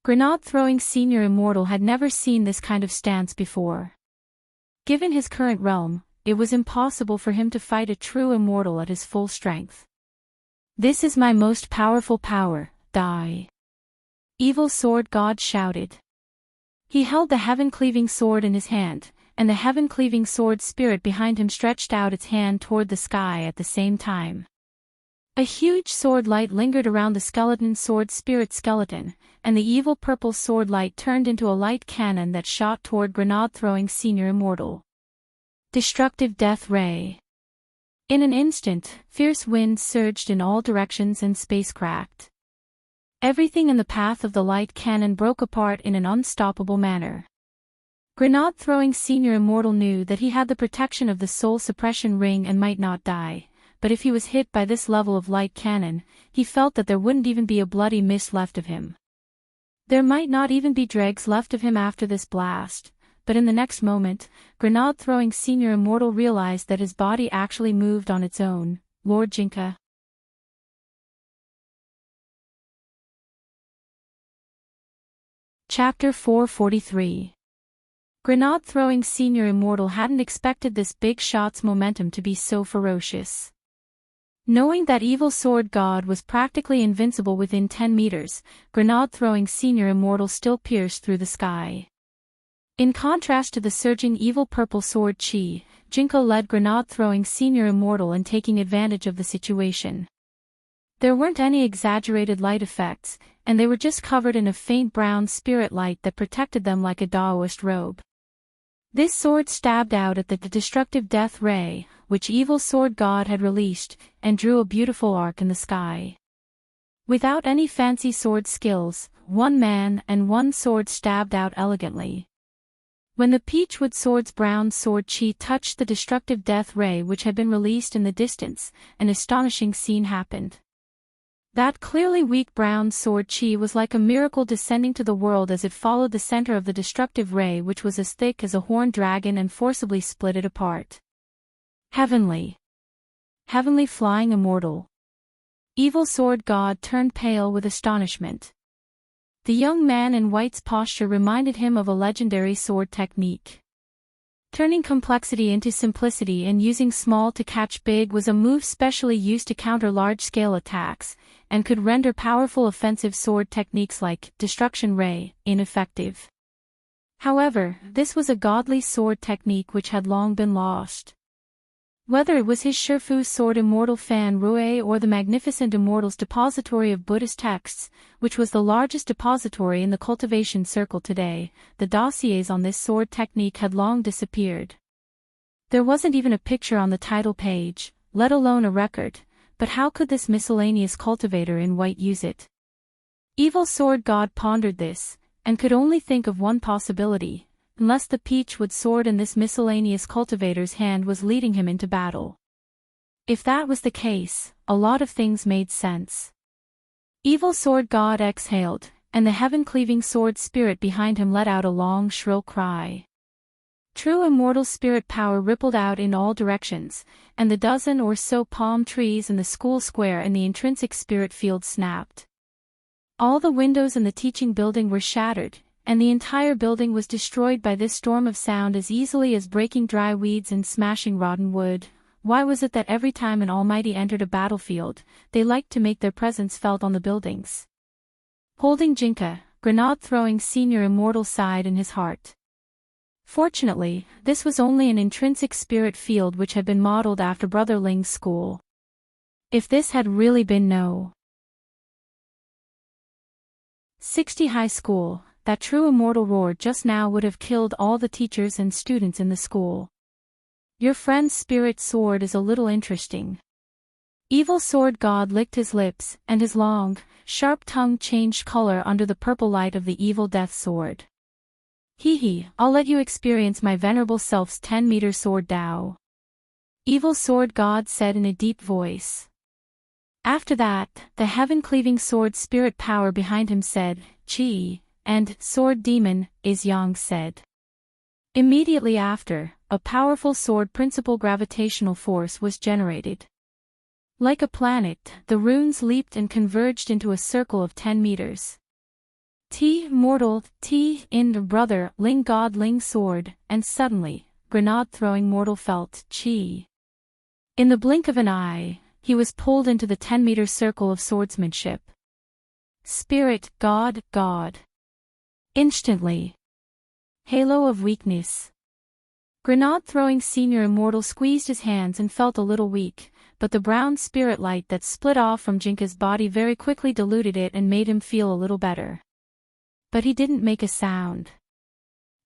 Grenade-throwing Senior Immortal had never seen this kind of stance before. Given his current realm, it was impossible for him to fight a true immortal at his full strength. This is my most powerful power, die! Evil Sword God shouted. He held the heaven-cleaving sword in his hand, and the heaven-cleaving sword spirit behind him stretched out its hand toward the sky at the same time. A huge sword light lingered around the skeleton sword spirit skeleton, and the evil purple sword light turned into a light cannon that shot toward grenade-throwing Senior Immortal. Destructive Death Ray. In an instant, fierce winds surged in all directions and space cracked. Everything in the path of the light cannon broke apart in an unstoppable manner. Grenade-throwing Senior Immortal knew that he had the protection of the soul suppression ring and might not die, but if he was hit by this level of light cannon, he felt that there wouldn't even be a bloody mist left of him. There might not even be dregs left of him after this blast, but in the next moment, grenade-throwing Senior Immortal realized that his body actually moved on its own. Lord Jinka. Chapter 443. Grenade-throwing Senior Immortal hadn't expected this big shot's momentum to be so ferocious. Knowing that Evil Sword God was practically invincible within 10 meters, grenade-throwing Senior Immortal still pierced through the sky. In contrast to the surging evil purple sword Chi, Jinko led grenade-throwing Senior Immortal in taking advantage of the situation. There weren't any exaggerated light effects, and they were just covered in a faint brown spirit light that protected them like a Taoist robe. This sword stabbed out at the destructive death ray, which Evil Sword God had released, and drew a beautiful arc in the sky. Without any fancy sword skills, one man and one sword stabbed out elegantly. When the Peachwood Sword's brown sword Chi touched the destructive death ray which had been released in the distance, an astonishing scene happened. That clearly weak brown sword Chi was like a miracle descending to the world as it followed the center of the destructive ray which was as thick as a horned dragon and forcibly split it apart. Heavenly. Heavenly flying immortal. Evil Sword God turned pale with astonishment. The young man in white's posture reminded him of a legendary sword technique. Turning complexity into simplicity and using small to catch big was a move specially used to counter large-scale attacks, and could render powerful offensive sword techniques like Destruction Ray ineffective. However, this was a godly sword technique which had long been lost. Whether it was his Shifu sword Immortal Fan Rui or the magnificent Immortals Depository of Buddhist texts, which was the largest depository in the cultivation circle today, the dossiers on this sword technique had long disappeared. There wasn't even a picture on the title page, let alone a record, but how could this miscellaneous cultivator in white use it? Evil Sword God pondered this, and could only think of one possibility. Unless the Peachwood sword in this miscellaneous cultivator's hand was leading him into battle. If that was the case, a lot of things made sense. Evil Sword God exhaled, and the heaven-cleaving sword spirit behind him let out a long shrill cry. True immortal spirit power rippled out in all directions, and the dozen or so palm trees in the school square and the intrinsic spirit field snapped. All the windows in the teaching building were shattered, and the entire building was destroyed by this storm of sound as easily as breaking dry weeds and smashing rotten wood. Why was it that every time an almighty entered a battlefield, they liked to make their presence felt on the buildings? Holding Jinka, grenade-throwing Senior Immortal sighed in his heart. Fortunately, this was only an intrinsic spirit field which had been modeled after Brother Ling's school. If this had really been No. 60 high school, that true immortal roar just now would have killed all the teachers and students in the school. Your friend's spirit sword is a little interesting. Evil Sword God licked his lips, and his long, sharp tongue changed color under the purple light of the evil death sword. Hee, I'll let you experience my venerable self's 10-meter sword Tao. Evil Sword God said in a deep voice. After that, the heaven-cleaving sword spirit power behind him said, Chi, and Sword Demon, Is Yang said. Immediately after, a powerful sword principal gravitational force was generated. Like a planet, the runes leaped and converged into a circle of 10 meters. T mortal, T in brother, Ling God Ling sword, and suddenly, grenade-throwing mortal felt Chi. In the blink of an eye, he was pulled into the 10-meter circle of swordsmanship. Spirit, God. Instantly. Halo of weakness. Grenade-throwing senior immortal squeezed his hands and felt a little weak, but the brown spirit light that split off from Jinka's body very quickly diluted it and made him feel a little better. But he didn't make a sound.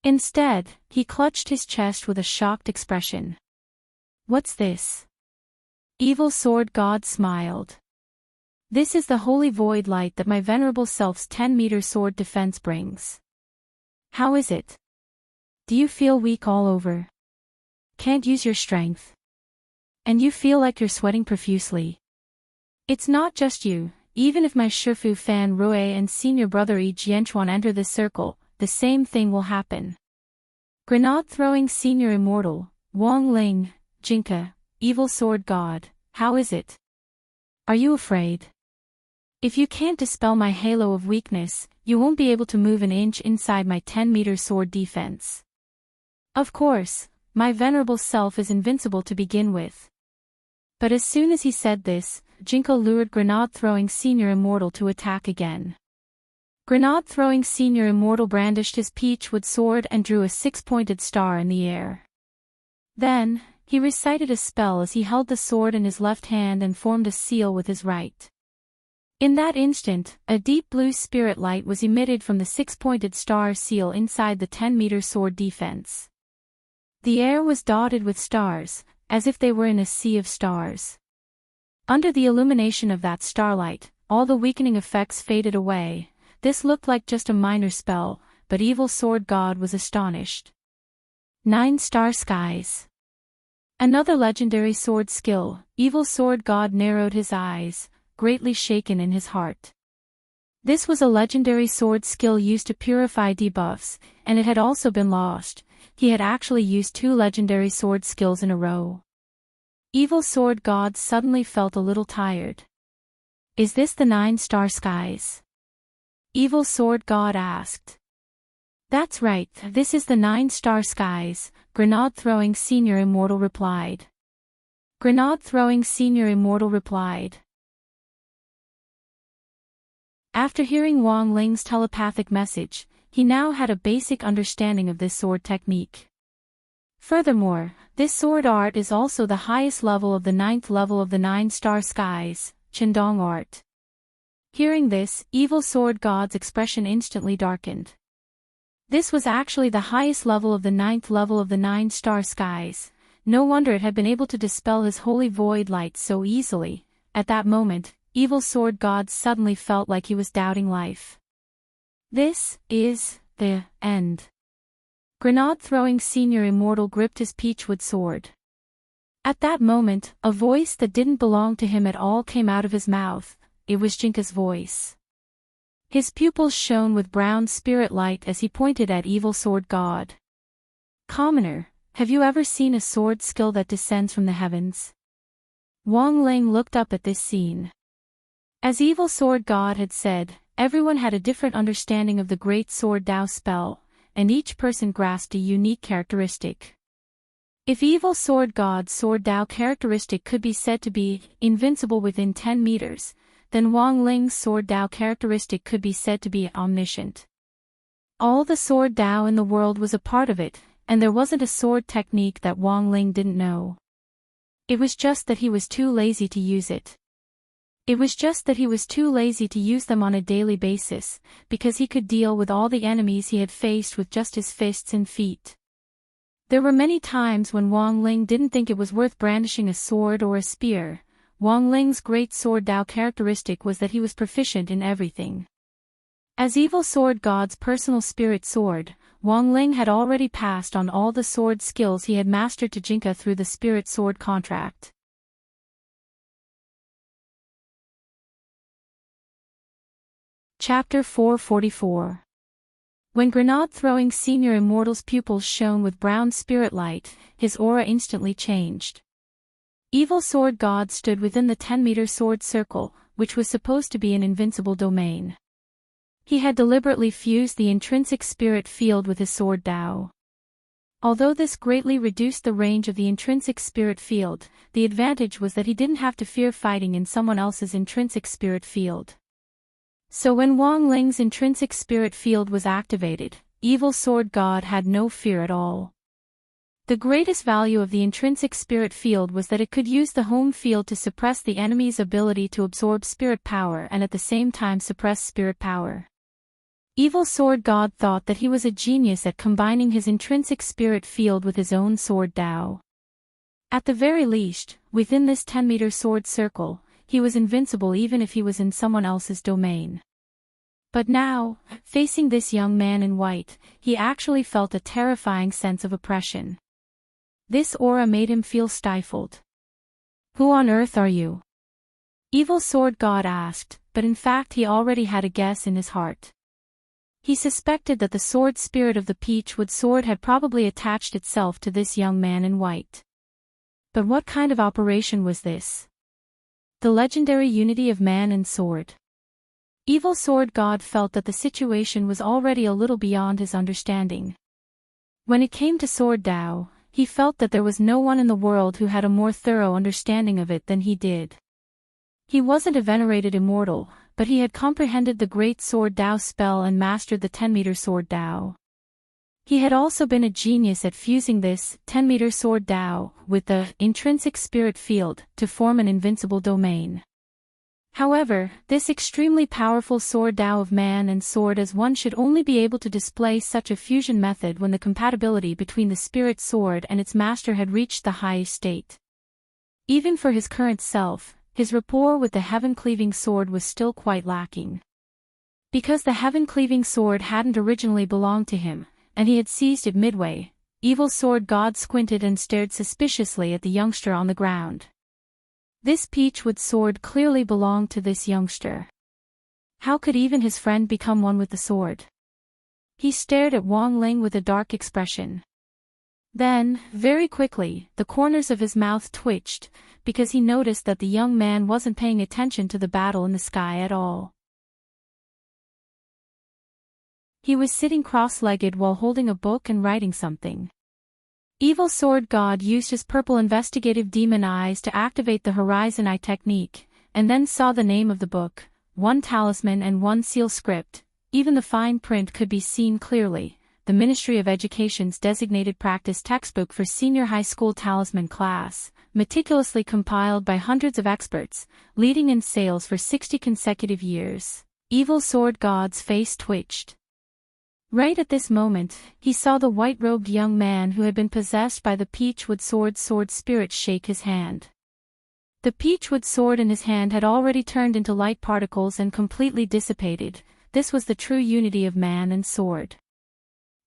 Instead, he clutched his chest with a shocked expression. What's this? Evil Sword God smiled. This is the holy void light that my venerable self's 10-meter sword defense brings. How is it? Do you feel weak all over? Can't use your strength? And you feel like you're sweating profusely? It's not just you. Even if my Shifu Fan Rue and senior brother Yi Jianchuan enter this circle, the same thing will happen. Grenade-throwing senior immortal, Wang Ling, Jinka, Evil Sword God, how is it? Are you afraid? If you can't dispel my halo of weakness, you won't be able to move an inch inside my 10-meter sword defense. Of course, my venerable self is invincible to begin with. But as soon as he said this, Jinko lured Grenade-throwing senior immortal to attack again. Grenade-throwing senior immortal brandished his peachwood sword and drew a 6-pointed star in the air. Then, he recited a spell as he held the sword in his left hand and formed a seal with his right. In that instant, a deep blue spirit light was emitted from the 6-pointed star seal inside the 10-meter sword defense. The air was dotted with stars, as if they were in a sea of stars. Under the illumination of that starlight, all the weakening effects faded away. This looked like just a minor spell, but Evil Sword God was astonished. 9-star skies. Another legendary sword skill. Evil Sword God narrowed his eyes, greatly shaken in his heart. This was a legendary sword skill used to purify debuffs, and it had also been lost. He had actually used 2 legendary sword skills in a row. Evil Sword God suddenly felt a little tired. Is this the 9-star skies? Evil Sword God asked. That's right, this is the 9-star skies, Grenade-throwing senior immortal replied. Grenade-throwing senior immortal replied. After hearing Wang Ling's telepathic message, he now had a basic understanding of this sword technique. Furthermore, this sword art is also the highest level of the 9th level of the 9-star skies, Chendong art. Hearing this, Evil Sword God's expression instantly darkened. This was actually the highest level of the 9th level of the 9-star skies. No wonder it had been able to dispel his holy void light so easily. At that moment, Evil Sword God suddenly felt like he was doubting life. This is the end. Grenade-throwing senior immortal gripped his peachwood sword. At that moment, a voice that didn't belong to him at all came out of his mouth. It was Jinka's voice. His pupils shone with brown spirit light as he pointed at Evil Sword God. Commoner, have you ever seen a sword skill that descends from the heavens? Wang Ling looked up at this scene. As Evil Sword God had said, everyone had a different understanding of the Great Sword Dao spell, and each person grasped a unique characteristic. If Evil Sword God's Sword Dao characteristic could be said to be invincible within 10 meters, then Wang Ling's Sword Dao characteristic could be said to be omniscient. All the Sword Dao in the world was a part of it, and there wasn't a sword technique that Wang Ling didn't know. It was just that he was too lazy to use it. It was just that he was too lazy to use them on a daily basis, because he could deal with all the enemies he had faced with just his fists and feet. There were many times when Wang Ling didn't think it was worth brandishing a sword or a spear. Wang Ling's great sword Dao characteristic was that he was proficient in everything. As Evil Sword God's personal spirit sword, Wang Ling had already passed on all the sword skills he had mastered to Jinka through the spirit sword contract. Chapter 444. When grenade-throwing Senior Immortal's pupils shone with brown spirit light, his aura instantly changed. Evil Sword God stood within the 10-meter sword circle, which was supposed to be an invincible domain. He had deliberately fused the intrinsic spirit field with his sword Dao. Although this greatly reduced the range of the intrinsic spirit field, the advantage was that he didn't have to fear fighting in someone else's intrinsic spirit field. So when Wang Ling's intrinsic spirit field was activated, Evil Sword God had no fear at all. The greatest value of the intrinsic spirit field was that it could use the home field to suppress the enemy's ability to absorb spirit power and at the same time suppress spirit power. Evil Sword God thought that he was a genius at combining his intrinsic spirit field with his own sword Dao. At the very least, within this 10-meter sword circle, he was invincible even if he was in someone else's domain. But now, facing this young man in white, he actually felt a terrifying sense of oppression. This aura made him feel stifled. "Who on earth are you?" Evil Sword God asked, but in fact he already had a guess in his heart. He suspected that the sword spirit of the Peachwood sword had probably attached itself to this young man in white. But what kind of operation was this? The legendary unity of man and sword. Evil Sword God felt that the situation was already a little beyond his understanding. When it came to sword Dao, he felt that there was no one in the world who had a more thorough understanding of it than he did. He wasn't a venerated immortal, but he had comprehended the great sword Dao spell and mastered the 10-meter sword Dao. He had also been a genius at fusing this 10-meter sword Dao with the intrinsic spirit field to form an invincible domain. However, this extremely powerful sword Dao of man and sword as one should only be able to display such a fusion method when the compatibility between the spirit sword and its master had reached the highest state. Even for his current self, his rapport with the heaven-cleaving sword was still quite lacking. Because the heaven-cleaving sword hadn't originally belonged to him, and he had seized it midway, Evil Sword God squinted and stared suspiciously at the youngster on the ground. This Peachwood sword clearly belonged to this youngster. How could even his friend become one with the sword? He stared at Wang Ling with a dark expression. Then, very quickly, the corners of his mouth twitched, because he noticed that the young man wasn't paying attention to the battle in the sky at all. He was sitting cross-legged while holding a book and writing something. Evil Sword God used his purple investigative demon eyes to activate the Horizon Eye technique, and then saw the name of the book, one talisman and one seal script. Even the fine print could be seen clearly, the Ministry of Education's designated practice textbook for senior high school talisman class, meticulously compiled by hundreds of experts, leading in sales for 60 consecutive years. Evil Sword God's face twitched. Right at this moment, he saw the white-robed young man who had been possessed by the Peachwood sword spirit shake his hand. The Peachwood sword in his hand had already turned into light particles and completely dissipated. This was the true unity of man and sword.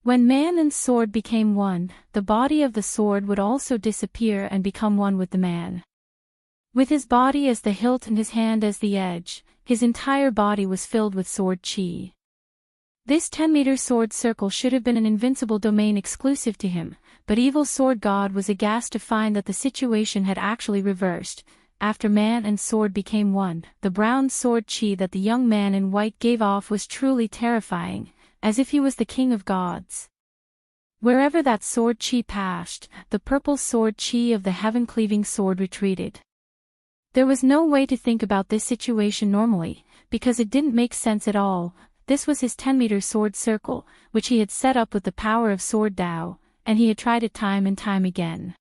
When man and sword became one, the body of the sword would also disappear and become one with the man. With his body as the hilt and his hand as the edge, his entire body was filled with sword chi. This 10-meter sword circle should have been an invincible domain exclusive to him, but Evil Sword God was aghast to find that the situation had actually reversed. After man and sword became one, the brown sword chi that the young man in white gave off was truly terrifying, as if he was the king of gods. Wherever that sword chi passed, the purple sword chi of the heaven-cleaving sword retreated. There was no way to think about this situation normally, because it didn't make sense at all. This was his 10-meter sword circle, which he had set up with the power of sword Dao, and he had tried it time and time again.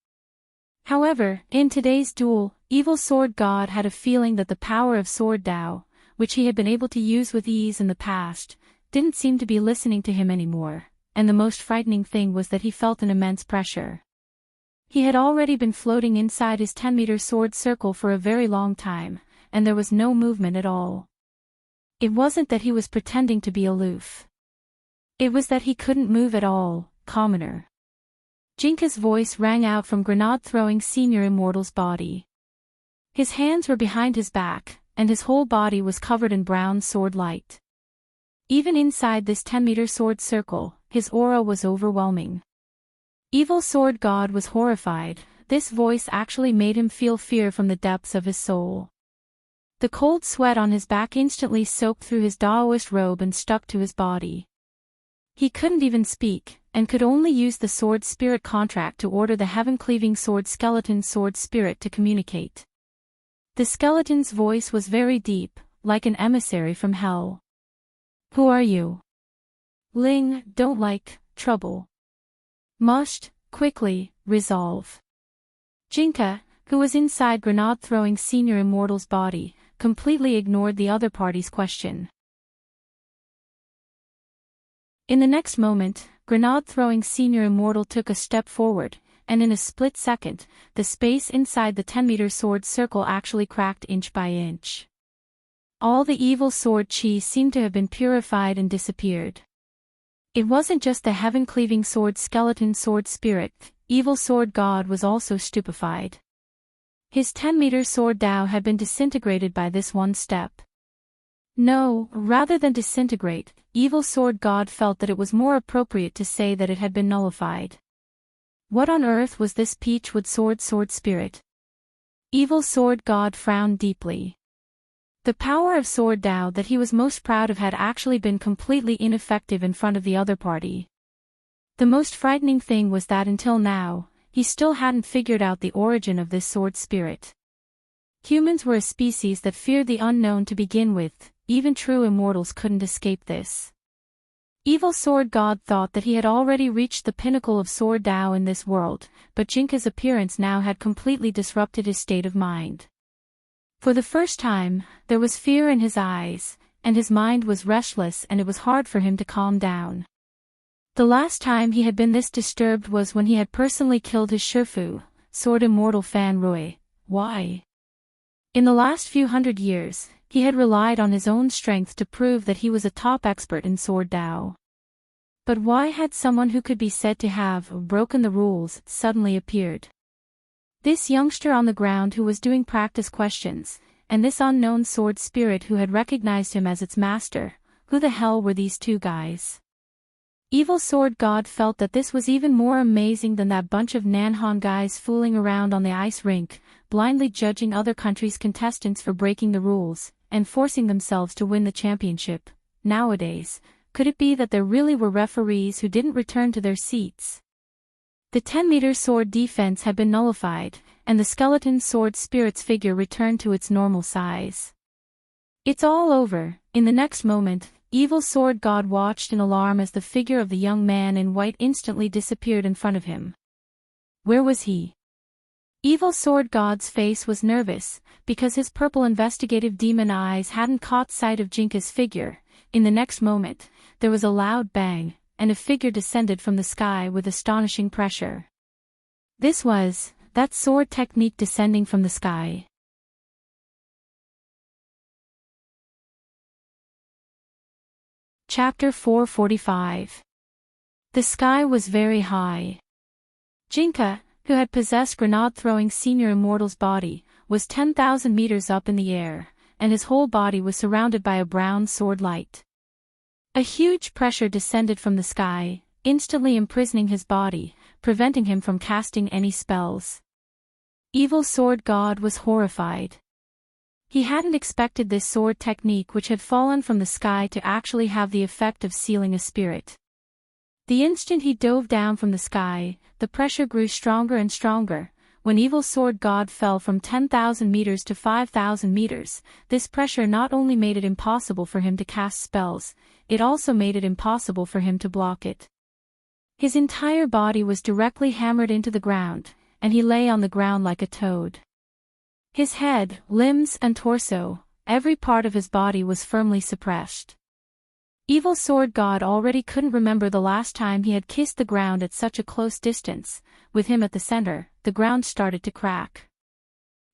However, in today's duel, Evil Sword God had a feeling that the power of Sword Dao, which he had been able to use with ease in the past, didn't seem to be listening to him anymore, and the most frightening thing was that he felt an immense pressure. He had already been floating inside his 10-meter sword circle for a very long time, and there was no movement at all. It wasn't that he was pretending to be aloof. It was that he couldn't move at all, commoner. Jinka's voice rang out from grenade-throwing Senior Immortal's body. His hands were behind his back, and his whole body was covered in brown sword light. Even inside this 10-meter sword circle, his aura was overwhelming. Evil Sword God was horrified. This voice actually made him feel fear from the depths of his soul. The cold sweat on his back instantly soaked through his Daoist robe and stuck to his body. He couldn't even speak, and could only use the sword spirit contract to order the heaven-cleaving sword skeleton sword spirit to communicate. The skeleton's voice was very deep, like an emissary from hell. "Who are you?" "Ling, don't like trouble." "Must, quickly, resolve." Jinka, who was inside grenade-throwing Senior Immortal's body, completely ignored the other party's question. In the next moment, grenade-throwing Senior Immortal took a step forward, and in a split second, the space inside the 10-meter sword circle actually cracked inch by inch. All the evil sword chi seemed to have been purified and disappeared. It wasn't just the heaven-cleaving sword skeleton sword spirit, Evil Sword God was also stupefied. His 10-meter sword Dao had been disintegrated by this one step. No, rather than disintegrate, Evil Sword God felt that it was more appropriate to say that it had been nullified. What on earth was this peachwood sword spirit? Evil Sword God frowned deeply. The power of Sword Dao that he was most proud of had actually been completely ineffective in front of the other party. The most frightening thing was that until now, he still hadn't figured out the origin of this sword spirit. Humans were a species that feared the unknown to begin with, even true immortals couldn't escape this. Evil Sword God thought that he had already reached the pinnacle of Sword Dao in this world, but Jinka's appearance now had completely disrupted his state of mind. For the first time, there was fear in his eyes, and his mind was restless and it was hard for him to calm down. The last time he had been this disturbed was when he had personally killed his Shifu, Sword Immortal Fan Rui. Why? In the last few hundred years, he had relied on his own strength to prove that he was a top expert in Sword Dao. But why had someone who could be said to have broken the rules suddenly appeared? This youngster on the ground who was doing practice questions, and this unknown sword spirit who had recognized him as its master, who the hell were these two guys? Evil Sword God felt that this was even more amazing than that bunch of Nanhan guys fooling around on the ice rink, blindly judging other countries' contestants for breaking the rules, and forcing themselves to win the championship. Nowadays, could it be that there really were referees who didn't return to their seats? The 10-meter sword defense had been nullified, and the skeleton sword spirit's figure returned to its normal size. It's all over. In the next moment, Evil Sword God watched in alarm as the figure of the young man in white instantly disappeared in front of him. Where was he? Evil Sword God's face was nervous, because his purple investigative demon eyes hadn't caught sight of Jinka's figure. In the next moment, there was a loud bang, and a figure descended from the sky with astonishing pressure. This was that sword technique descending from the sky. Chapter 445. The sky was very high. Jinka, who had possessed grenade-throwing Senior Immortal's body, was 10,000 meters up in the air, and his whole body was surrounded by a brown sword light. A huge pressure descended from the sky, instantly imprisoning his body, preventing him from casting any spells. Evil Sword God was horrified. He hadn't expected this sword technique which had fallen from the sky to actually have the effect of sealing a spirit. The instant he dove down from the sky, the pressure grew stronger and stronger. When Evil Sword God fell from 10,000 meters to 5,000 meters, this pressure not only made it impossible for him to cast spells, it also made it impossible for him to block it. His entire body was directly hammered into the ground, and he lay on the ground like a toad. His head, limbs, and torso, every part of his body was firmly suppressed. Evil Sword God already couldn't remember the last time he had kissed the ground at such a close distance. With him at the center, the ground started to crack.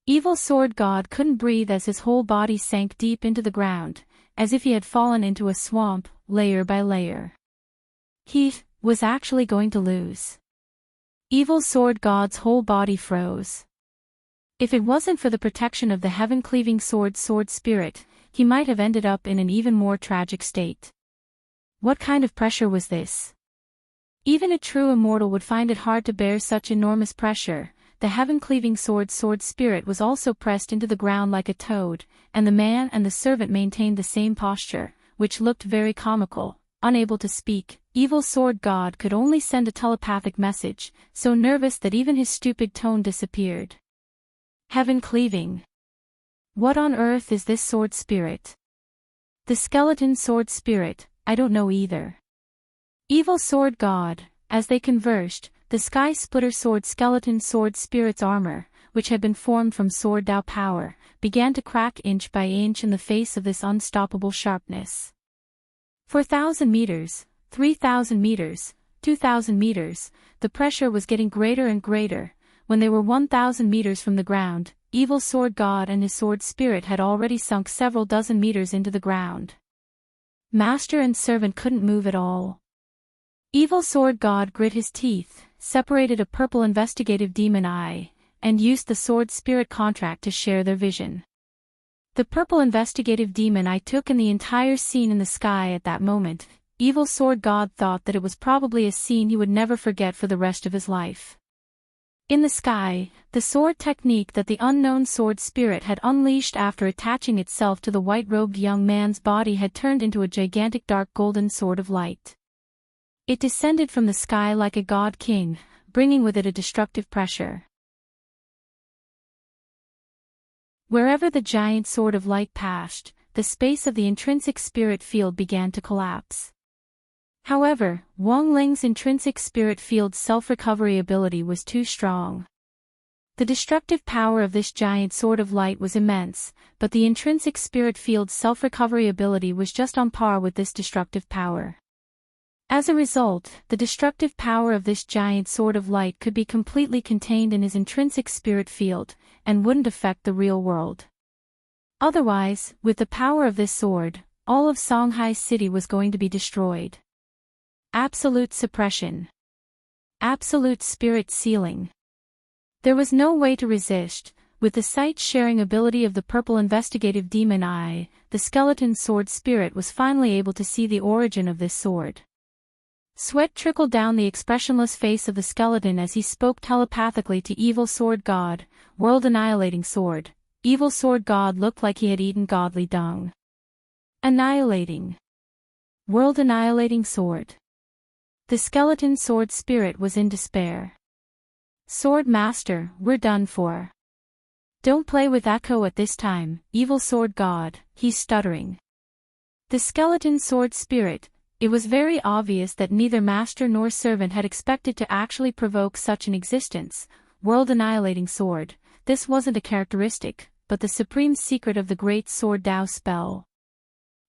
Evil Sword God couldn't breathe as his whole body sank deep into the ground, as if he had fallen into a swamp, layer by layer. He was actually going to lose. Evil Sword God's whole body froze. If it wasn't for the protection of the heaven-cleaving sword spirit, he might have ended up in an even more tragic state. What kind of pressure was this? Even a true immortal would find it hard to bear such enormous pressure. The heaven-cleaving sword spirit was also pressed into the ground like a toad, and the man and the servant maintained the same posture, which looked very comical. Unable to speak, Evil Sword God could only send a telepathic message, so nervous that even his stupid tone disappeared. Heaven-cleaving. What on earth is this sword spirit? The skeleton sword spirit, I don't know either. Evil Sword God, as they conversed, the Sky Splitter skeleton sword spirit's armor, which had been formed from sword Tao power, began to crack inch by inch in the face of this unstoppable sharpness. 4,000 meters, 3,000 meters, 2,000 meters, the pressure was getting greater and greater. When they were 1,000 meters from the ground, Evil Sword God and his sword spirit had already sunk several dozen meters into the ground. Master and servant couldn't move at all. Evil Sword God grit his teeth, separated a purple investigative demon eye, and used the sword spirit contract to share their vision. The purple investigative demon eye took in the entire scene in the sky at that moment. Evil Sword God thought that it was probably a scene he would never forget for the rest of his life. In the sky, the sword technique that the unknown sword spirit had unleashed after attaching itself to the white-robed young man's body had turned into a gigantic dark golden sword of light. It descended from the sky like a god king, bringing with it a destructive pressure. Wherever the giant sword of light passed, the space of the intrinsic spirit field began to collapse. However, Wang Ling's intrinsic spirit field's self-recovery ability was too strong. The destructive power of this giant sword of light was immense, but the intrinsic spirit field's self-recovery ability was just on par with this destructive power. As a result, the destructive power of this giant sword of light could be completely contained in his intrinsic spirit field, and wouldn't affect the real world. Otherwise, with the power of this sword, all of Songhai City was going to be destroyed. Absolute suppression. Absolute spirit sealing. There was no way to resist. With the sight-sharing ability of the purple investigative demon eye, the skeleton sword spirit was finally able to see the origin of this sword. Sweat trickled down the expressionless face of the skeleton as he spoke telepathically to Evil Sword God. World-annihilating sword. Evil Sword God looked like he had eaten godly dung. Annihilating. World-annihilating sword. The skeleton sword spirit was in despair. Sword Master, we're done for. Don't play with Echo at this time, Evil Sword God, he's stuttering. The skeleton sword spirit. It was very obvious that neither master nor servant had expected to actually provoke such an existence. World-annihilating sword. This wasn't a characteristic, but the supreme secret of the great sword Tao spell.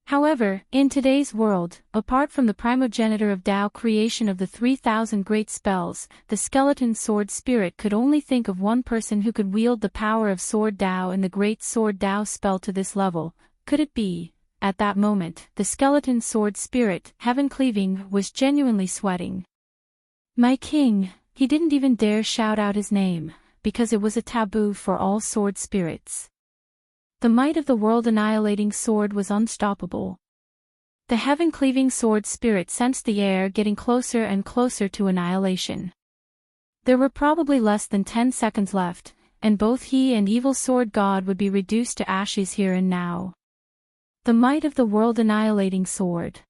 However, in today's world, apart from the primogenitor of Tao creation of the 3,000 great spells, the skeleton sword spirit could only think of one person who could wield the power of sword Tao and the great sword Tao spell to this level. Could it be? At that moment, the skeleton sword spirit, heaven-cleaving, was genuinely sweating. My king, he didn't even dare shout out his name, because it was a taboo for all sword spirits. The might of the world-annihilating sword was unstoppable. The heaven-cleaving sword spirit sensed the air getting closer and closer to annihilation. There were probably less than 10 seconds left, and both he and Evil Sword God would be reduced to ashes here and now. The might of the world-annihilating sword.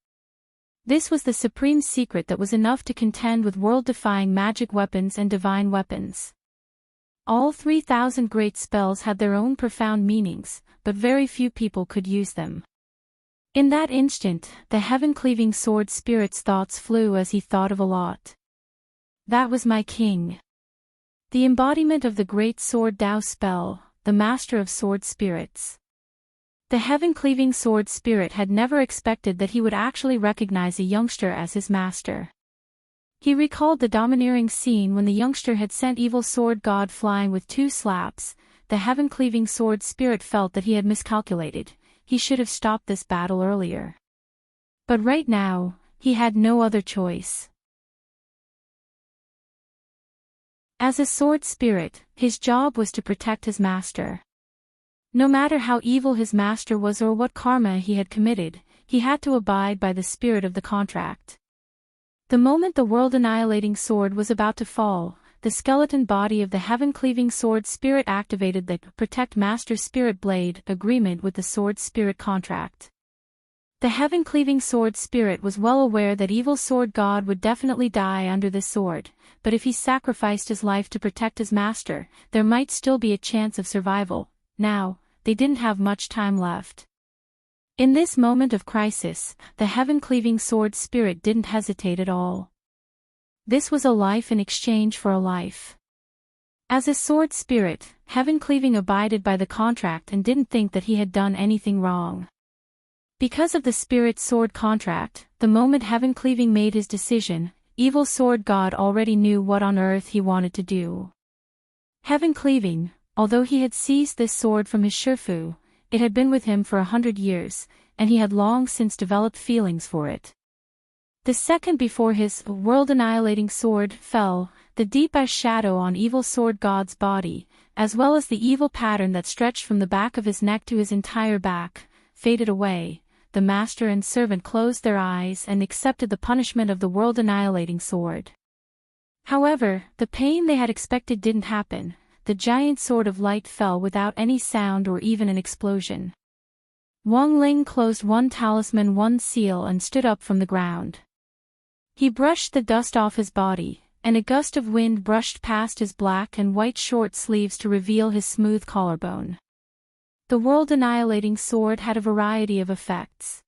This was the supreme secret that was enough to contend with world-defying magic weapons and divine weapons. All 3,000 great spells had their own profound meanings, but very few people could use them. In that instant, the heaven-cleaving sword spirit's thoughts flew as he thought of a lot. That was my king. The embodiment of the great sword Dao spell, the master of sword spirits. The heaven-cleaving sword spirit had never expected that he would actually recognize a youngster as his master. He recalled the domineering scene when the youngster had sent evil sword god flying with 2 slaps. The heaven-cleaving sword spirit felt that he had miscalculated. He should have stopped this battle earlier. But right now, he had no other choice. As a sword spirit, his job was to protect his master. No matter how evil his master was or what karma he had committed, he had to abide by the spirit of the contract. The moment the world-annihilating sword was about to fall, the skeleton body of the heaven-cleaving sword spirit activated the Protect Master Spirit Blade agreement with the sword spirit contract. The heaven-cleaving sword spirit was well aware that evil sword god would definitely die under this sword, but if he sacrificed his life to protect his master, there might still be a chance of survival. Now, they didn't have much time left. In this moment of crisis, the heaven-cleaving sword spirit didn't hesitate at all. This was a life in exchange for a life. As a sword spirit, heaven-cleaving abided by the contract and didn't think that he had done anything wrong. Because of the spirit sword contract, the moment heaven-cleaving made his decision, evil sword god already knew what on earth he wanted to do. Heaven-cleaving, although he had seized this sword from his Shifu, it had been with him for 100 years, and he had long since developed feelings for it. The second before his world-annihilating sword fell, the deep-ash shadow on evil sword god's body, as well as the evil pattern that stretched from the back of his neck to his entire back, faded away. The master and servant closed their eyes and accepted the punishment of the world-annihilating sword. However, the pain they had expected didn't happen. The giant sword of light fell without any sound or even an explosion. Wang Ling closed one talisman, one seal, and stood up from the ground. He brushed the dust off his body, and a gust of wind brushed past his black and white short sleeves to reveal his smooth collarbone. The world-annihilating sword had a variety of effects.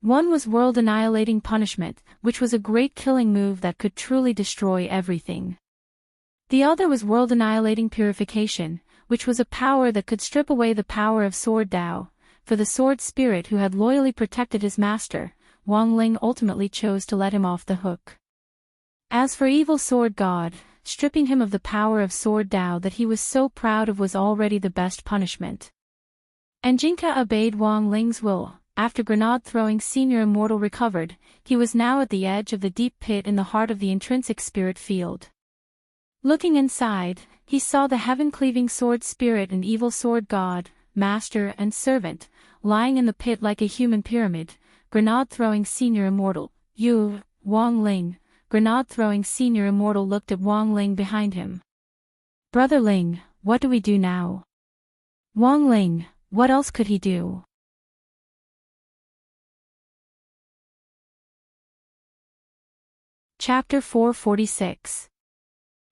One was world-annihilating punishment, which was a great killing move that could truly destroy everything. The other was world-annihilating purification, which was a power that could strip away the power of sword Dao. For the sword spirit who had loyally protected his master, Wang Ling ultimately chose to let him off the hook. As for evil sword god, stripping him of the power of sword Dao that he was so proud of was already the best punishment. And Jinka obeyed Wang Ling's will. After grenade-throwing senior immortal recovered, he was now at the edge of the deep pit in the heart of the intrinsic spirit field. Looking inside, he saw the heaven-cleaving sword spirit and evil sword god, master and servant, lying in the pit like a human pyramid. Grenade-throwing senior immortal, you, Wang Ling. Grenade-throwing senior immortal looked at Wang Ling behind him. Brother Ling, what do we do now? Wang Ling, what else could he do? Chapter 446.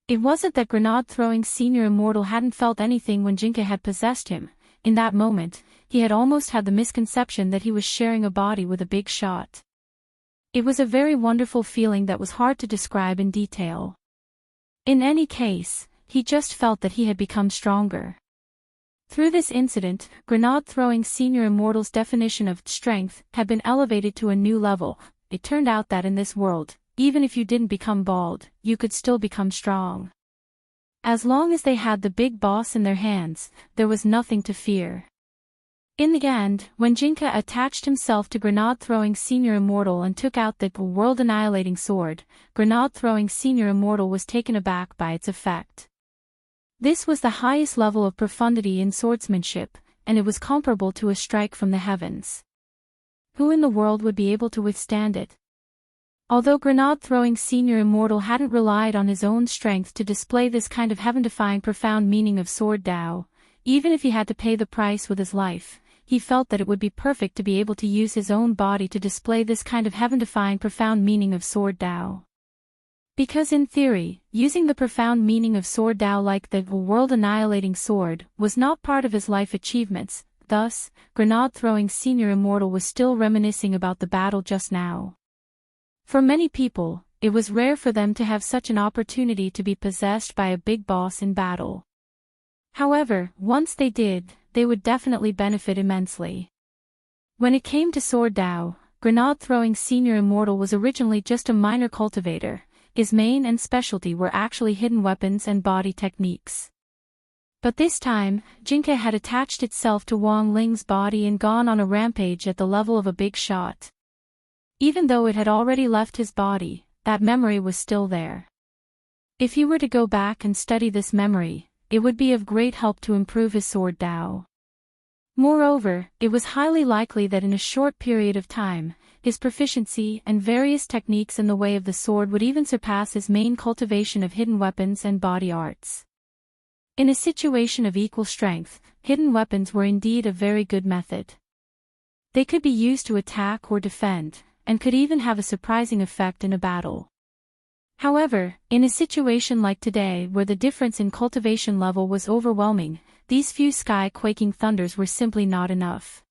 It wasn't that grenade-throwing senior immortal hadn't felt anything when Jinka had possessed him. In that moment, he had almost had the misconception that he was sharing a body with a big shot. It was a very wonderful feeling that was hard to describe in detail. In any case, he just felt that he had become stronger. Through this incident, grenade-throwing senior immortal's definition of strength had been elevated to a new level. It turned out that in this world, even if you didn't become bald, you could still become strong. As long as they had the big boss in their hands, there was nothing to fear. In the end, when Jinka attached himself to grenade-throwing senior immortal and took out the world-annihilating sword, grenade-throwing senior immortal was taken aback by its effect. This was the highest level of profundity in swordsmanship, and it was comparable to a strike from the heavens. Who in the world would be able to withstand it? Although grenade-throwing senior immortal hadn't relied on his own strength to display this kind of heaven-defying profound meaning of sword Dao, even if he had to pay the price with his life, he felt that it would be perfect to be able to use his own body to display this kind of heaven-defying profound meaning of sword Dao. Because in theory, using the profound meaning of sword Dao like the world-annihilating sword was not part of his life achievements. Thus, grenade-throwing senior immortal was still reminiscing about the battle just now. For many people, it was rare for them to have such an opportunity to be possessed by a big boss in battle. However, once they did, they would definitely benefit immensely. When it came to sword Dao, grenade-throwing Senior Immortal was originally just a minor cultivator. His main and specialty were actually hidden weapons and body techniques. But this time, Jinke had attached itself to Wang Ling's body and gone on a rampage at the level of a big shot. Even though it had already left his body, that memory was still there. If he were to go back and study this memory, it would be of great help to improve his sword Dao. Moreover, it was highly likely that in a short period of time, his proficiency and various techniques in the way of the sword would even surpass his main cultivation of hidden weapons and body arts. In a situation of equal strength, hidden weapons were indeed a very good method. They could be used to attack or defend, and could even have a surprising effect in a battle. However, in a situation like today where the difference in cultivation level was overwhelming, these few sky-quaking thunders were simply not enough.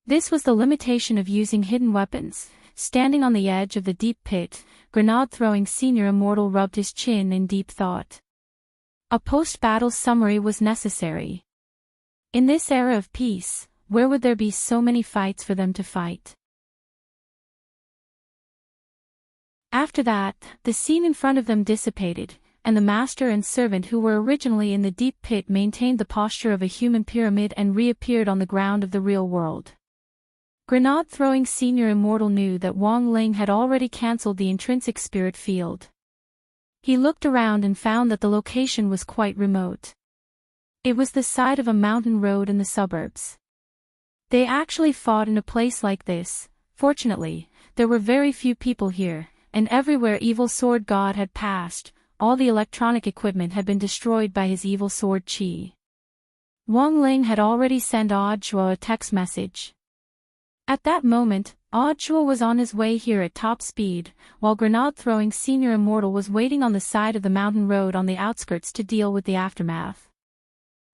This was the limitation of using hidden weapons. Standing on the edge of the deep pit, grenade-throwing Senior Immortal rubbed his chin in deep thought. A post-battle summary was necessary. In this era of peace, where would there be so many fights for them to fight? After that, the scene in front of them dissipated, and the master and servant who were originally in the deep pit maintained the posture of a human pyramid and reappeared on the ground of the real world. Grenade-throwing Senior Immortal knew that Wang Ling had already cancelled the intrinsic spirit field. He looked around and found that the location was quite remote. It was the side of a mountain road in the suburbs. They actually fought in a place like this. Fortunately, there were very few people here, and everywhere Evil Sword God had passed, all the electronic equipment had been destroyed by his evil sword Qi. Wang Ling had already sent Audiobook a text message. At that moment, Audiobook was on his way here at top speed, while grenade-throwing Senior Immortal was waiting on the side of the mountain road on the outskirts to deal with the aftermath.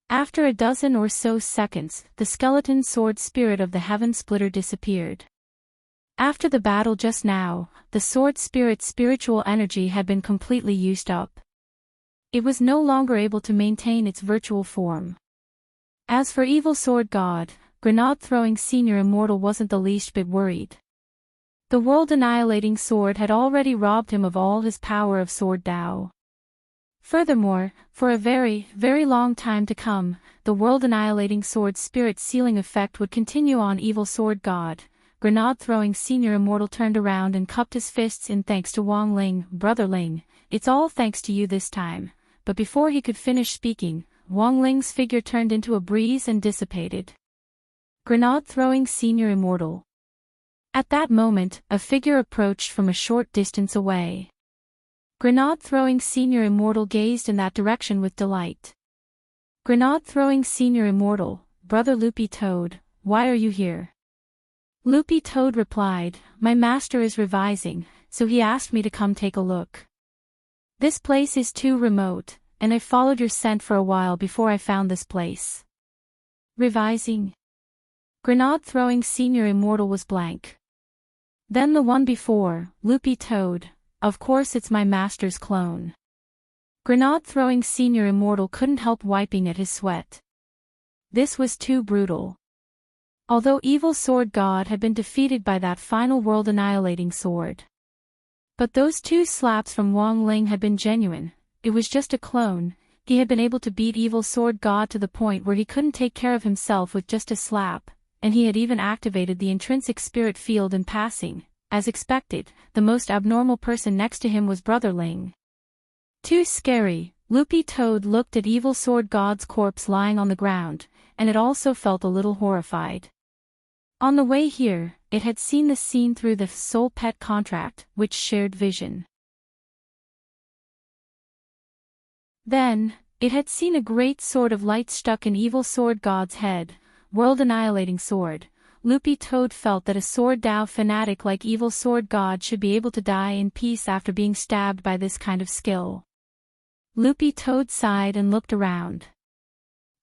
After a dozen or so seconds, the skeleton sword spirit of the Heaven Splitter disappeared. After the battle just now, the sword spirit's spiritual energy had been completely used up. It was no longer able to maintain its virtual form. As for Evil Sword God, grenade-throwing Senior Immortal wasn't the least bit worried. The world-annihilating sword had already robbed him of all his power of sword Dao. Furthermore, for a very, very long time to come, the world-annihilating sword spirit sealing effect would continue on Evil Sword God. Grenade-throwing Senior Immortal turned around and cupped his fists in thanks to Wang Ling. Brother Ling, it's all thanks to you this time. But before he could finish speaking, Wang Ling's figure turned into a breeze and dissipated. Grenade-throwing Senior Immortal. At that moment, a figure approached from a short distance away. Grenade-throwing Senior Immortal gazed in that direction with delight. Grenade-throwing Senior Immortal, Brother Loopy Toad, why are you here? Loopy Toad replied, my master is revising, so he asked me to come take a look. This place is too remote, and I followed your scent for a while before I found this place. Revising? Grenade-throwing Senior Immortal was blank. Then the one before, Loopy Toad, of course it's my master's clone. Grenade-throwing Senior Immortal couldn't help wiping at his sweat. This was too brutal. Although Evil Sword God had been defeated by that final world-annihilating sword. But those two slaps from Wang Ling had been genuine. It was just a clone. He had been able to beat Evil Sword God to the point where he couldn't take care of himself with just a slap, and he had even activated the intrinsic spirit field in passing. As expected, the most abnormal person next to him was Brother Ling. Too scary. Loopy Toad looked at Evil Sword God's corpse lying on the ground, and it also felt a little horrified. On the way here, it had seen the scene through the soul pet contract, which shared vision. Then, it had seen a great sword of light stuck in Evil Sword God's head, world-annihilating sword. Loopy Toad felt that a sword Dao fanatic like Evil Sword God should be able to die in peace after being stabbed by this kind of skill. Loopy Toad sighed and looked around.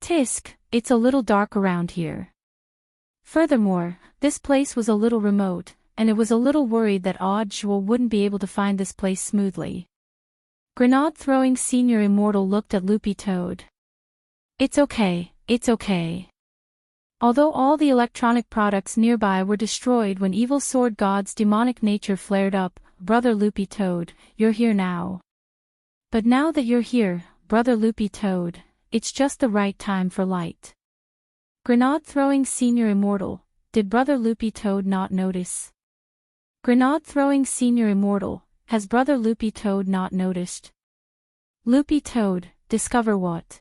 Tisk, it's a little dark around here. Furthermore, this place was a little remote, and it was a little worried that Audjua wouldn't be able to find this place smoothly. Grenade-throwing Senior Immortal looked at Loopy Toad. It's okay, it's okay. Although all the electronic products nearby were destroyed when Evil Sword God's demonic nature flared up, Brother Loopy Toad, you're here now. But now that you're here, Brother Loopy Toad, it's just the right time for light. Grenade-throwing Senior Immortal, did Brother Loopy Toad not notice? Grenade-throwing Senior Immortal, has Brother Loopy Toad not noticed? Loopy Toad, discover what?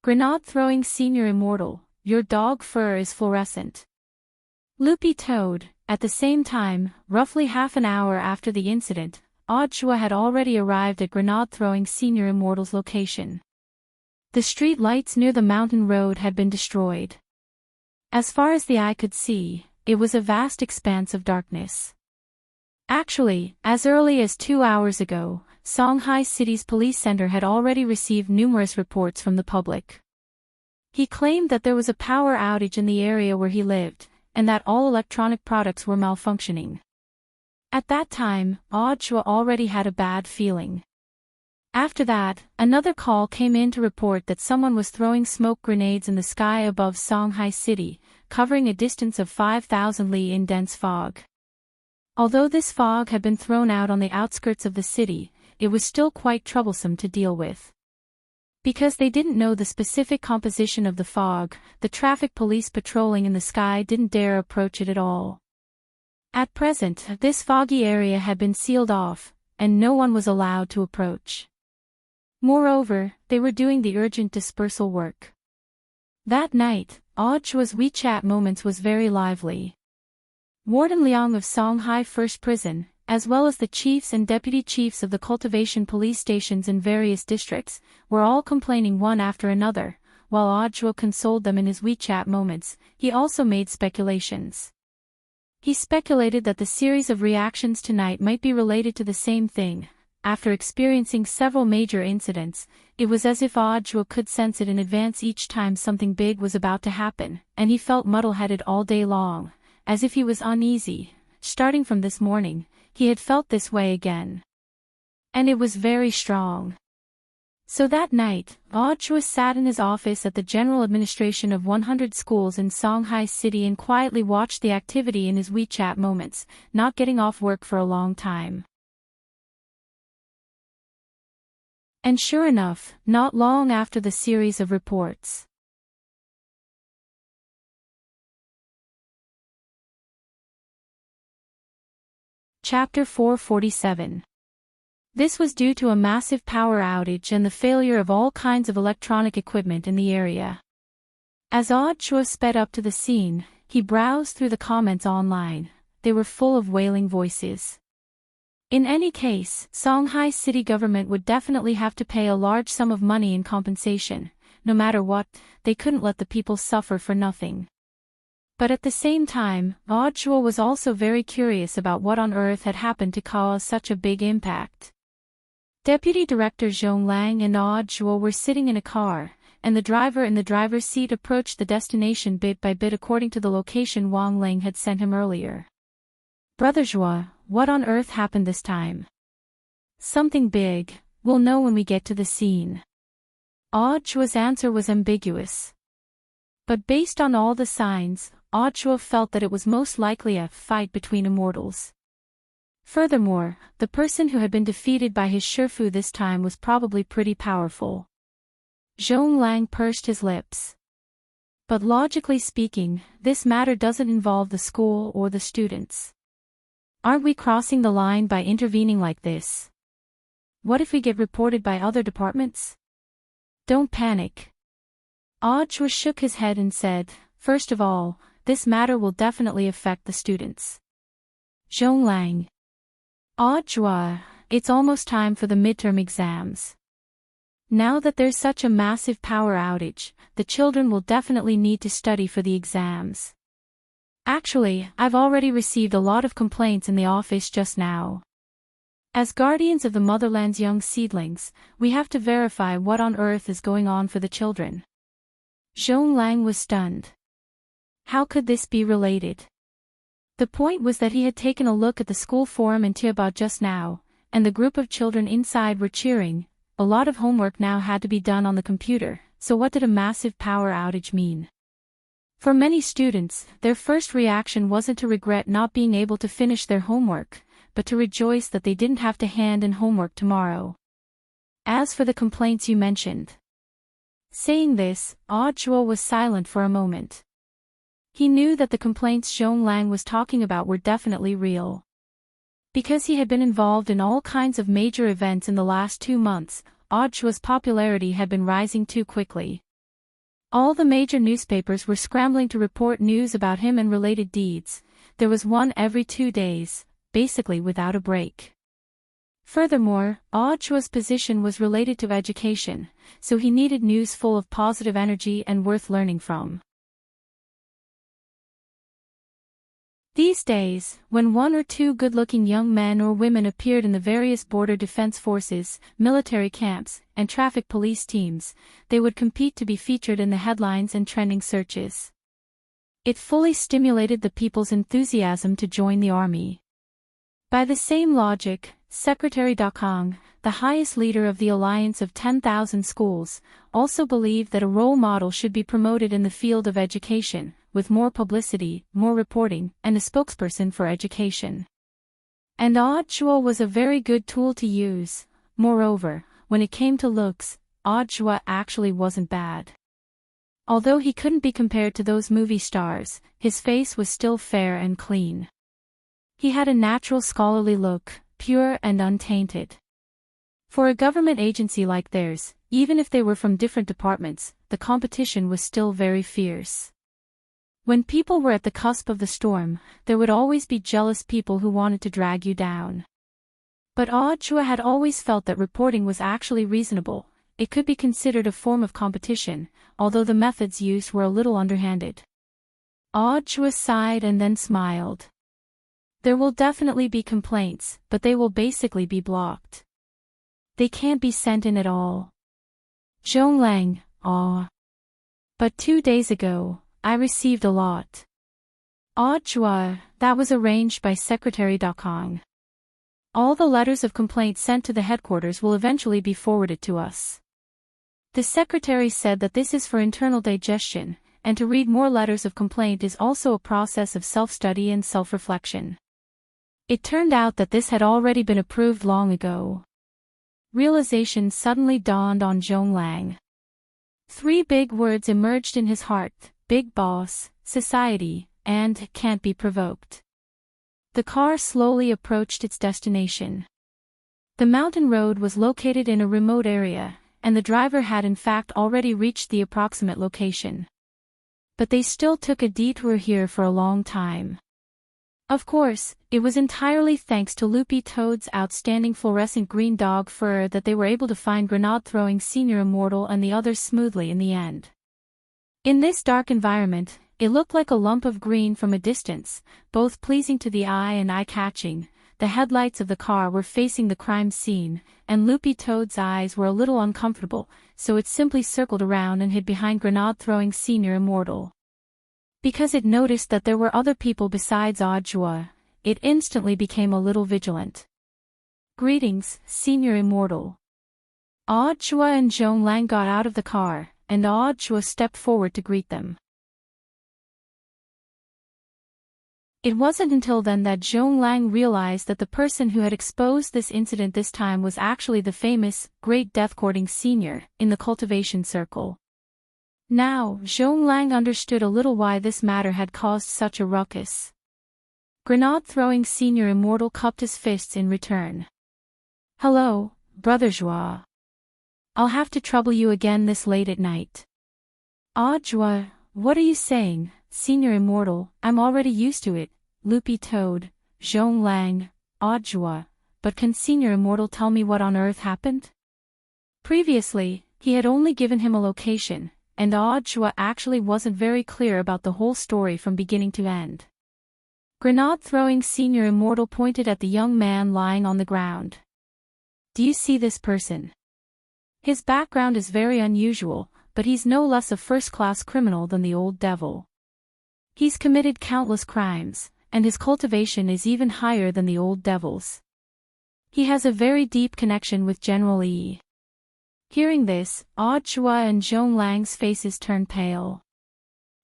Grenade-throwing Senior Immortal, your dog fur is fluorescent. Loopy Toad, at the same time, roughly half an hour after the incident, Audjua had already arrived at Grenade-throwing Senior Immortal's location. The street lights near the mountain road had been destroyed. As far as the eye could see, it was a vast expanse of darkness. Actually, as early as 2 hours ago, Songhai City's police center had already received numerous reports from the public. He claimed that there was a power outage in the area where he lived, and that all electronic products were malfunctioning. At that time, Audjua already had a bad feeling. After that, another call came in to report that someone was throwing smoke grenades in the sky above Songhai City, covering a distance of 5,000 li in dense fog. Although this fog had been thrown out on the outskirts of the city, it was still quite troublesome to deal with. Because they didn't know the specific composition of the fog, the traffic police patrolling in the sky didn't dare approach it at all. At present, this foggy area had been sealed off, and no one was allowed to approach. Moreover, they were doing the urgent dispersal work. That night, Audjua's WeChat moments was very lively. Warden Liang of Songhai First Prison, as well as the chiefs and deputy chiefs of the cultivation police stations in various districts, were all complaining one after another. While Audjua consoled them in his WeChat moments, he also made speculations. He speculated that the series of reactions tonight might be related to the same thing. After experiencing several major incidents, it was as if Audjua could sense it in advance each time something big was about to happen, and he felt muddle-headed all day long, as if he was uneasy. Starting from this morning, he had felt this way again. And it was very strong. So that night, Audjua sat in his office at the General Administration of 100 schools in Songhai City and quietly watched the activity in his WeChat moments, not getting off work for a long time. And sure enough, not long after the series of reports. Chapter 447. This was due to a massive power outage and the failure of all kinds of electronic equipment in the area. As Audjua sped up to the scene, he browsed through the comments online. They were full of wailing voices. In any case, Songhai city government would definitely have to pay a large sum of money in compensation. No matter what, they couldn't let the people suffer for nothing. But at the same time, Audjua was also very curious about what on earth had happened to cause such a big impact. Deputy Director Zhong Lang and Audjua were sitting in a car, and the driver in the driver's seat approached the destination bit by bit according to the location Wang Ling had sent him earlier. Brother Zhua, what on earth happened this time? Something big, we'll know when we get to the scene. Audjua's answer was ambiguous. But based on all the signs, Audjua felt that it was most likely a fight between immortals. Furthermore, the person who had been defeated by his Shifu this time was probably pretty powerful. Zhong Lang pursed his lips. But logically speaking, this matter doesn't involve the school or the students. Aren't we crossing the line by intervening like this? What if we get reported by other departments? Don't panic. Audjua shook his head and said, first of all, this matter will definitely affect the students. Zhong Lang. Audjua, it's almost time for the midterm exams. Now that there's such a massive power outage, the children will definitely need to study for the exams. Actually, I've already received a lot of complaints in the office just now. As guardians of the motherland's young seedlings, we have to verify what on earth is going on for the children. Zhong Lang was stunned. How could this be related? The point was that he had taken a look at the school forum in Tiabat just now, and the group of children inside were cheering. A lot of homework now had to be done on the computer, so what did a massive power outage mean? For many students, their first reaction wasn't to regret not being able to finish their homework, but to rejoice that they didn't have to hand in homework tomorrow. As for the complaints you mentioned. Saying this, Audrey was silent for a moment. He knew that the complaints Zhong Lang was talking about were definitely real. Because he had been involved in all kinds of major events in the last 2 months, Audrey's popularity had been rising too quickly. All the major newspapers were scrambling to report news about him and related deeds. There was one every 2 days, basically without a break. Furthermore, Audrey's position was related to education, so he needed news full of positive energy and worth learning from. These days, when 1 or 2 good-looking young men or women appeared in the various border defense forces, military camps, and traffic police teams, they would compete to be featured in the headlines and trending searches. It fully stimulated the people's enthusiasm to join the army. By the same logic, Secretary Dakong, the highest leader of the Alliance of 10,000 Schools, also believed that a role model should be promoted in the field of education, with more publicity, more reporting, and a spokesperson for education. And Audrey was a very good tool to use. Moreover, when it came to looks, Audrey actually wasn't bad. Although he couldn't be compared to those movie stars, his face was still fair and clean. He had a natural scholarly look, pure and untainted. For a government agency like theirs, even if they were from different departments, the competition was still very fierce. When people were at the cusp of the storm, there would always be jealous people who wanted to drag you down. But Audrey had always felt that reporting was actually reasonable. It could be considered a form of competition, although the methods used were a little underhanded. Audrey sighed and then smiled. There will definitely be complaints, but they will basically be blocked. They can't be sent in at all. Zhong Lang, But 2 days ago, I received a lot. Audrey, that was arranged by Secretary Dakong. All the letters of complaint sent to the headquarters will eventually be forwarded to us. The secretary said that this is for internal digestion, and to read more letters of complaint is also a process of self-study and self-reflection. It turned out that this had already been approved long ago. Realization suddenly dawned on Zhong Lang. 3 big words emerged in his heart: Big Boss, Society, and Can't Be Provoked. The car slowly approached its destination. The mountain road was located in a remote area, and the driver had in fact already reached the approximate location. But they still took a detour here for a long time. Of course, it was entirely thanks to Loopy Toad's outstanding fluorescent green dog fur that they were able to find grenade-throwing Senior Immortal and the others smoothly in the end. In this dark environment, it looked like a lump of green from a distance, both pleasing to the eye and eye-catching. The headlights of the car were facing the crime scene, and Loopy Toad's eyes were a little uncomfortable, so it simply circled around and hid behind grenade-throwing Senior Immortal. Because it noticed that there were other people besides Audrey, it instantly became a little vigilant. Greetings, Senior Immortal. Audrey and Zhong Lang got out of the car, and Audrey stepped forward to greet them. It wasn't until then that Zhong Lang realized that the person who had exposed this incident this time was actually the famous, Great Death-Courting Senior, in the cultivation circle. Now, Zhong Lang understood a little why this matter had caused such a ruckus. Grenade-throwing Senior Immortal cupped his fists in return. Hello, Brother Joie. I'll have to trouble you again this late at night. Audrey, what are you saying, Senior Immortal? I'm already used to it. Loopy Toad, Zhong Lang, Audrey, but can Senior Immortal tell me what on earth happened? Previously, he had only given him a location, and Audrey actually wasn't very clear about the whole story from beginning to end. Grenade-throwing Senior Immortal pointed at the young man lying on the ground. Do you see this person? His background is very unusual, but he's no less a first-class criminal than the old devil. He's committed countless crimes, and his cultivation is even higher than the old devil's. He has a very deep connection with General Yi. Hearing this, Audua and Zhonglang's faces turned pale.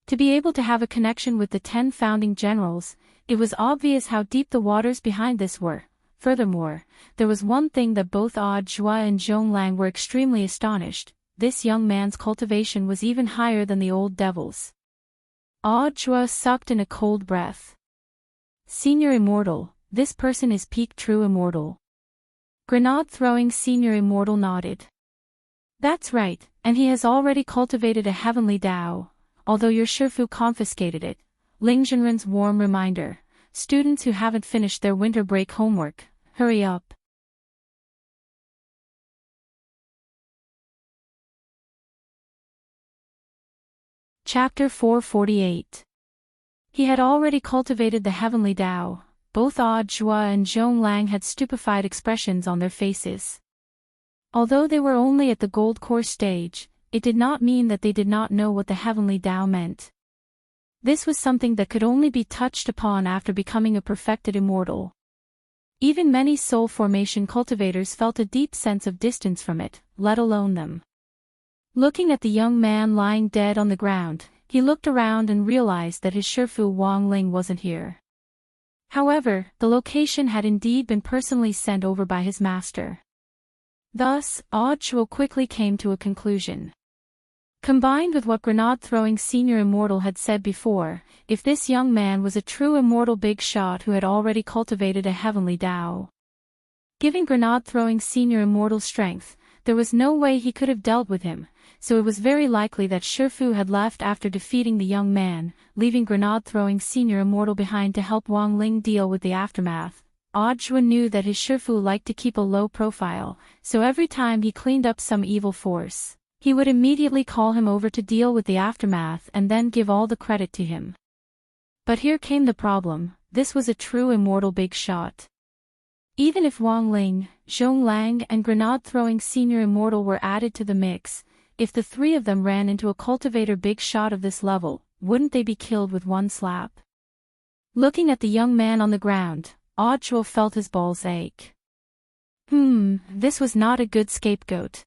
To be able to have a connection with the 10 founding generals, it was obvious how deep the waters behind this were. Furthermore, there was one thing that both Audua and Zhonglang were extremely astonished: this young man's cultivation was even higher than the old devil's. Audua sucked in a cold breath. Senior Immortal, this person is peak true immortal. Grenade-throwing Senior Immortal nodded. That's right, and he has already cultivated a heavenly Tao, although your Shifu confiscated it. Ling Zhenren's warm reminder: students who haven't finished their winter break homework, hurry up. Chapter 448. He had already cultivated the heavenly Tao. Both Audua and Zhonglang had stupefied expressions on their faces. Although they were only at the gold core stage, it did not mean that they did not know what the heavenly Tao meant. This was something that could only be touched upon after becoming a perfected immortal. Even many soul formation cultivators felt a deep sense of distance from it, let alone them. Looking at the young man lying dead on the ground, he looked around and realized that his Shifu Wang Ling wasn't here. However, the location had indeed been personally sent over by his master. Thus, Audua quickly came to a conclusion. Combined with what Grenade-throwing Senior Immortal had said before, if this young man was a true immortal big shot who had already cultivated a heavenly Tao, giving Grenade-throwing Senior Immortal strength, there was no way he could have dealt with him, so it was very likely that Shifu had left after defeating the young man, leaving Grenade-throwing Senior Immortal behind to help Wang Ling deal with the aftermath. Audua knew that his Shifu liked to keep a low profile, so every time he cleaned up some evil force, he would immediately call him over to deal with the aftermath and then give all the credit to him. But here came the problem: this was a true immortal big shot. Even if Wang Ling, Zhonglang and Grenade-throwing Senior Immortal were added to the mix, if the three of them ran into a cultivator big shot of this level, wouldn't they be killed with one slap? Looking at the young man on the ground, Audua felt his balls ache. This was not a good scapegoat.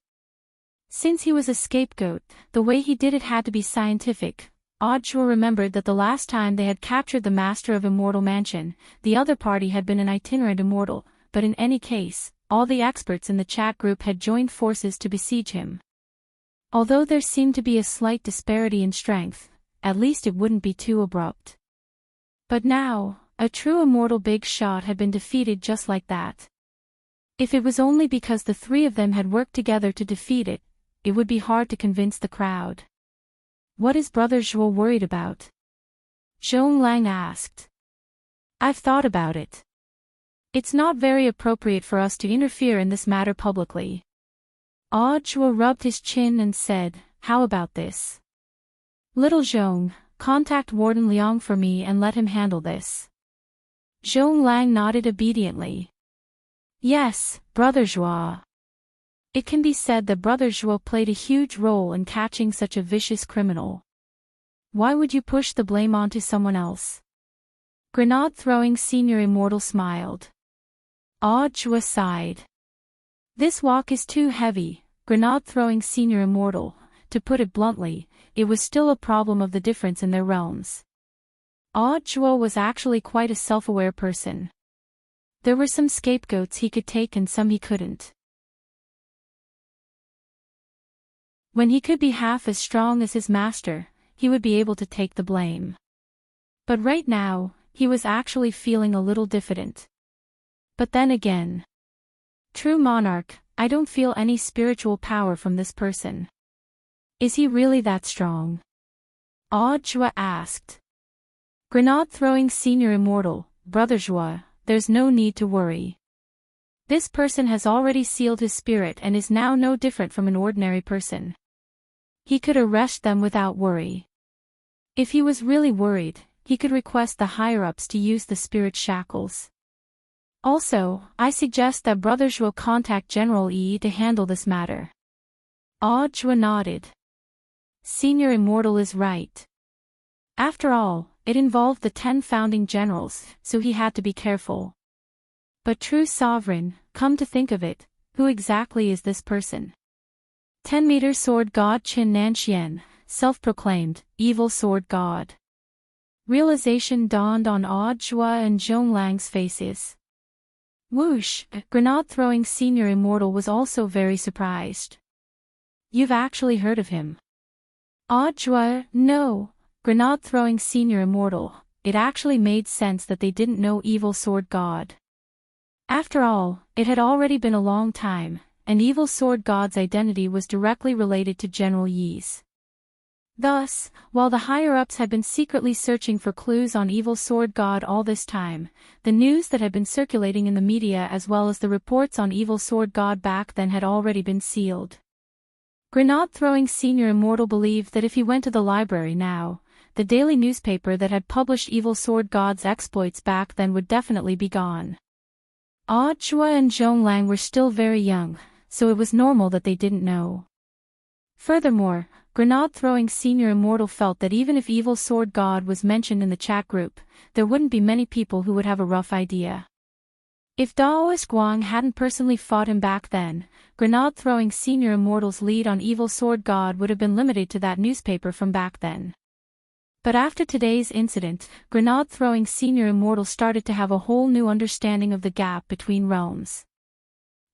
Since he was a scapegoat, the way he did it had to be scientific. Audua remembered that the last time they had captured the Master of Immortal Mansion, the other party had been an itinerant immortal, but in any case, all the experts in the chat group had joined forces to besiege him. Although there seemed to be a slight disparity in strength, at least it wouldn't be too abrupt. But now, a true immortal big shot had been defeated just like that. If it was only because the three of them had worked together to defeat it, it would be hard to convince the crowd. What is Brother Zhuo worried about? Zhonglang asked. I've thought about it. It's not very appropriate for us to interfere in this matter publicly. Audua rubbed his chin and said, how about this? Little Zhong, contact Warden Liang for me and let him handle this. Zhonglang nodded obediently. Yes, Brother Zhuo. It can be said that Brother Zhuo played a huge role in catching such a vicious criminal. Why would you push the blame onto someone else? Grenade-throwing Senior Immortal smiled. Audua sighed. This walk is too heavy. Grenade-throwing Senior Immortal, to put it bluntly, it was still a problem of the difference in their realms. Audua was actually quite a self-aware person. There were some scapegoats he could take and some he couldn't. When he could be half as strong as his master, he would be able to take the blame. But right now, he was actually feeling a little diffident. But then again, true monarch, I don't feel any spiritual power from this person. Is he really that strong? Audua asked. Grenade-throwing Senior Immortal, Brother Zhuo, there's no need to worry. This person has already sealed his spirit and is now no different from an ordinary person. He could arrest them without worry. If he was really worried, he could request the higher-ups to use the spirit shackles. Also, I suggest that Brother Zhuo contact General Yi to handle this matter. Audua nodded. Senior Immortal is right. After all, it involved the 10 founding generals, so he had to be careful. But true sovereign, come to think of it, who exactly is this person? 10-meter sword god Qin Nanxian, self-proclaimed, evil sword god. Realization dawned on Odd Zhua and Zhonglang's faces. Whoosh, grenade-throwing senior immortal was also very surprised. You've actually heard of him? Odd Zhua, no. Grenade-throwing senior immortal, it actually made sense that they didn't know evil sword god. After all, it had already been a long time, and evil sword god's identity was directly related to General Yi's. Thus, while the higher-ups had been secretly searching for clues on evil sword god all this time, the news that had been circulating in the media as well as the reports on evil sword god back then had already been sealed. Grenade-throwing senior immortal believed that if he went to the library now, the daily newspaper that had published evil sword god's exploits back then would definitely be gone. Odd Zhua and Zhonglang were still very young, so it was normal that they didn't know. Furthermore, grenade-throwing senior immortal felt that even if evil sword god was mentioned in the chat group, there wouldn't be many people who would have a rough idea. If Daoist Guang hadn't personally fought him back then, grenade-throwing senior immortal's lead on evil sword god would have been limited to that newspaper from back then. But after today's incident, grenade-throwing senior immortal started to have a whole new understanding of the gap between realms.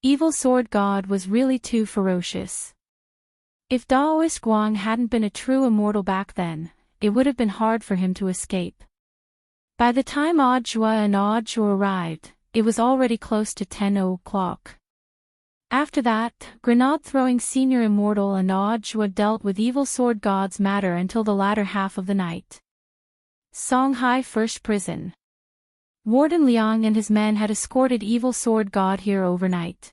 Evil sword god was really too ferocious. If Daoist Guang hadn't been a true immortal back then, it would have been hard for him to escape. By the time Odd Zhua and Odd Zhua arrived, it was already close to 10 o'clock. After that, grenade-throwing senior immortal and Odd Zhua dealt with evil sword god's matter until the latter half of the night. Songhai First Prison. Warden Liang and his men had escorted evil sword god here overnight.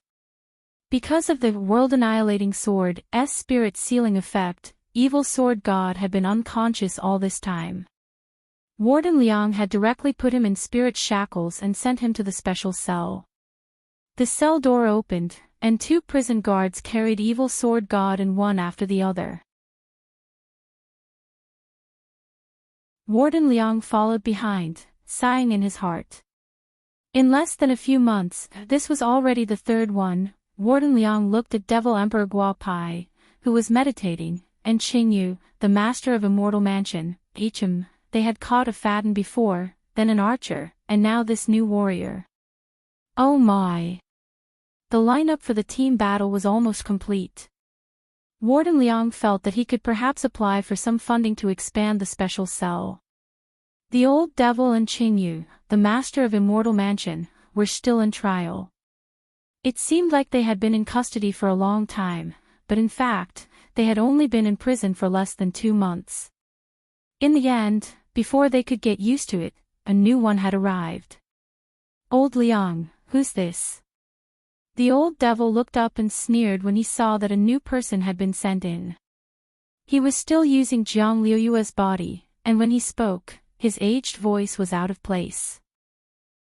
Because of the world-annihilating sword's spirit sealing effect, evil sword god had been unconscious all this time. Warden Liang had directly put him in spirit shackles and sent him to the special cell. The cell door opened, and 2 prison guards carried evil sword god in one after the other. Warden Liang followed behind, sighing in his heart. In less than a few months, this was already the 3rd one. Warden Liang looked at Devil Emperor Guo Pai, who was meditating, and Qingyu, the master of Immortal Mansion, Ichim. They had caught a Faden before, then an archer, and now this new warrior. Oh my! The lineup for the team battle was almost complete. Warden Liang felt that he could perhaps apply for some funding to expand the special cell. The old devil and Qingyu, the master of Immortal Mansion, were still in trial. It seemed like they had been in custody for a long time, but in fact, they had only been in prison for less than 2 months. In the end, before they could get used to it, a new one had arrived. Old Liang, who's this? The old devil looked up and sneered when he saw that a new person had been sent in. He was still using Jiang Liuyue's body, and when he spoke, his aged voice was out of place.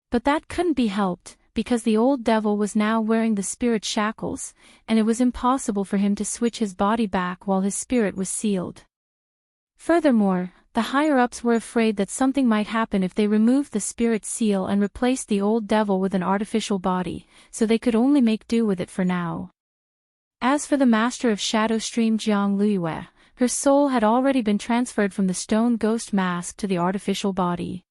But that couldn't be helped, because the old devil was now wearing the spirit shackles, and it was impossible for him to switch his body back while his spirit was sealed. Furthermore, the higher-ups were afraid that something might happen if they removed the spirit seal and replaced the old devil with an artificial body, so they could only make do with it for now. As for the master of Shadow Stream Jiang Liyue, her soul had already been transferred from the stone ghost mask to the artificial body.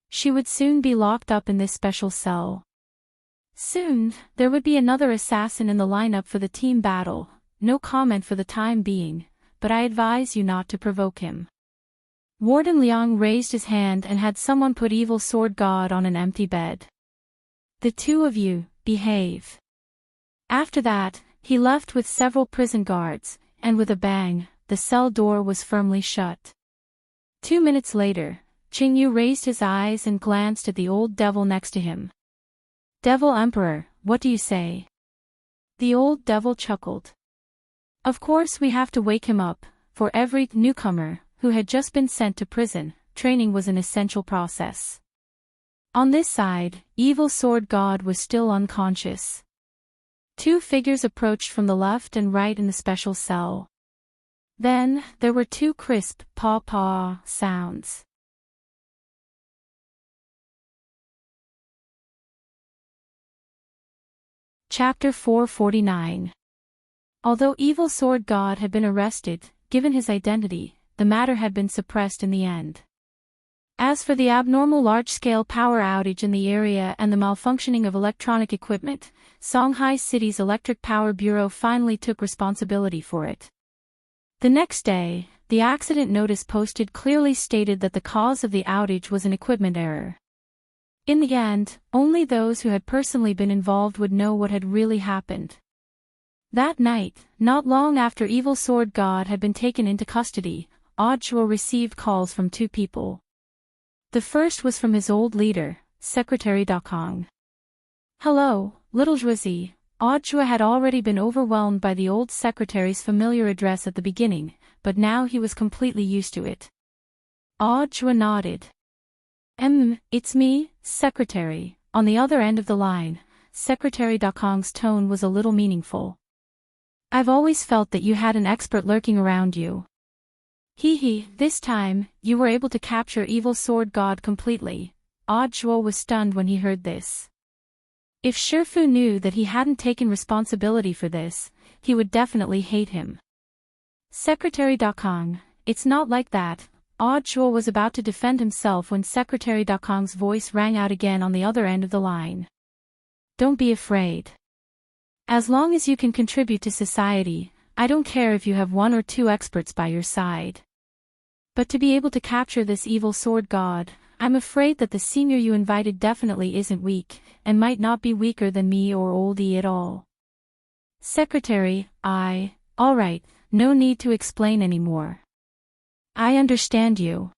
She would soon be locked up in this special cell. Soon, there would be another assassin in the lineup for the team battle. No comment for the time being, but I advise you not to provoke him. Warden Liang raised his hand and had someone put evil sword god on an empty bed. The 2 of you, behave. After that, he left with several prison guards, and with a bang, the cell door was firmly shut. 2 minutes later, Qingyu raised his eyes and glanced at the old devil next to him. Devil Emperor, what do you say? The old devil chuckled. Of course we have to wake him up. For every newcomer who had just been sent to prison, training was an essential process. On this side, evil sword god was still unconscious. 2 figures approached from the left and right in the special cell. Then, there were 2 crisp paw-paw sounds. Chapter 449. Although Evil Sword God had been arrested, given his identity, the matter had been suppressed in the end. As for the abnormal large-scale power outage in the area and the malfunctioning of electronic equipment, Songhai City's Electric Power Bureau finally took responsibility for it. The next day, the accident notice posted clearly stated that the cause of the outage was an equipment error. In the end, only those who had personally been involved would know what had really happened. That night, not long after Evil Sword God had been taken into custody, Audjua received calls from two people. The first was from his old leader, Secretary Dakong. "Hello, little Zhuzi." Audjua had already been overwhelmed by the old secretary's familiar address at the beginning, but now he was completely used to it. Audjua nodded. It's me, Secretary." On the other end of the line, Secretary Dakong's tone was a little meaningful. "I've always felt that you had an expert lurking around you. This time, you were able to capture Evil Sword God completely." Audjua was stunned when he heard this. If Shifu knew that he hadn't taken responsibility for this, he would definitely hate him. "Secretary Dakong, it's not like that." Audjua was about to defend himself when Secretary Dakong's voice rang out again on the other end of the line. "Don't be afraid. As long as you can contribute to society, I don't care if you have one or two experts by your side. But to be able to capture this Evil Sword God, I'm afraid that the senior you invited definitely isn't weak, and might not be weaker than me or Old E at all." "Secretary, alright, no need to explain anymore. I understand you."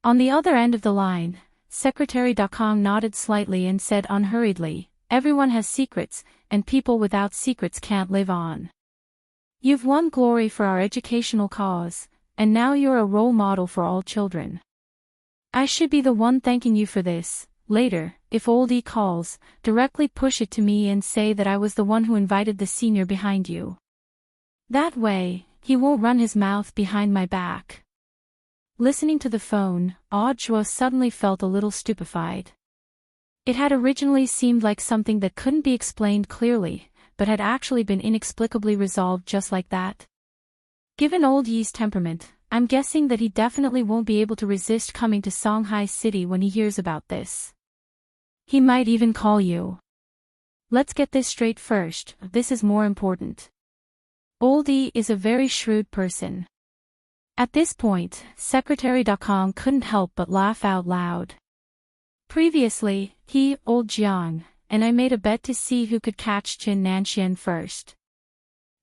On the other end of the line, Secretary Dakong nodded slightly and said unhurriedly, "Everyone has secrets, and people without secrets can't live on. You've won glory for our educational cause, and now you're a role model for all children. I should be the one thanking you for this. Later, if Old E calls, directly push it to me and say that I was the one who invited the senior behind you. That way, he won't run his mouth behind my back." Listening to the phone, Audjua suddenly felt a little stupefied. It had originally seemed like something that couldn't be explained clearly, but had actually been inexplicably resolved just like that. Given Old Ye's temperament, I'm guessing that he definitely won't be able to resist coming to Songhai City when he hears about this. He might even call you. Let's get this straight first, this is more important. Old E is a very shrewd person. At this point, Secretary Dakong couldn't help but laugh out loud. Previously, Old Jiang, and I made a bet to see who could catch Qin Nanxian first.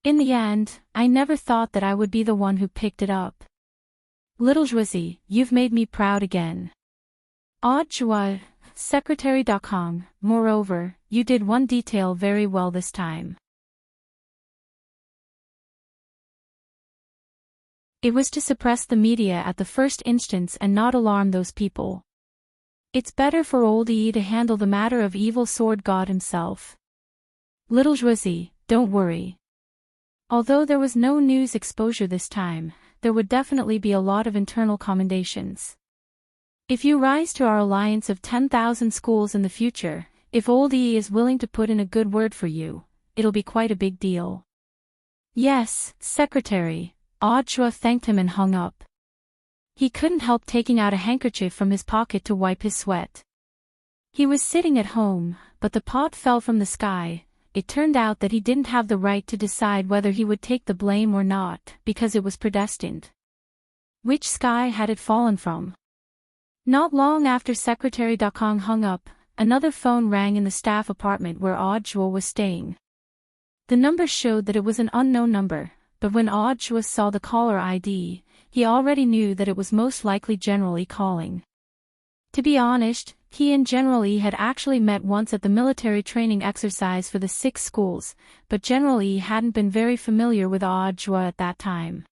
In the end, I never thought that I would be the one who picked it up. Little Zhuzi, you've made me proud again. Audjua, Secretary Dakong, moreover, you did one detail very well this time. It was to suppress the media at the first instance and not alarm those people. It's better for Old E to handle the matter of Evil Sword God himself. Little Zhuzi, don't worry. Although there was no news exposure this time, there would definitely be a lot of internal commendations. If you rise to our alliance of 10,000 schools in the future, if Old E is willing to put in a good word for you, it'll be quite a big deal. Yes, Secretary. Audjua thanked him and hung up. He couldn't help taking out a handkerchief from his pocket to wipe his sweat. He was sitting at home, but the pot fell from the sky. It turned out that he didn't have the right to decide whether he would take the blame or not, because it was predestined. Which sky had it fallen from? Not long after Secretary Dakong hung up, another phone rang in the staff apartment where Audjua was staying. The number showed that it was an unknown number, but when Audjua saw the caller ID, he already knew that it was most likely General E calling. To be honest, he and General E had actually met once at the military training exercise for the 6 schools, but General E hadn't been very familiar with Audjua at that time.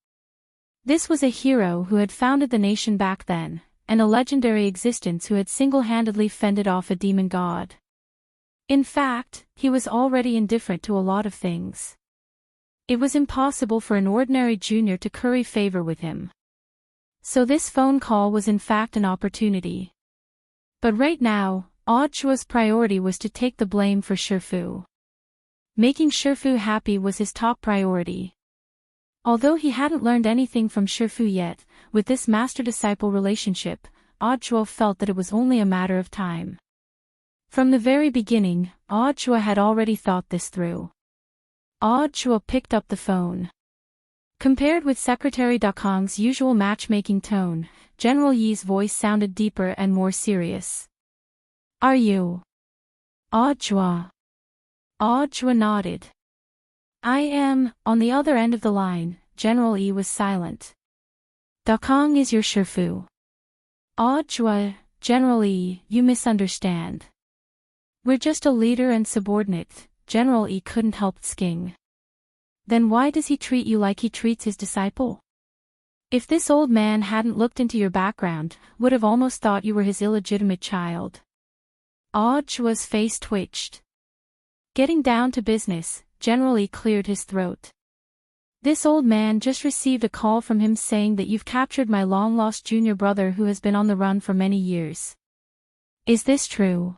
This was a hero who had founded the nation back then, and a legendary existence who had single-handedly fended off a demon god. In fact, he was already indifferent to a lot of things. It was impossible for an ordinary junior to curry favor with him. So this phone call was in fact an opportunity. But right now, Audjua's priority was to take the blame for Shifu. Making Shifu happy was his top priority. Although he hadn't learned anything from Shifu yet, with this master-disciple relationship, Audchua felt that it was only a matter of time. From the very beginning, Audchua had already thought this through. Audchua picked up the phone. Compared with Secretary Dakong's usual matchmaking tone, General Yi's voice sounded deeper and more serious. "Are you?" Audchua. Audchua nodded. "I am." On the other end of the line, General Yi was silent. "Dakong is your Shifu." Audchua. "General Yi, you misunderstand. We're just a leader and subordinate." General Yi couldn't help thinking. "Then why does he treat you like he treats his disciple? If this old man hadn't looked into your background, would have almost thought you were his illegitimate child." Audchua's face twitched. Getting down to business, General Yi cleared his throat. "This old man just received a call from him saying that you've captured my long-lost junior brother who has been on the run for many years. Is this true?"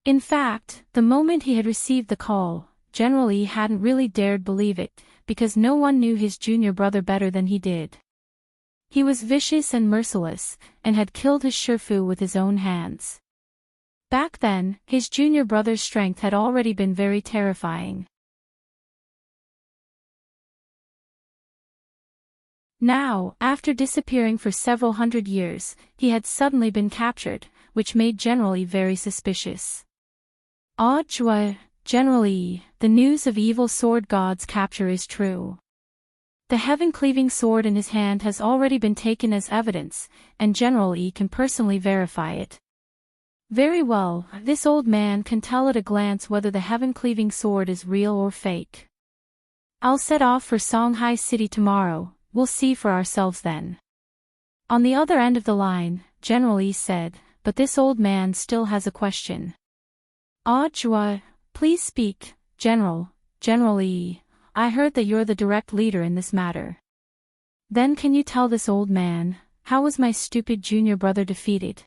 In fact, the moment he had received the call, General Yi hadn't really dared believe it, because no one knew his junior brother better than he did. He was vicious and merciless, and had killed his Shifu with his own hands. Back then, his junior brother's strength had already been very terrifying. Now, after disappearing for several hundred years, he had suddenly been captured, which made General Yi very suspicious. "Audchua, General Yi, the news of evil sword god's capture is true. The heaven-cleaving sword in his hand has already been taken as evidence, and General Yi can personally verify it." "Very well, this old man can tell at a glance whether the heaven-cleaving sword is real or fake. I'll set off for Songhai City tomorrow, we'll see for ourselves then." On the other end of the line, General Yi said, "But this old man still has a question." "Audchua, please speak, General Yi. I heard that you're the direct leader in this matter. Then can you tell this old man, how was my stupid junior brother defeated?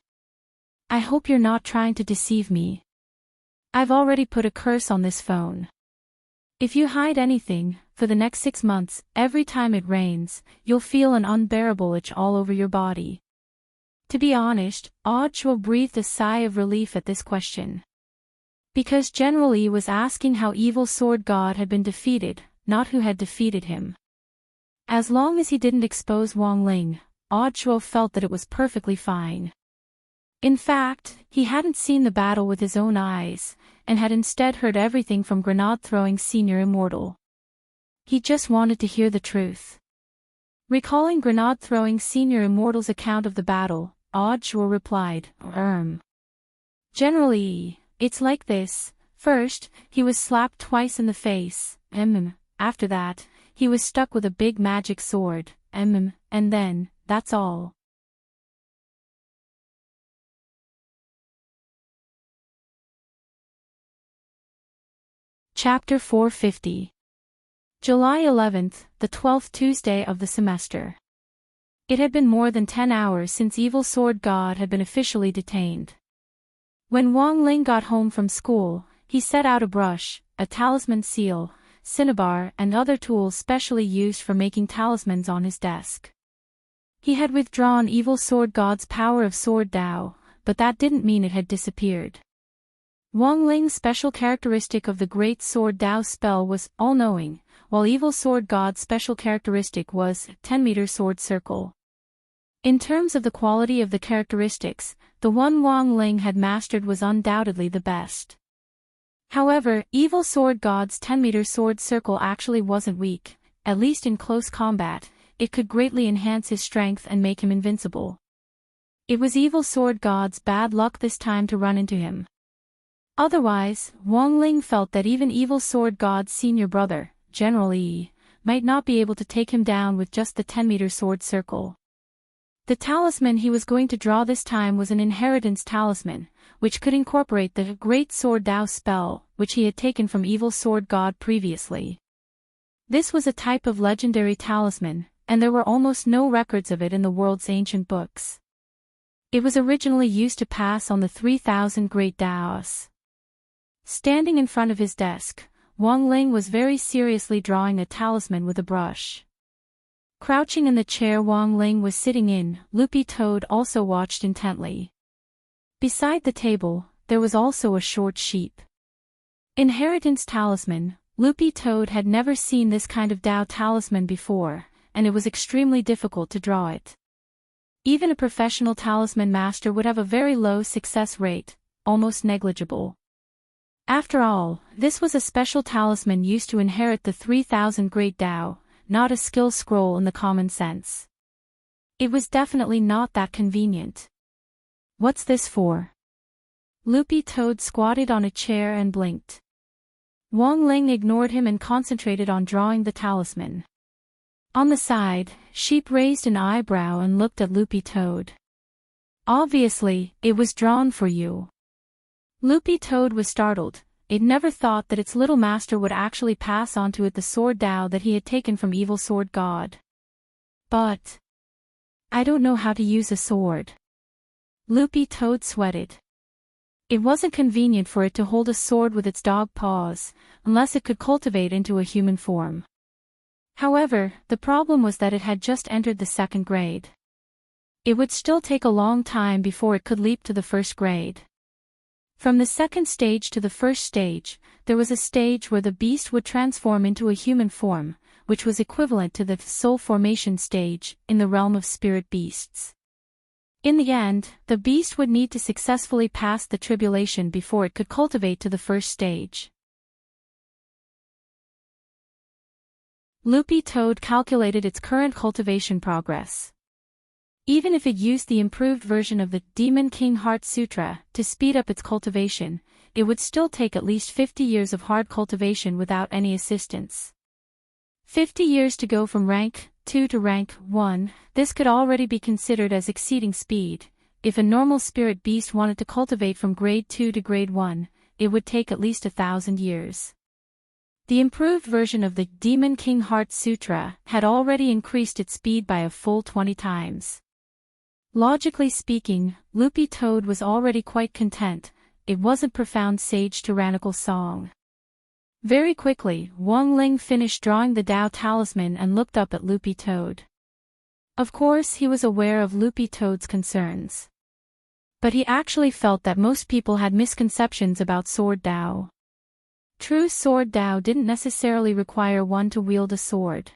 I hope you're not trying to deceive me. I've already put a curse on this phone. If you hide anything, for the next 6 months, every time it rains, you'll feel an unbearable itch all over your body." To be honest, Audchua breathed a sigh of relief at this question. Because General Yi was asking how evil sword god had been defeated, not who had defeated him. As long as he didn't expose Wang Ling, Audchua felt that it was perfectly fine. In fact, he hadn't seen the battle with his own eyes, and had instead heard everything from Grenade-throwing Senior Immortal. He just wanted to hear the truth. Recalling Grenade-throwing Senior Immortal's account of the battle, Audchua replied, "General Yi, it's like this. First, he was slapped twice in the face, after that, he was stuck with a big magic sword, and then, that's all." Chapter 450. July 11th, the 12th Tuesday of the semester. It had been more than 10 hours since Evil Sword God had been officially detained. When Wang Ling got home from school, he set out a brush, a talisman seal, cinnabar and other tools specially used for making talismans on his desk. He had withdrawn Evil Sword God's power of Sword Dao, but that didn't mean it had disappeared. Wang Ling's special characteristic of the Great Sword Dao spell was all-knowing, while Evil Sword God's special characteristic was 10-meter sword circle. In terms of the quality of the characteristics, the one Wang Ling had mastered was undoubtedly the best. However, Evil Sword God's 10-meter sword circle actually wasn't weak, at least in close combat. It could greatly enhance his strength and make him invincible. It was Evil Sword God's bad luck this time to run into him. Otherwise, Wang Ling felt that even Evil Sword God's senior brother, General Yi, might not be able to take him down with just the 10-meter sword circle. The talisman he was going to draw this time was an inheritance talisman, which could incorporate the Great Sword Dao spell, which he had taken from Evil Sword God previously. This was a type of legendary talisman, and there were almost no records of it in the world's ancient books. It was originally used to pass on the 3,000 Great Daos. Standing in front of his desk, Wang Ling was very seriously drawing a talisman with a brush. Crouching in the chair Wang Ling was sitting in, Loopy Toad also watched intently. Beside the table, there was also a short sheep. Inheritance talisman. Loopy Toad had never seen this kind of Dao talisman before, and it was extremely difficult to draw it. Even a professional talisman master would have a very low success rate, almost negligible. After all, this was a special talisman used to inherit the 3000 Great Dao, not a skill scroll in the common sense. It was definitely not that convenient. What's this for? Loopy Toad squatted on a chair and blinked. Wang Ling ignored him and concentrated on drawing the talisman. On the side, Sheep raised an eyebrow and looked at Loopy Toad. Obviously, it was drawn for you. Loopy Toad was startled. It never thought that its little master would actually pass on to it the sword Dao that he had taken from Evil Sword God. But I don't know how to use a sword. Loopy Toad sweated. It wasn't convenient for it to hold a sword with its dog paws, unless it could cultivate into a human form. However, the problem was that it had just entered the 2nd grade. It would still take a long time before it could leap to the 1st grade. From the 2nd stage to the 1st stage, there was a stage where the beast would transform into a human form, which was equivalent to the soul formation stage in the realm of spirit beasts. In the end, the beast would need to successfully pass the tribulation before it could cultivate to the 1st stage. Loopy Toad calculated its current cultivation progress. Even if it used the improved version of the Demon King Heart Sutra to speed up its cultivation, it would still take at least 50 years of hard cultivation without any assistance. 50 years to go from rank 2 to rank 1, this could already be considered as exceeding speed. If a normal spirit beast wanted to cultivate from grade 2 to grade 1, it would take at least 1,000 years. The improved version of the Demon King Heart Sutra had already increased its speed by a full 20 times. Logically speaking, Loopy Toad was already quite content. It wasn't profound sage tyrannical song. Very quickly, Wang Ling finished drawing the Dao talisman and looked up at Loopy Toad. Of course he was aware of Loopy Toad's concerns. But he actually felt that most people had misconceptions about Sword Dao. True Sword Dao didn't necessarily require one to wield a sword.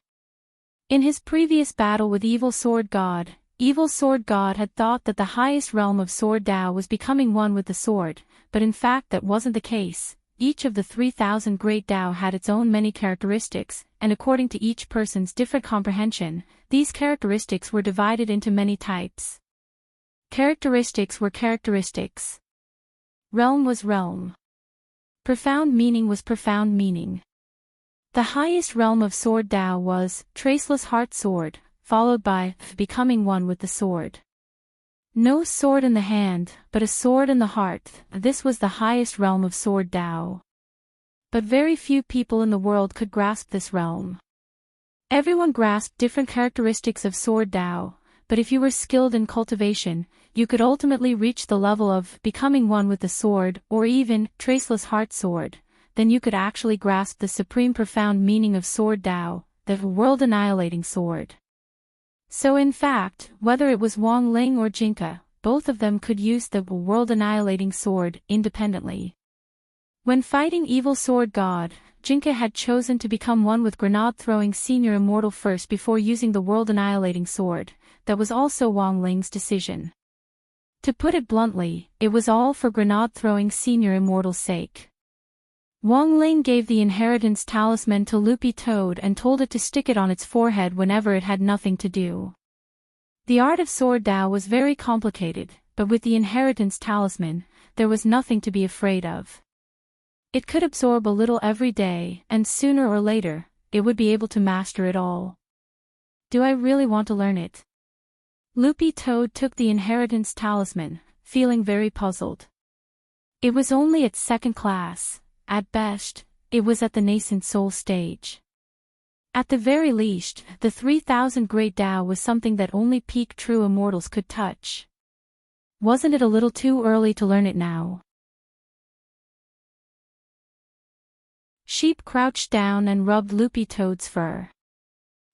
In his previous battle with Evil Sword God had thought that the highest realm of Sword Dao was becoming one with the sword, but in fact that wasn't the case. Each of the 3000 Great Dao had its own many characteristics, and according to each person's different comprehension, these characteristics were divided into many types. Characteristics were characteristics. Realm was realm. Profound meaning was profound meaning. The highest realm of Sword Dao was Traceless Heart Sword, followed by becoming one with the sword. No sword in the hand, but a sword in the heart. This was the highest realm of Sword Dao. But very few people in the world could grasp this realm. Everyone grasped different characteristics of Sword Dao, but if you were skilled in cultivation, you could ultimately reach the level of becoming one with the sword, or even Traceless Heart Sword. Then you could actually grasp the supreme profound meaning of Sword Dao, the world-annihilating sword. So in fact, whether it was Wang Ling or Jinka, both of them could use the world-annihilating sword independently. When fighting Evil Sword God, Jinka had chosen to become one with Grenade-throwing Senior Immortal first before using the world-annihilating sword. That was also Wang Ling's decision. To put it bluntly, it was all for Grenade-throwing Senior Immortal's sake. Wang Ling gave the inheritance talisman to Loopy Toad and told it to stick it on its forehead whenever it had nothing to do. The art of Sword Dao was very complicated, but with the inheritance talisman, there was nothing to be afraid of. It could absorb a little every day, and sooner or later, it would be able to master it all. Do I really want to learn it? Loopy Toad took the inheritance talisman, feeling very puzzled. It was only its 2nd class. At best, it was at the nascent soul stage. At the very least, the 3000 Great Dao was something that only peak true immortals could touch. Wasn't it a little too early to learn it now? Sheep crouched down and rubbed loopy Toad's fur.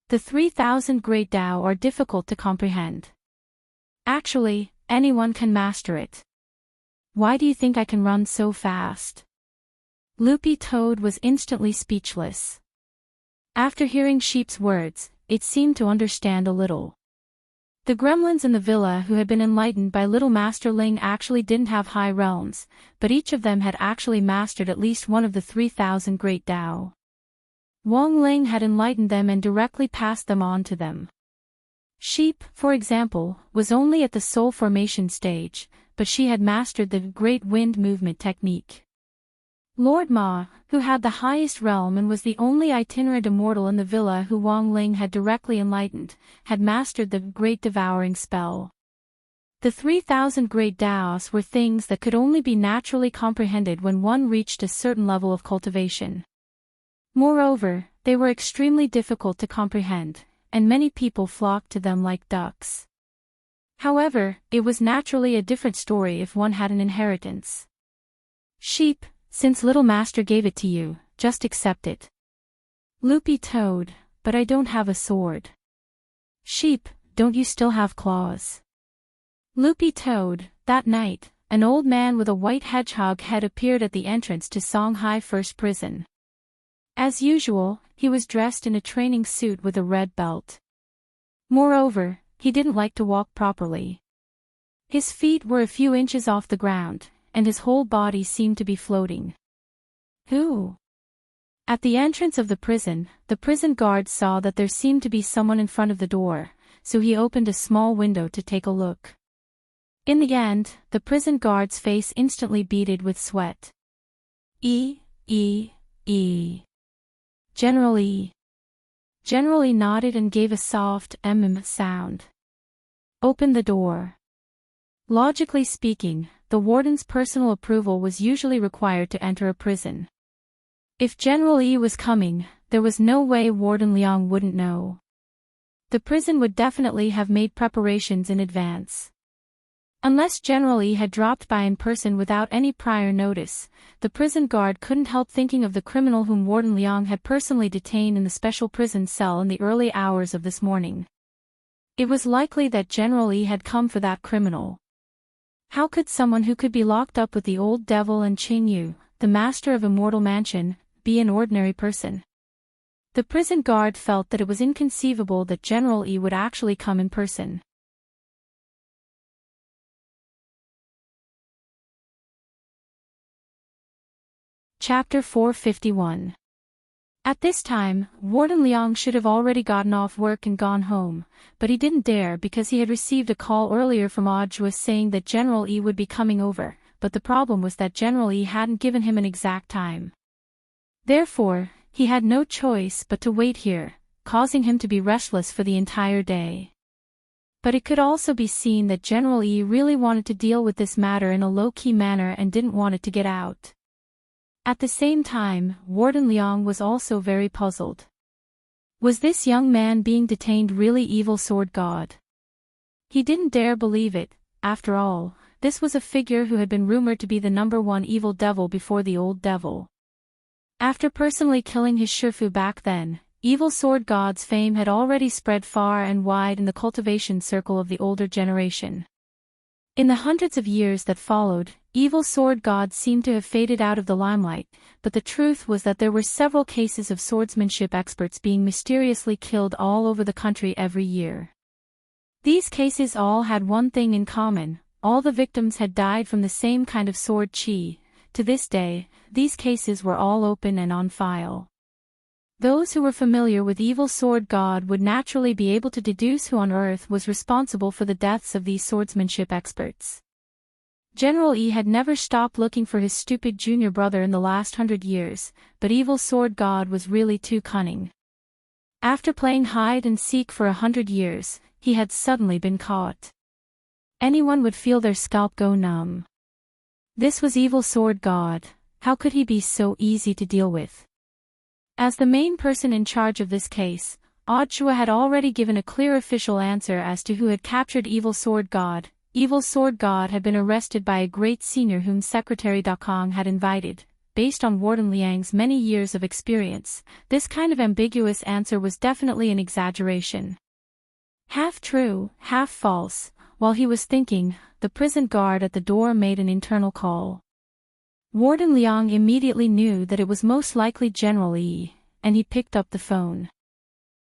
The 3,000 Great Tao are difficult to comprehend. Actually, anyone can master it. Why do you think I can run so fast? Loopy Toad was instantly speechless. After hearing Sheep's words, it seemed to understand a little. The gremlins in the villa who had been enlightened by Little Master Ling actually didn't have high realms, but each of them had actually mastered at least one of the 3,000 Great Tao. Wang Ling had enlightened them and directly passed them on to them. Sheep, for example, was only at the soul formation stage, but she had mastered the Great Wind Movement technique. Lord Ma, who had the highest realm and was the only itinerant immortal in the villa who Wang Ling had directly enlightened, had mastered the Great Devouring spell. The 3,000 Great Taos were things that could only be naturally comprehended when one reached a certain level of cultivation. Moreover, they were extremely difficult to comprehend, and many people flocked to them like ducks. However, it was naturally a different story if one had an inheritance. Sheep, since Little Master gave it to you, just accept it. Loopy Toad, but I don't have a sword. Sheep, don't you still have claws? Loopy Toad, that night, an old man with a white hedgehog head appeared at the entrance to Songhai First Prison. As usual, he was dressed in a training suit with a red belt. Moreover, he didn't like to walk properly. His feet were a few inches off the ground, and his whole body seemed to be floating. Who? At the entrance of the prison guard saw that there seemed to be someone in front of the door, so he opened a small window to take a look. In the end, the prison guard's face instantly beaded with sweat. General E. General E nodded and gave a soft sound. Open the door. Logically speaking, the warden's personal approval was usually required to enter a prison. If General E was coming, there was no way Warden Liang wouldn't know. The prison would definitely have made preparations in advance. Unless General E had dropped by in person without any prior notice, the prison guard couldn't help thinking of the criminal whom Warden Liang had personally detained in the special prison cell in the early hours of this morning. It was likely that General E had come for that criminal. How could someone who could be locked up with the old devil and Qing Yu, the master of Immortal Mansion, be an ordinary person? The prison guard felt that it was inconceivable that General E would actually come in person. Chapter 451. At this time, Warden Liang should have already gotten off work and gone home, but he didn't dare because he had received a call earlier from Audiobook saying that General E would be coming over, but the problem was that General E hadn't given him an exact time. Therefore, he had no choice but to wait here, causing him to be restless for the entire day. But it could also be seen that General E really wanted to deal with this matter in a low-key manner and didn't want it to get out. At the same time, Warden Liang was also very puzzled. Was this young man being detained really Evil Sword God? He didn't dare believe it. After all, this was a figure who had been rumored to be the #1 evil devil before the old devil. After personally killing his Shifu back then, Evil Sword God's fame had already spread far and wide in the cultivation circle of the older generation. In the hundreds of years that followed, Evil Sword God seemed to have faded out of the limelight, but the truth was that there were several cases of swordsmanship experts being mysteriously killed all over the country every year. These cases all had one thing in common: all the victims had died from the same kind of sword qi. To this day, these cases were all open and on file. Those who were familiar with Evil Sword God would naturally be able to deduce who on earth was responsible for the deaths of these swordsmanship experts. General E had never stopped looking for his stupid junior brother in the last 100 years, but Evil Sword God was really too cunning. After playing hide and seek for 100 years, he had suddenly been caught. Anyone would feel their scalp go numb. This was Evil Sword God. How could he be so easy to deal with? As the main person in charge of this case, Audiobook had already given a clear official answer as to who had captured Evil Sword God. Evil Sword God had been arrested by a great senior whom Secretary Dakong had invited, based on Warden Liang's many years of experience, this kind of ambiguous answer was definitely an exaggeration. Half true, half false. While he was thinking, the prison guard at the door made an internal call. Warden Liang immediately knew that it was most likely General Yi, and he picked up the phone.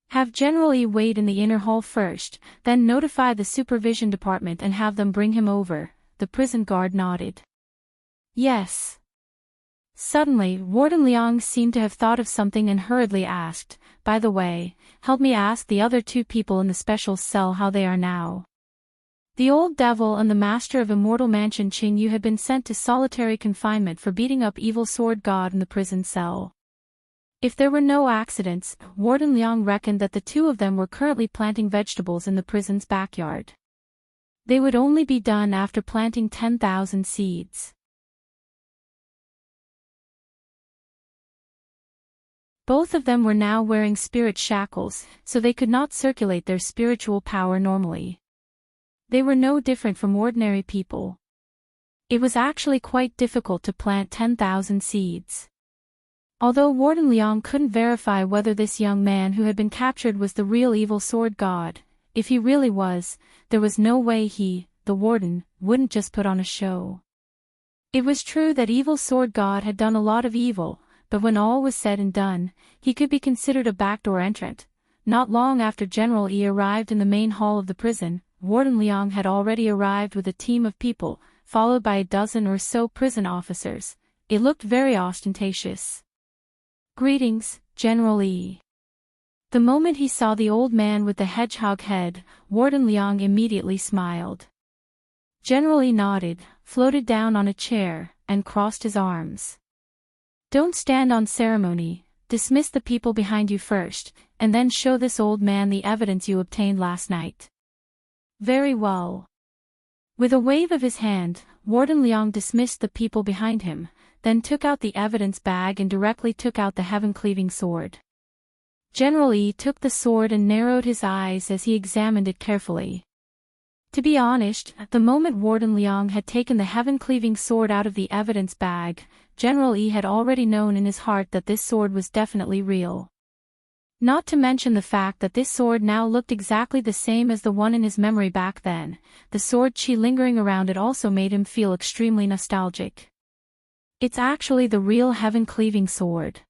Have General Yi wait in the inner hall first, then notify the supervision department and have them bring him over. The prison guard nodded. Yes. Suddenly, Warden Liang seemed to have thought of something and hurriedly asked, by the way, help me ask the other two people in the special cell how they are now. The old devil and the master of Immortal Mansion Qing Yu had been sent to solitary confinement for beating up evil sword god in the prison cell. If there were no accidents, Warden Liang reckoned that the two of them were currently planting vegetables in the prison's backyard. They would only be done after planting 10,000 seeds. Both of them were now wearing spirit shackles, so they could not circulate their spiritual power normally. They were no different from ordinary people. It was actually quite difficult to plant 10,000 seeds. Although Warden Liang couldn't verify whether this young man who had been captured was the real evil sword god, if he really was, there was no way he, the warden, wouldn't just put on a show. It was true that evil sword god had done a lot of evil, but when all was said and done, he could be considered a backdoor entrant. Not long after General Yi arrived in the main hall of the prison, Warden Liang had already arrived with a team of people, followed by a dozen or so prison officers. It looked very ostentatious. Greetings, General Yi. The moment he saw the old man with the hedgehog head, Warden Liang immediately smiled. General Yi nodded, floated down on a chair, and crossed his arms. Don't stand on ceremony, dismiss the people behind you first, and then show this old man the evidence you obtained last night. Very well. With a wave of his hand, Warden Liang dismissed the people behind him, then took out the evidence bag and directly took out the heaven-cleaving sword. General Yi took the sword and narrowed his eyes as he examined it carefully. To be honest, the moment Warden Liang had taken the heaven-cleaving sword out of the evidence bag, General Yi had already known in his heart that this sword was definitely real. Not to mention the fact that this sword now looked exactly the same as the one in his memory back then, the sword chi lingering around it also made him feel extremely nostalgic. It's actually the real heaven-cleaving sword.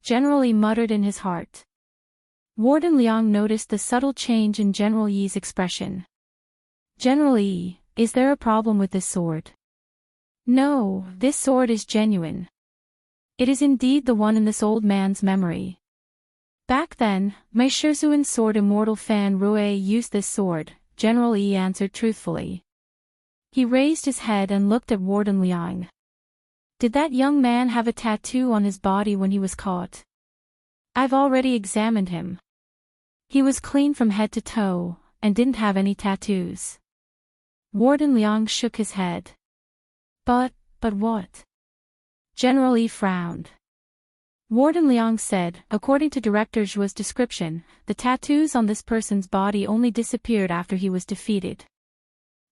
General Yi muttered in his heart. Warden Liang noticed the subtle change in General Yi's expression. General Yi, is there a problem with this sword? No, this sword is genuine. It is indeed the one in this old man's memory. Back then, my Shizhuan sword Immortal Fan Rui used this sword, General Yi answered truthfully. He raised his head and looked at Warden Liang. Did that young man have a tattoo on his body when he was caught? I've already examined him. He was clean from head to toe, and didn't have any tattoos. Warden Liang shook his head. But what? General Yi frowned. Warden Liang said, according to Director Zhuo's description, the tattoos on this person's body only disappeared after he was defeated.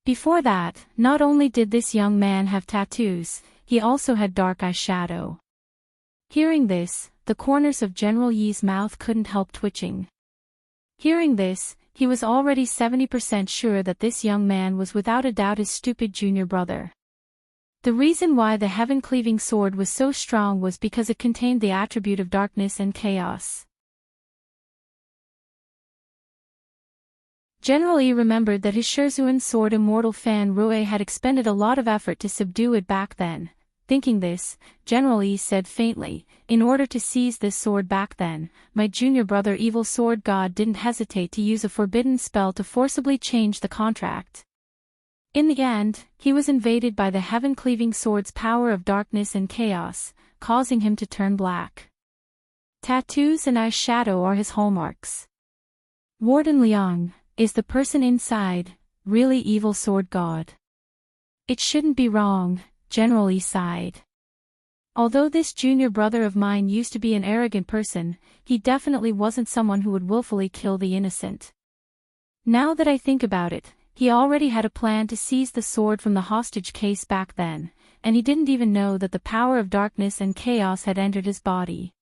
Before that, not only did this young man have tattoos, he also had dark eye shadow. Hearing this, the corners of General Yi's mouth couldn't help twitching. Hearing this, he was already 70% sure that this young man was without a doubt his stupid junior brother. The reason why the heaven-cleaving sword was so strong was because it contained the attribute of darkness and chaos. General Yi remembered that his Shizhuan sword Immortal Fan Rui had expended a lot of effort to subdue it back then. Thinking this, General Yi said faintly, in order to seize this sword back then, my junior brother Evil Sword God didn't hesitate to use a forbidden spell to forcibly change the contract. In the end, he was invaded by the heaven-cleaving sword's power of darkness and chaos, causing him to turn black. Tattoos and eye shadow are his hallmarks. Warden Liang, is the person inside really Evil Sword God? It shouldn't be wrong, General Yi sighed. Although this junior brother of mine used to be an arrogant person, he definitely wasn't someone who would willfully kill the innocent. Now that I think about it, he already had a plan to seize the sword from the hostage case back then, and he didn't even know that the power of darkness and chaos had entered his body.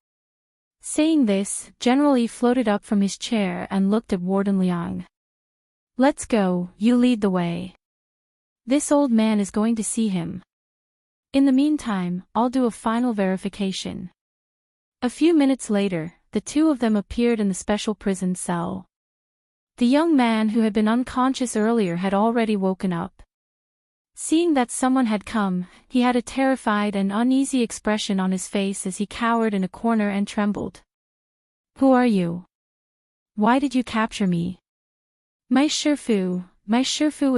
Saying this, General Yi floated up from his chair and looked at Warden Liang. "Let's go, you lead the way. This old man is going to see him. In the meantime, I'll do a final verification." A few minutes later, the two of them appeared in the special prison cell. The young man who had been unconscious earlier had already woken up. Seeing that someone had come, he had a terrified and uneasy expression on his face as he cowered in a corner and trembled. "Who are you? Why did you capture me?" My Shifu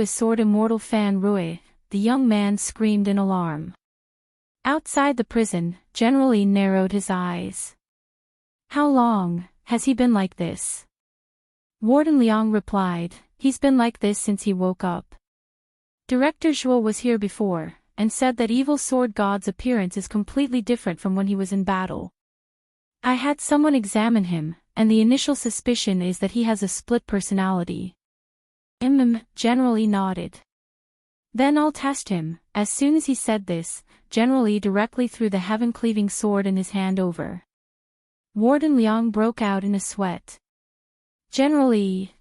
is Sword Immortal Fan Rui," the young man screamed in alarm. Outside the prison, General Yi narrowed his eyes. "How long has he been like this?" Warden Liang replied, "He's been like this since he woke up. Director Zhuo was here before, and said that Evil Sword God's appearance is completely different from when he was in battle. I had someone examine him, and the initial suspicion is that he has a split personality." General Yi nodded. "Then I'll test him." As soon as he said this, General Yi directly threw the heaven-cleaving sword in his hand over. Warden Liang broke out in a sweat. General Yi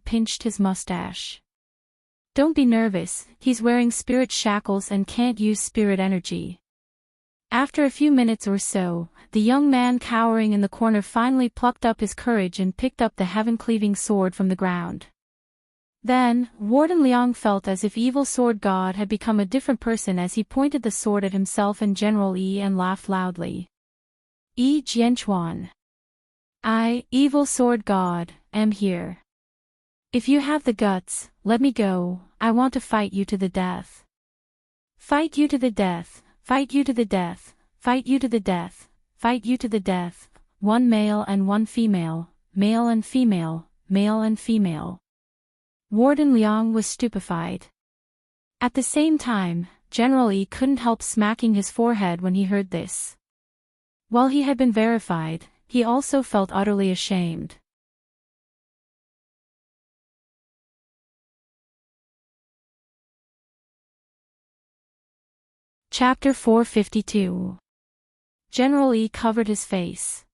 pinched his mustache. "Don't be nervous, he's wearing spirit shackles and can't use spirit energy." After a few minutes or so, the young man cowering in the corner finally plucked up his courage and picked up the heaven-cleaving sword from the ground. Then, Warden Liang felt as if Evil Sword God had become a different person as he pointed the sword at himself and General Yi and laughed loudly. "Yi Jianchuan. I, Evil Sword God, am here. If you have the guts, let me go. I want to fight you to the death. Fight you to the death, fight you to the death, fight you to the death, fight you to the death, one male and one female, male and female, male and female." Warden Liang was stupefied. At the same time, General Yi couldn't help smacking his forehead when he heard this. While he had been verified, he also felt utterly ashamed. Chapter 452. General Yi covered his face.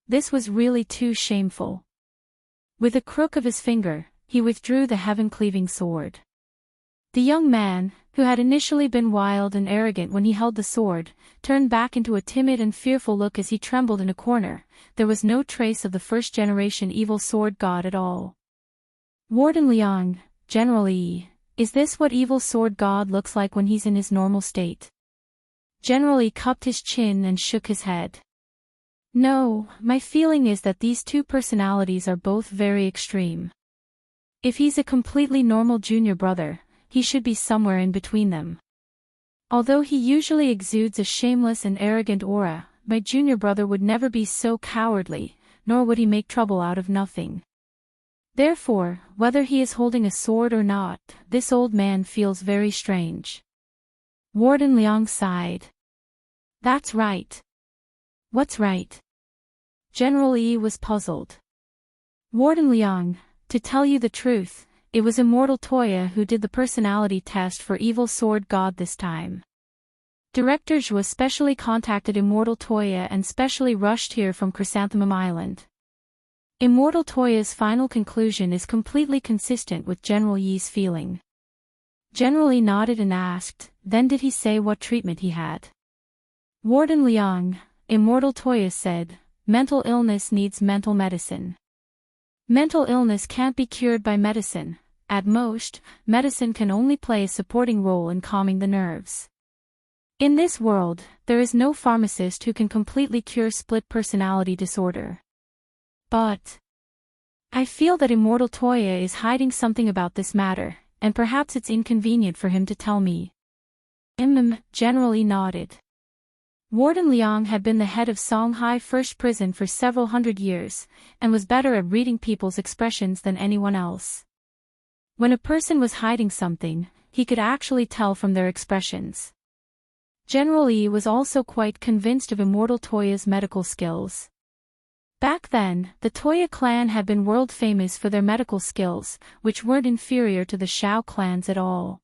This was really too shameful. With a crook of his finger, he withdrew the heaven-cleaving sword. The young man, who had initially been wild and arrogant when he held the sword, turned back into a timid and fearful look as he trembled in a corner. There was no trace of the first-generation Evil Sword God at all. Warden Liang, General Yi, is this what Evil Sword God looks like when he's in his normal state? General Yi cupped his chin and shook his head. No, my feeling is that these two personalities are both very extreme. If he's a completely normal junior brother, he should be somewhere in between them. Although he usually exudes a shameless and arrogant aura, my junior brother would never be so cowardly, nor would he make trouble out of nothing. Therefore, whether he is holding a sword or not, this old man feels very strange. Warden Liang sighed. That's right. What's right? General Yi was puzzled. Warden Liang, to tell you the truth, it was Immortal Toya who did the personality test for Evil Sword God this time. Director Zhuo specially contacted Immortal Toya and specially rushed here from Chrysanthemum Island. Immortal Toya's final conclusion is completely consistent with General Yi's feeling. General Yi nodded and asked, then did he say what treatment he had? Warden Liang, Immortal Toya said, mental illness needs mental medicine. Mental illness can't be cured by medicine. At most, medicine can only play a supporting role in calming the nerves. In this world, there is no pharmacist who can completely cure split personality disorder. But I feel that Immortal Toya is hiding something about this matter, and perhaps it's inconvenient for him to tell me. General Yi nodded. Warden Liang had been the head of Songhai First Prison for several hundred years, and was better at reading people's expressions than anyone else. When a person was hiding something, he could actually tell from their expressions. General Yi was also quite convinced of Immortal Toya's medical skills. Back then, the Toya clan had been world famous for their medical skills, which weren't inferior to the Shao clans at all.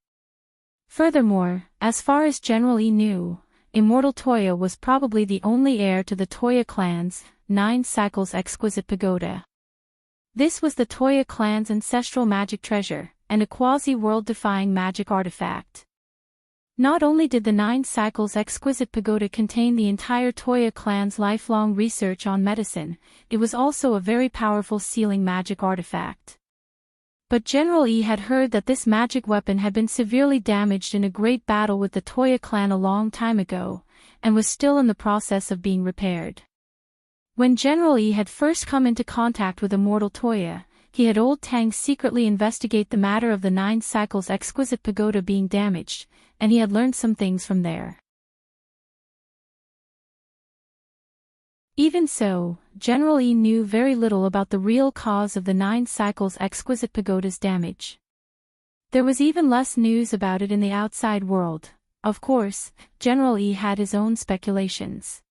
Furthermore, as far as General E knew, Immortal Toya was probably the only heir to the Toya clan's 9 cycles exquisite pagoda. This was the Toya clan's ancestral magic treasure, and a quasi-world-defying magic artifact. Not only did the 9 cycles exquisite pagoda contain the entire Toya clan's lifelong research on medicine, it was also a very powerful sealing magic artifact. But General E had heard that this magic weapon had been severely damaged in a great battle with the Toya clan a long time ago, and was still in the process of being repaired. When General E had first come into contact with Immortal Toya, he had old Tang secretly investigate the matter of the 9 cycles exquisite pagoda being damaged, and he had learned some things from there. Even so, General E knew very little about the real cause of the 9 cycles exquisite pagoda's damage. There was even less news about it in the outside world. Of course, General E had his own speculations.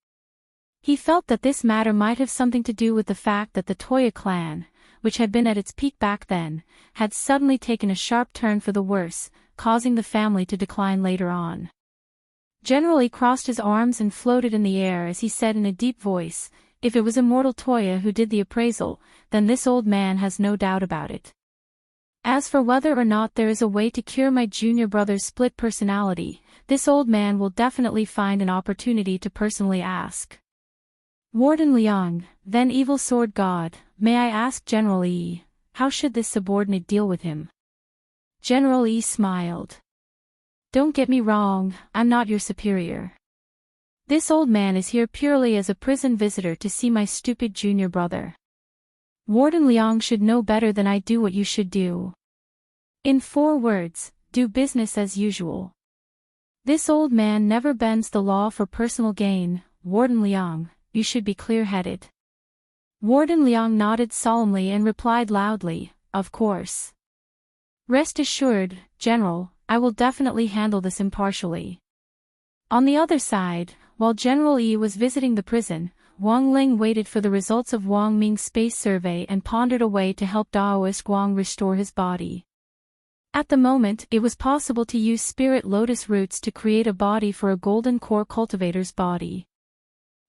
He felt that this matter might have something to do with the fact that the Toya clan, which had been at its peak back then, had suddenly taken a sharp turn for the worse, causing the family to decline later on. General E crossed his arms and floated in the air as he said in a deep voice, "If it was Immortal Toya who did the appraisal, then this old man has no doubt about it. As for whether or not there is a way to cure my junior brother's split personality, this old man will definitely find an opportunity to personally ask." Warden Liang, then Evil Sword God, may I ask General E, how should this subordinate deal with him? General E smiled. Don't get me wrong, I'm not your superior. This old man is here purely as a prison visitor to see my stupid junior brother. Warden Liang should know better than I do what you should do. In 4 words, do business as usual. This old man never bends the law for personal gain. Warden Liang, you should be clear-headed. Warden Liang nodded solemnly and replied loudly, of course. Rest assured, General, I will definitely handle this impartially. On the other side, while General E was visiting the prison, Wang Ling waited for the results of Wang Ming's space survey and pondered a way to help Daoist Guang restore his body. At the moment, it was possible to use spirit lotus roots to create a body for a golden core cultivator's body.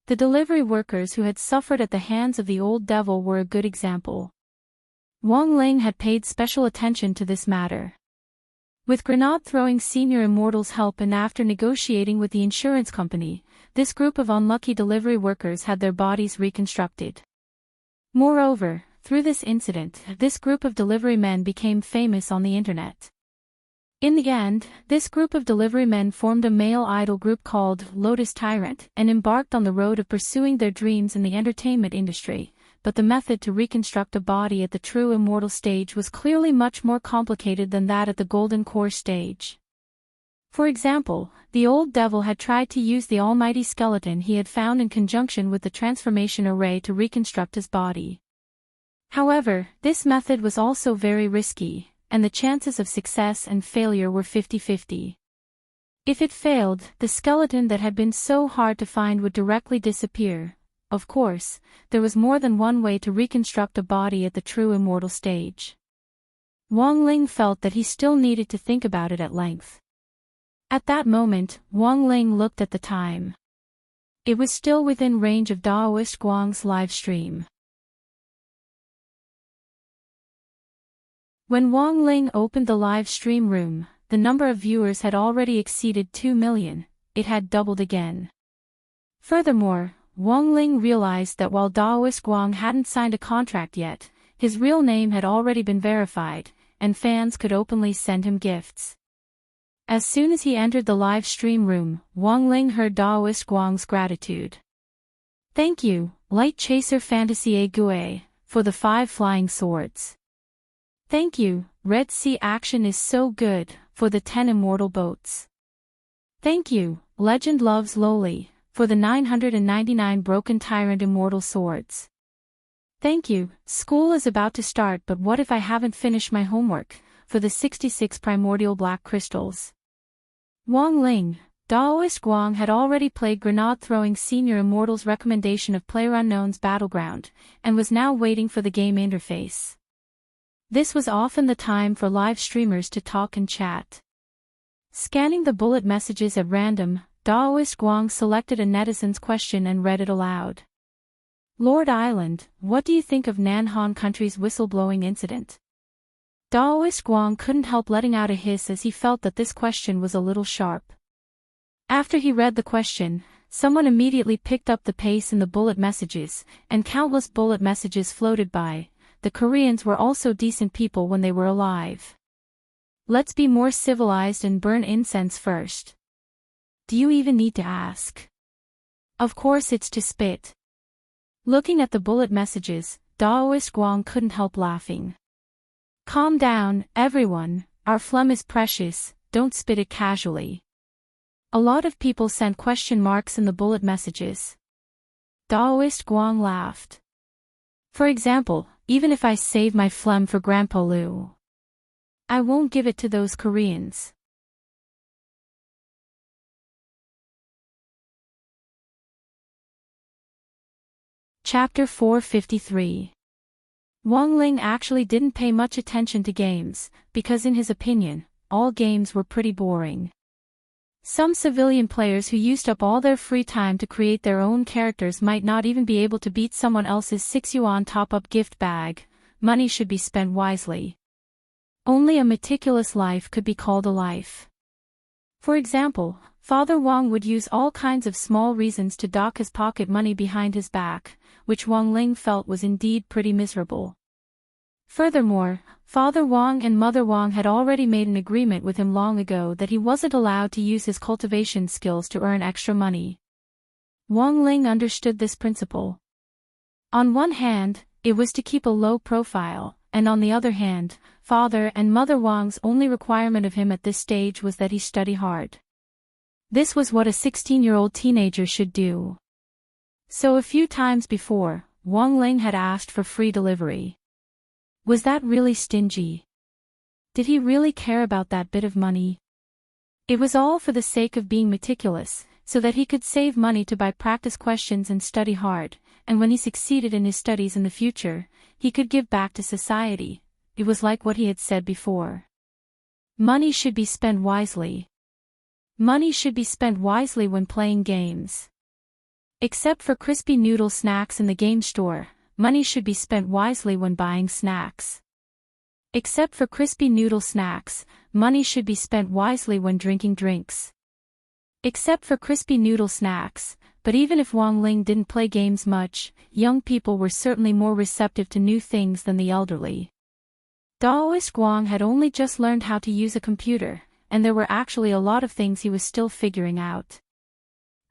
The delivery workers who had suffered at the hands of the old devil were a good example. Wang Ling had paid special attention to this matter. With grenade-throwing senior immortals' help and after negotiating with the insurance company, this group of unlucky delivery workers had their bodies reconstructed. Moreover, through this incident, this group of delivery men became famous on the internet. In the end, this group of delivery men formed a male idol group called Lotus Tyrant and embarked on the road of pursuing their dreams in the entertainment industry. But the method to reconstruct a body at the true immortal stage was clearly much more complicated than that at the golden core stage. For example, the old devil had tried to use the almighty skeleton he had found in conjunction with the transformation array to reconstruct his body. However, this method was also very risky, and the chances of success and failure were 50-50. If it failed, the skeleton that had been so hard to find would directly disappear. Of course, there was more than one way to reconstruct a body at the true immortal stage. Wang Ling felt that he still needed to think about it at length. At that moment, Wang Ling looked at the time. It was still within range of Daoist Guang's live stream. When Wang Ling opened the live stream room, the number of viewers had already exceeded 2 million, it had doubled again. Furthermore, Wang Ling realized that while Daoist Guang hadn't signed a contract yet, his real name had already been verified, and fans could openly send him gifts. As soon as he entered the live stream room, Wang Ling heard Daoist Guang's gratitude. Thank you, Light Chaser Fantasy Ague, for the 5 flying swords. Thank you, Red Sea Action is so good, for the 10 immortal boats. Thank you, Legend Loves Lowly, for the 999 broken tyrant immortal swords. Thank you, school is about to start but what if I haven't finished my homework, for the 66 primordial black crystals. Wang Ling, Daoist Guang had already played grenade-throwing senior immortal's recommendation of PlayerUnknown's Battleground, and was now waiting for the game interface. This was often the time for live streamers to talk and chat. Scanning the bullet messages at random, Daoist Guang selected a netizen's question and read it aloud. Lord Island, what do you think of Nanhan Country's whistleblowing incident? Daoist Guang couldn't help letting out a hiss as he felt that this question was a little sharp. After he read the question, someone immediately picked up the pace in the bullet messages, and countless bullet messages floated by. The Koreans were also decent people when they were alive. Let's be more civilized and burn incense first. Do you even need to ask? Of course it's to spit. Looking at the bullet messages, Daoist Guang couldn't help laughing. Calm down, everyone, our phlegm is precious, don't spit it casually. A lot of people sent question marks in the bullet messages. Daoist Guang laughed. For example, even if I save my phlegm for Grandpa Lu, I won't give it to those Koreans. Chapter 453. Wang Ling actually didn't pay much attention to games, because in his opinion, all games were pretty boring. Some civilian players who used up all their free time to create their own characters might not even be able to beat someone else's 6 yuan top-up gift bag. Money should be spent wisely. Only a meticulous life could be called a life. For example, Father Wang would use all kinds of small reasons to dock his pocket money behind his back, which Wang Ling felt was indeed pretty miserable. Furthermore, Father Wang and Mother Wang had already made an agreement with him long ago that he wasn't allowed to use his cultivation skills to earn extra money. Wang Ling understood this principle. On one hand, it was to keep a low profile, and on the other hand, Father and Mother Wang's only requirement of him at this stage was that he study hard. This was what a 16-year-old teenager should do. So a few times before, Wang Ling had asked for free delivery. Was that really stingy? Did he really care about that bit of money? It was all for the sake of being meticulous, so that he could save money to buy practice questions and study hard, and when he succeeded in his studies in the future, he could give back to society. It was like what he had said before. Money should be spent wisely. Money should be spent wisely when playing games. Except for crispy noodle snacks in the game store, money should be spent wisely when buying snacks. Except for crispy noodle snacks, money should be spent wisely when drinking drinks. Except for crispy noodle snacks, but even if Wang Ling didn't play games much, young people were certainly more receptive to new things than the elderly. Daoist Guang had only just learned how to use a computer, and there were actually a lot of things he was still figuring out.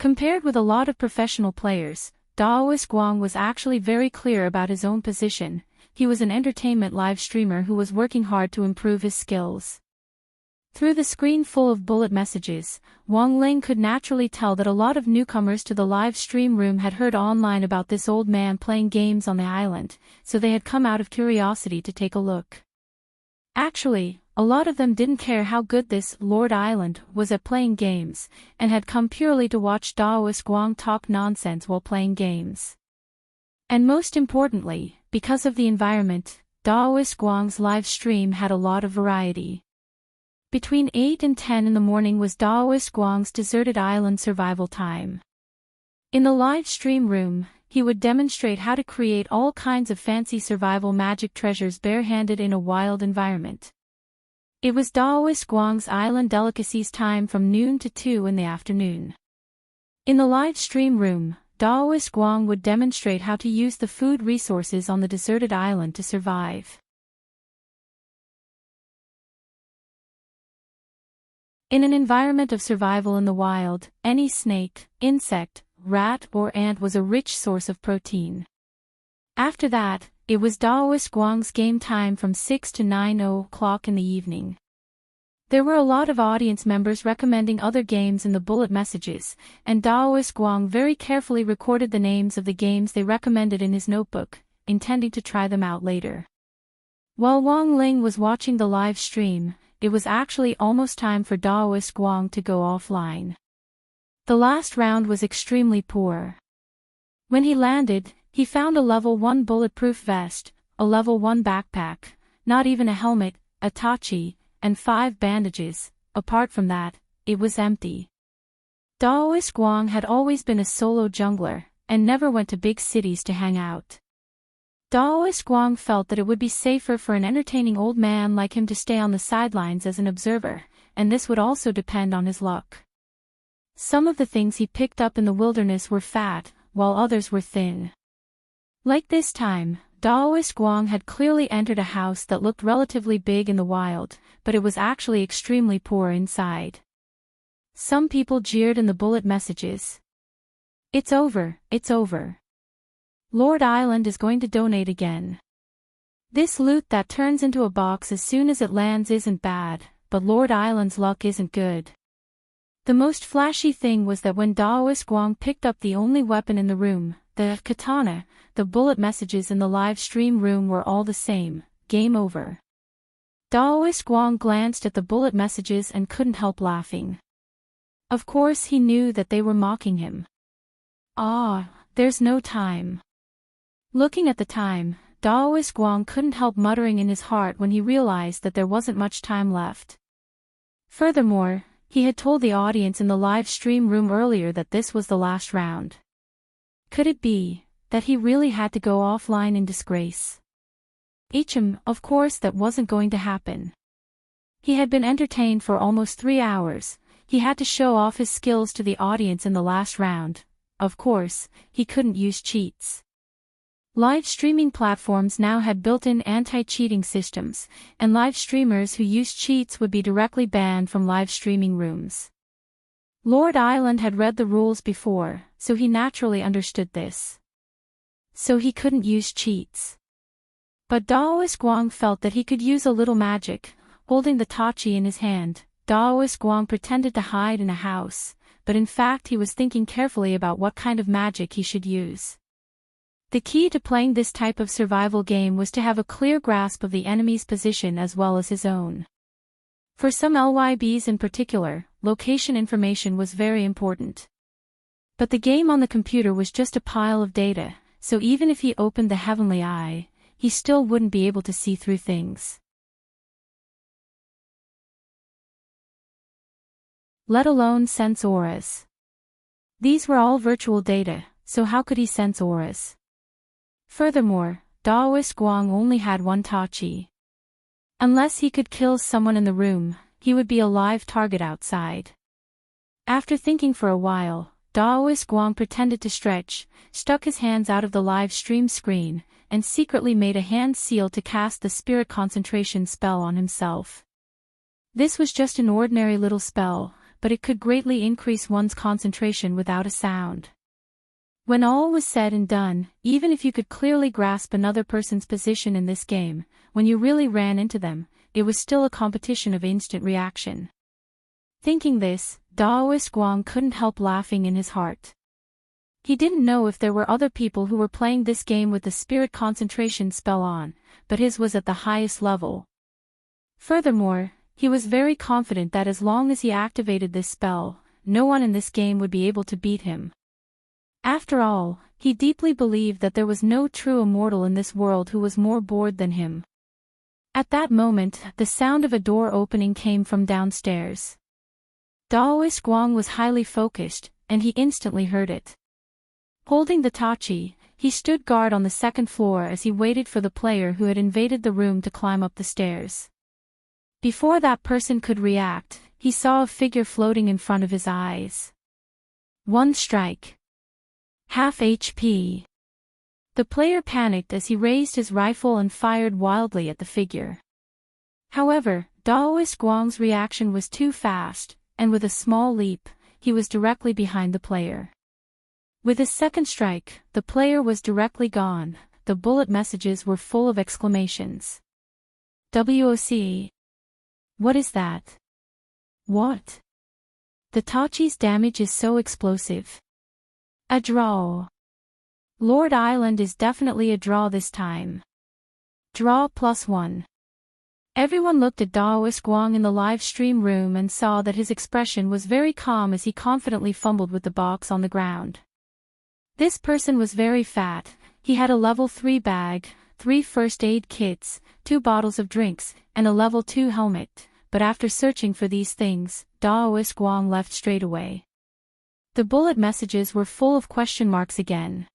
Compared with a lot of professional players, Daoist Guang was actually very clear about his own position. He was an entertainment live streamer who was working hard to improve his skills. Through the screen full of bullet messages, Wang Ling could naturally tell that a lot of newcomers to the live stream room had heard online about this old man playing games on the island, so they had come out of curiosity to take a look. Actually, a lot of them didn't care how good this Lord Island was at playing games, and had come purely to watch Daoist Guang talk nonsense while playing games. And most importantly, because of the environment, Daoist Guang's live stream had a lot of variety. Between 8 and 10 in the morning was Daoist Guang's deserted island survival time. In the live stream room, he would demonstrate how to create all kinds of fancy survival magic treasures barehanded in a wild environment. It was Daoist Guang's island delicacies time from noon to 2 in the afternoon. In the live stream room, Daoist Guang would demonstrate how to use the food resources on the deserted island to survive. In an environment of survival in the wild, any snake, insect, rat or ant was a rich source of protein. After that, it was Daoist Guang's game time from 6 to 9 o'clock in the evening. There were a lot of audience members recommending other games in the bullet messages, and Daoist Guang very carefully recorded the names of the games they recommended in his notebook, intending to try them out later. While Wang Ling was watching the live stream, it was actually almost time for Daoist Guang to go offline. The last round was extremely poor. When he landed, he found a level 1 bulletproof vest, a level 1 backpack, not even a helmet, a tachi, and 5 bandages. apart from that, it was empty. Daoist Guang had always been a solo jungler, and never went to big cities to hang out. Daoist Guang felt that it would be safer for an entertaining old man like him to stay on the sidelines as an observer, and this would also depend on his luck. Some of the things he picked up in the wilderness were fat, while others were thin. Like this time, Daoist Guang had clearly entered a house that looked relatively big in the wild, but it was actually extremely poor inside. Some people jeered in the bullet messages. "It's over, it's over. Lord Island is going to donate again. This loot that turns into a box as soon as it lands isn't bad, but Lord Island's luck isn't good." The most flashy thing was that when Daoist Guang picked up the only weapon in the room, the katana, the bullet messages in the live stream room were all the same. Game over. Daoist Guang glanced at the bullet messages and couldn't help laughing. Of course he knew that they were mocking him. There's no time. Looking at the time, Daoist Guang couldn't help muttering in his heart when he realized that there wasn't much time left. Furthermore, he had told the audience in the live stream room earlier that this was the last round. Could it be that he really had to go offline in disgrace? Of course that wasn't going to happen. He had been entertained for almost 3 hours, he had to show off his skills to the audience in the last round. Of course, he couldn't use cheats. Live streaming platforms now had built-in anti-cheating systems, and live streamers who used cheats would be directly banned from live streaming rooms. Lord Island had read the rules before, so he naturally understood this. So he couldn't use cheats. But Daoist Guang felt that he could use a little magic. Holding the tachi in his hand, Daoist Guang pretended to hide in a house, but in fact he was thinking carefully about what kind of magic he should use. The key to playing this type of survival game was to have a clear grasp of the enemy's position as well as his own. For some LYBs in particular, location information was very important. But the game on the computer was just a pile of data, so even if he opened the heavenly eye, he still wouldn't be able to see through things. Let alone sense auras. These were all virtual data, so how could he sense auras? Furthermore, Daoist Guang only had one tachi. Unless he could kill someone in the room, he would be a live target outside. After thinking for a while, Daoist Guang pretended to stretch, stuck his hands out of the live stream screen, and secretly made a hand seal to cast the spirit concentration spell on himself. This was just an ordinary little spell, but it could greatly increase one's concentration without a sound. When all was said and done, even if you could clearly grasp another person's position in this game, when you really ran into them, it was still a competition of instant reaction. Thinking this, Daoist Guang couldn't help laughing in his heart. He didn't know if there were other people who were playing this game with the spirit concentration spell on, but his was at the highest level. Furthermore, he was very confident that as long as he activated this spell, no one in this game would be able to beat him. After all, he deeply believed that there was no true immortal in this world who was more bored than him. At that moment, the sound of a door opening came from downstairs. Daoist Guang was highly focused, and he instantly heard it. Holding the tachi, he stood guard on the second floor as he waited for the player who had invaded the room to climb up the stairs. Before that person could react, he saw a figure floating in front of his eyes. One strike. Half HP. The player panicked as he raised his rifle and fired wildly at the figure. However, Daoist Guang's reaction was too fast, and with a small leap, he was directly behind the player. With his second strike, the player was directly gone. The bullet messages were full of exclamations. WOC. What is that? What? The tachi's damage is so explosive. A draw. Lord Island is definitely a draw this time. Draw +1. Everyone looked at Daoist Guang in the live stream room and saw that his expression was very calm as he confidently fumbled with the box on the ground. This person was very fat. He had a level 3 bag, 3 first aid kits, 2 bottles of drinks, and a level 2 helmet, but after searching for these things, Daoist Guang left straight away. The bullet messages were full of question marks again.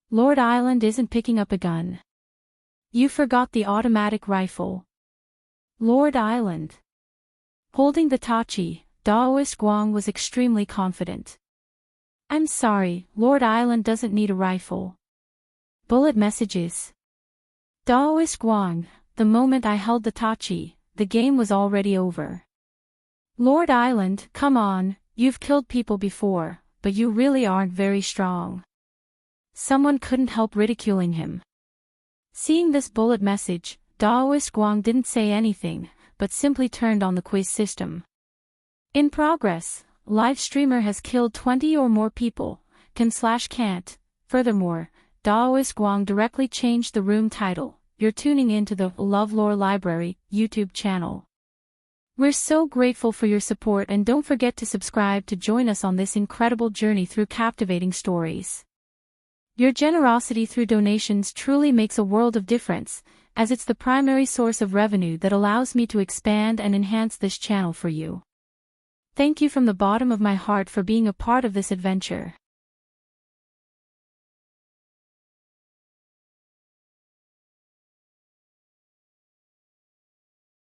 Lord Island isn't picking up a gun. You forgot the automatic rifle. Lord Island. Holding the tachi, Daoist Guang was extremely confident. I'm sorry, Lord Island doesn't need a rifle. Bullet messages. Daoist Guang, the moment I held the tachi, the game was already over. Lord Island, come on, you've killed people before, but you really aren't very strong. Someone couldn't help ridiculing him. Seeing this bullet message, Daoist Guang didn't say anything, but simply turned on the quiz system. In progress, live streamer has killed 20 or more people, can/can't. Furthermore, Daoist Guang directly changed the room title. You're tuning into the LoveLore Library YouTube channel. We're so grateful for your support, and don't forget to subscribe to join us on this incredible journey through captivating stories. Your generosity through donations truly makes a world of difference, as it's the primary source of revenue that allows me to expand and enhance this channel for you. Thank you from the bottom of my heart for being a part of this adventure.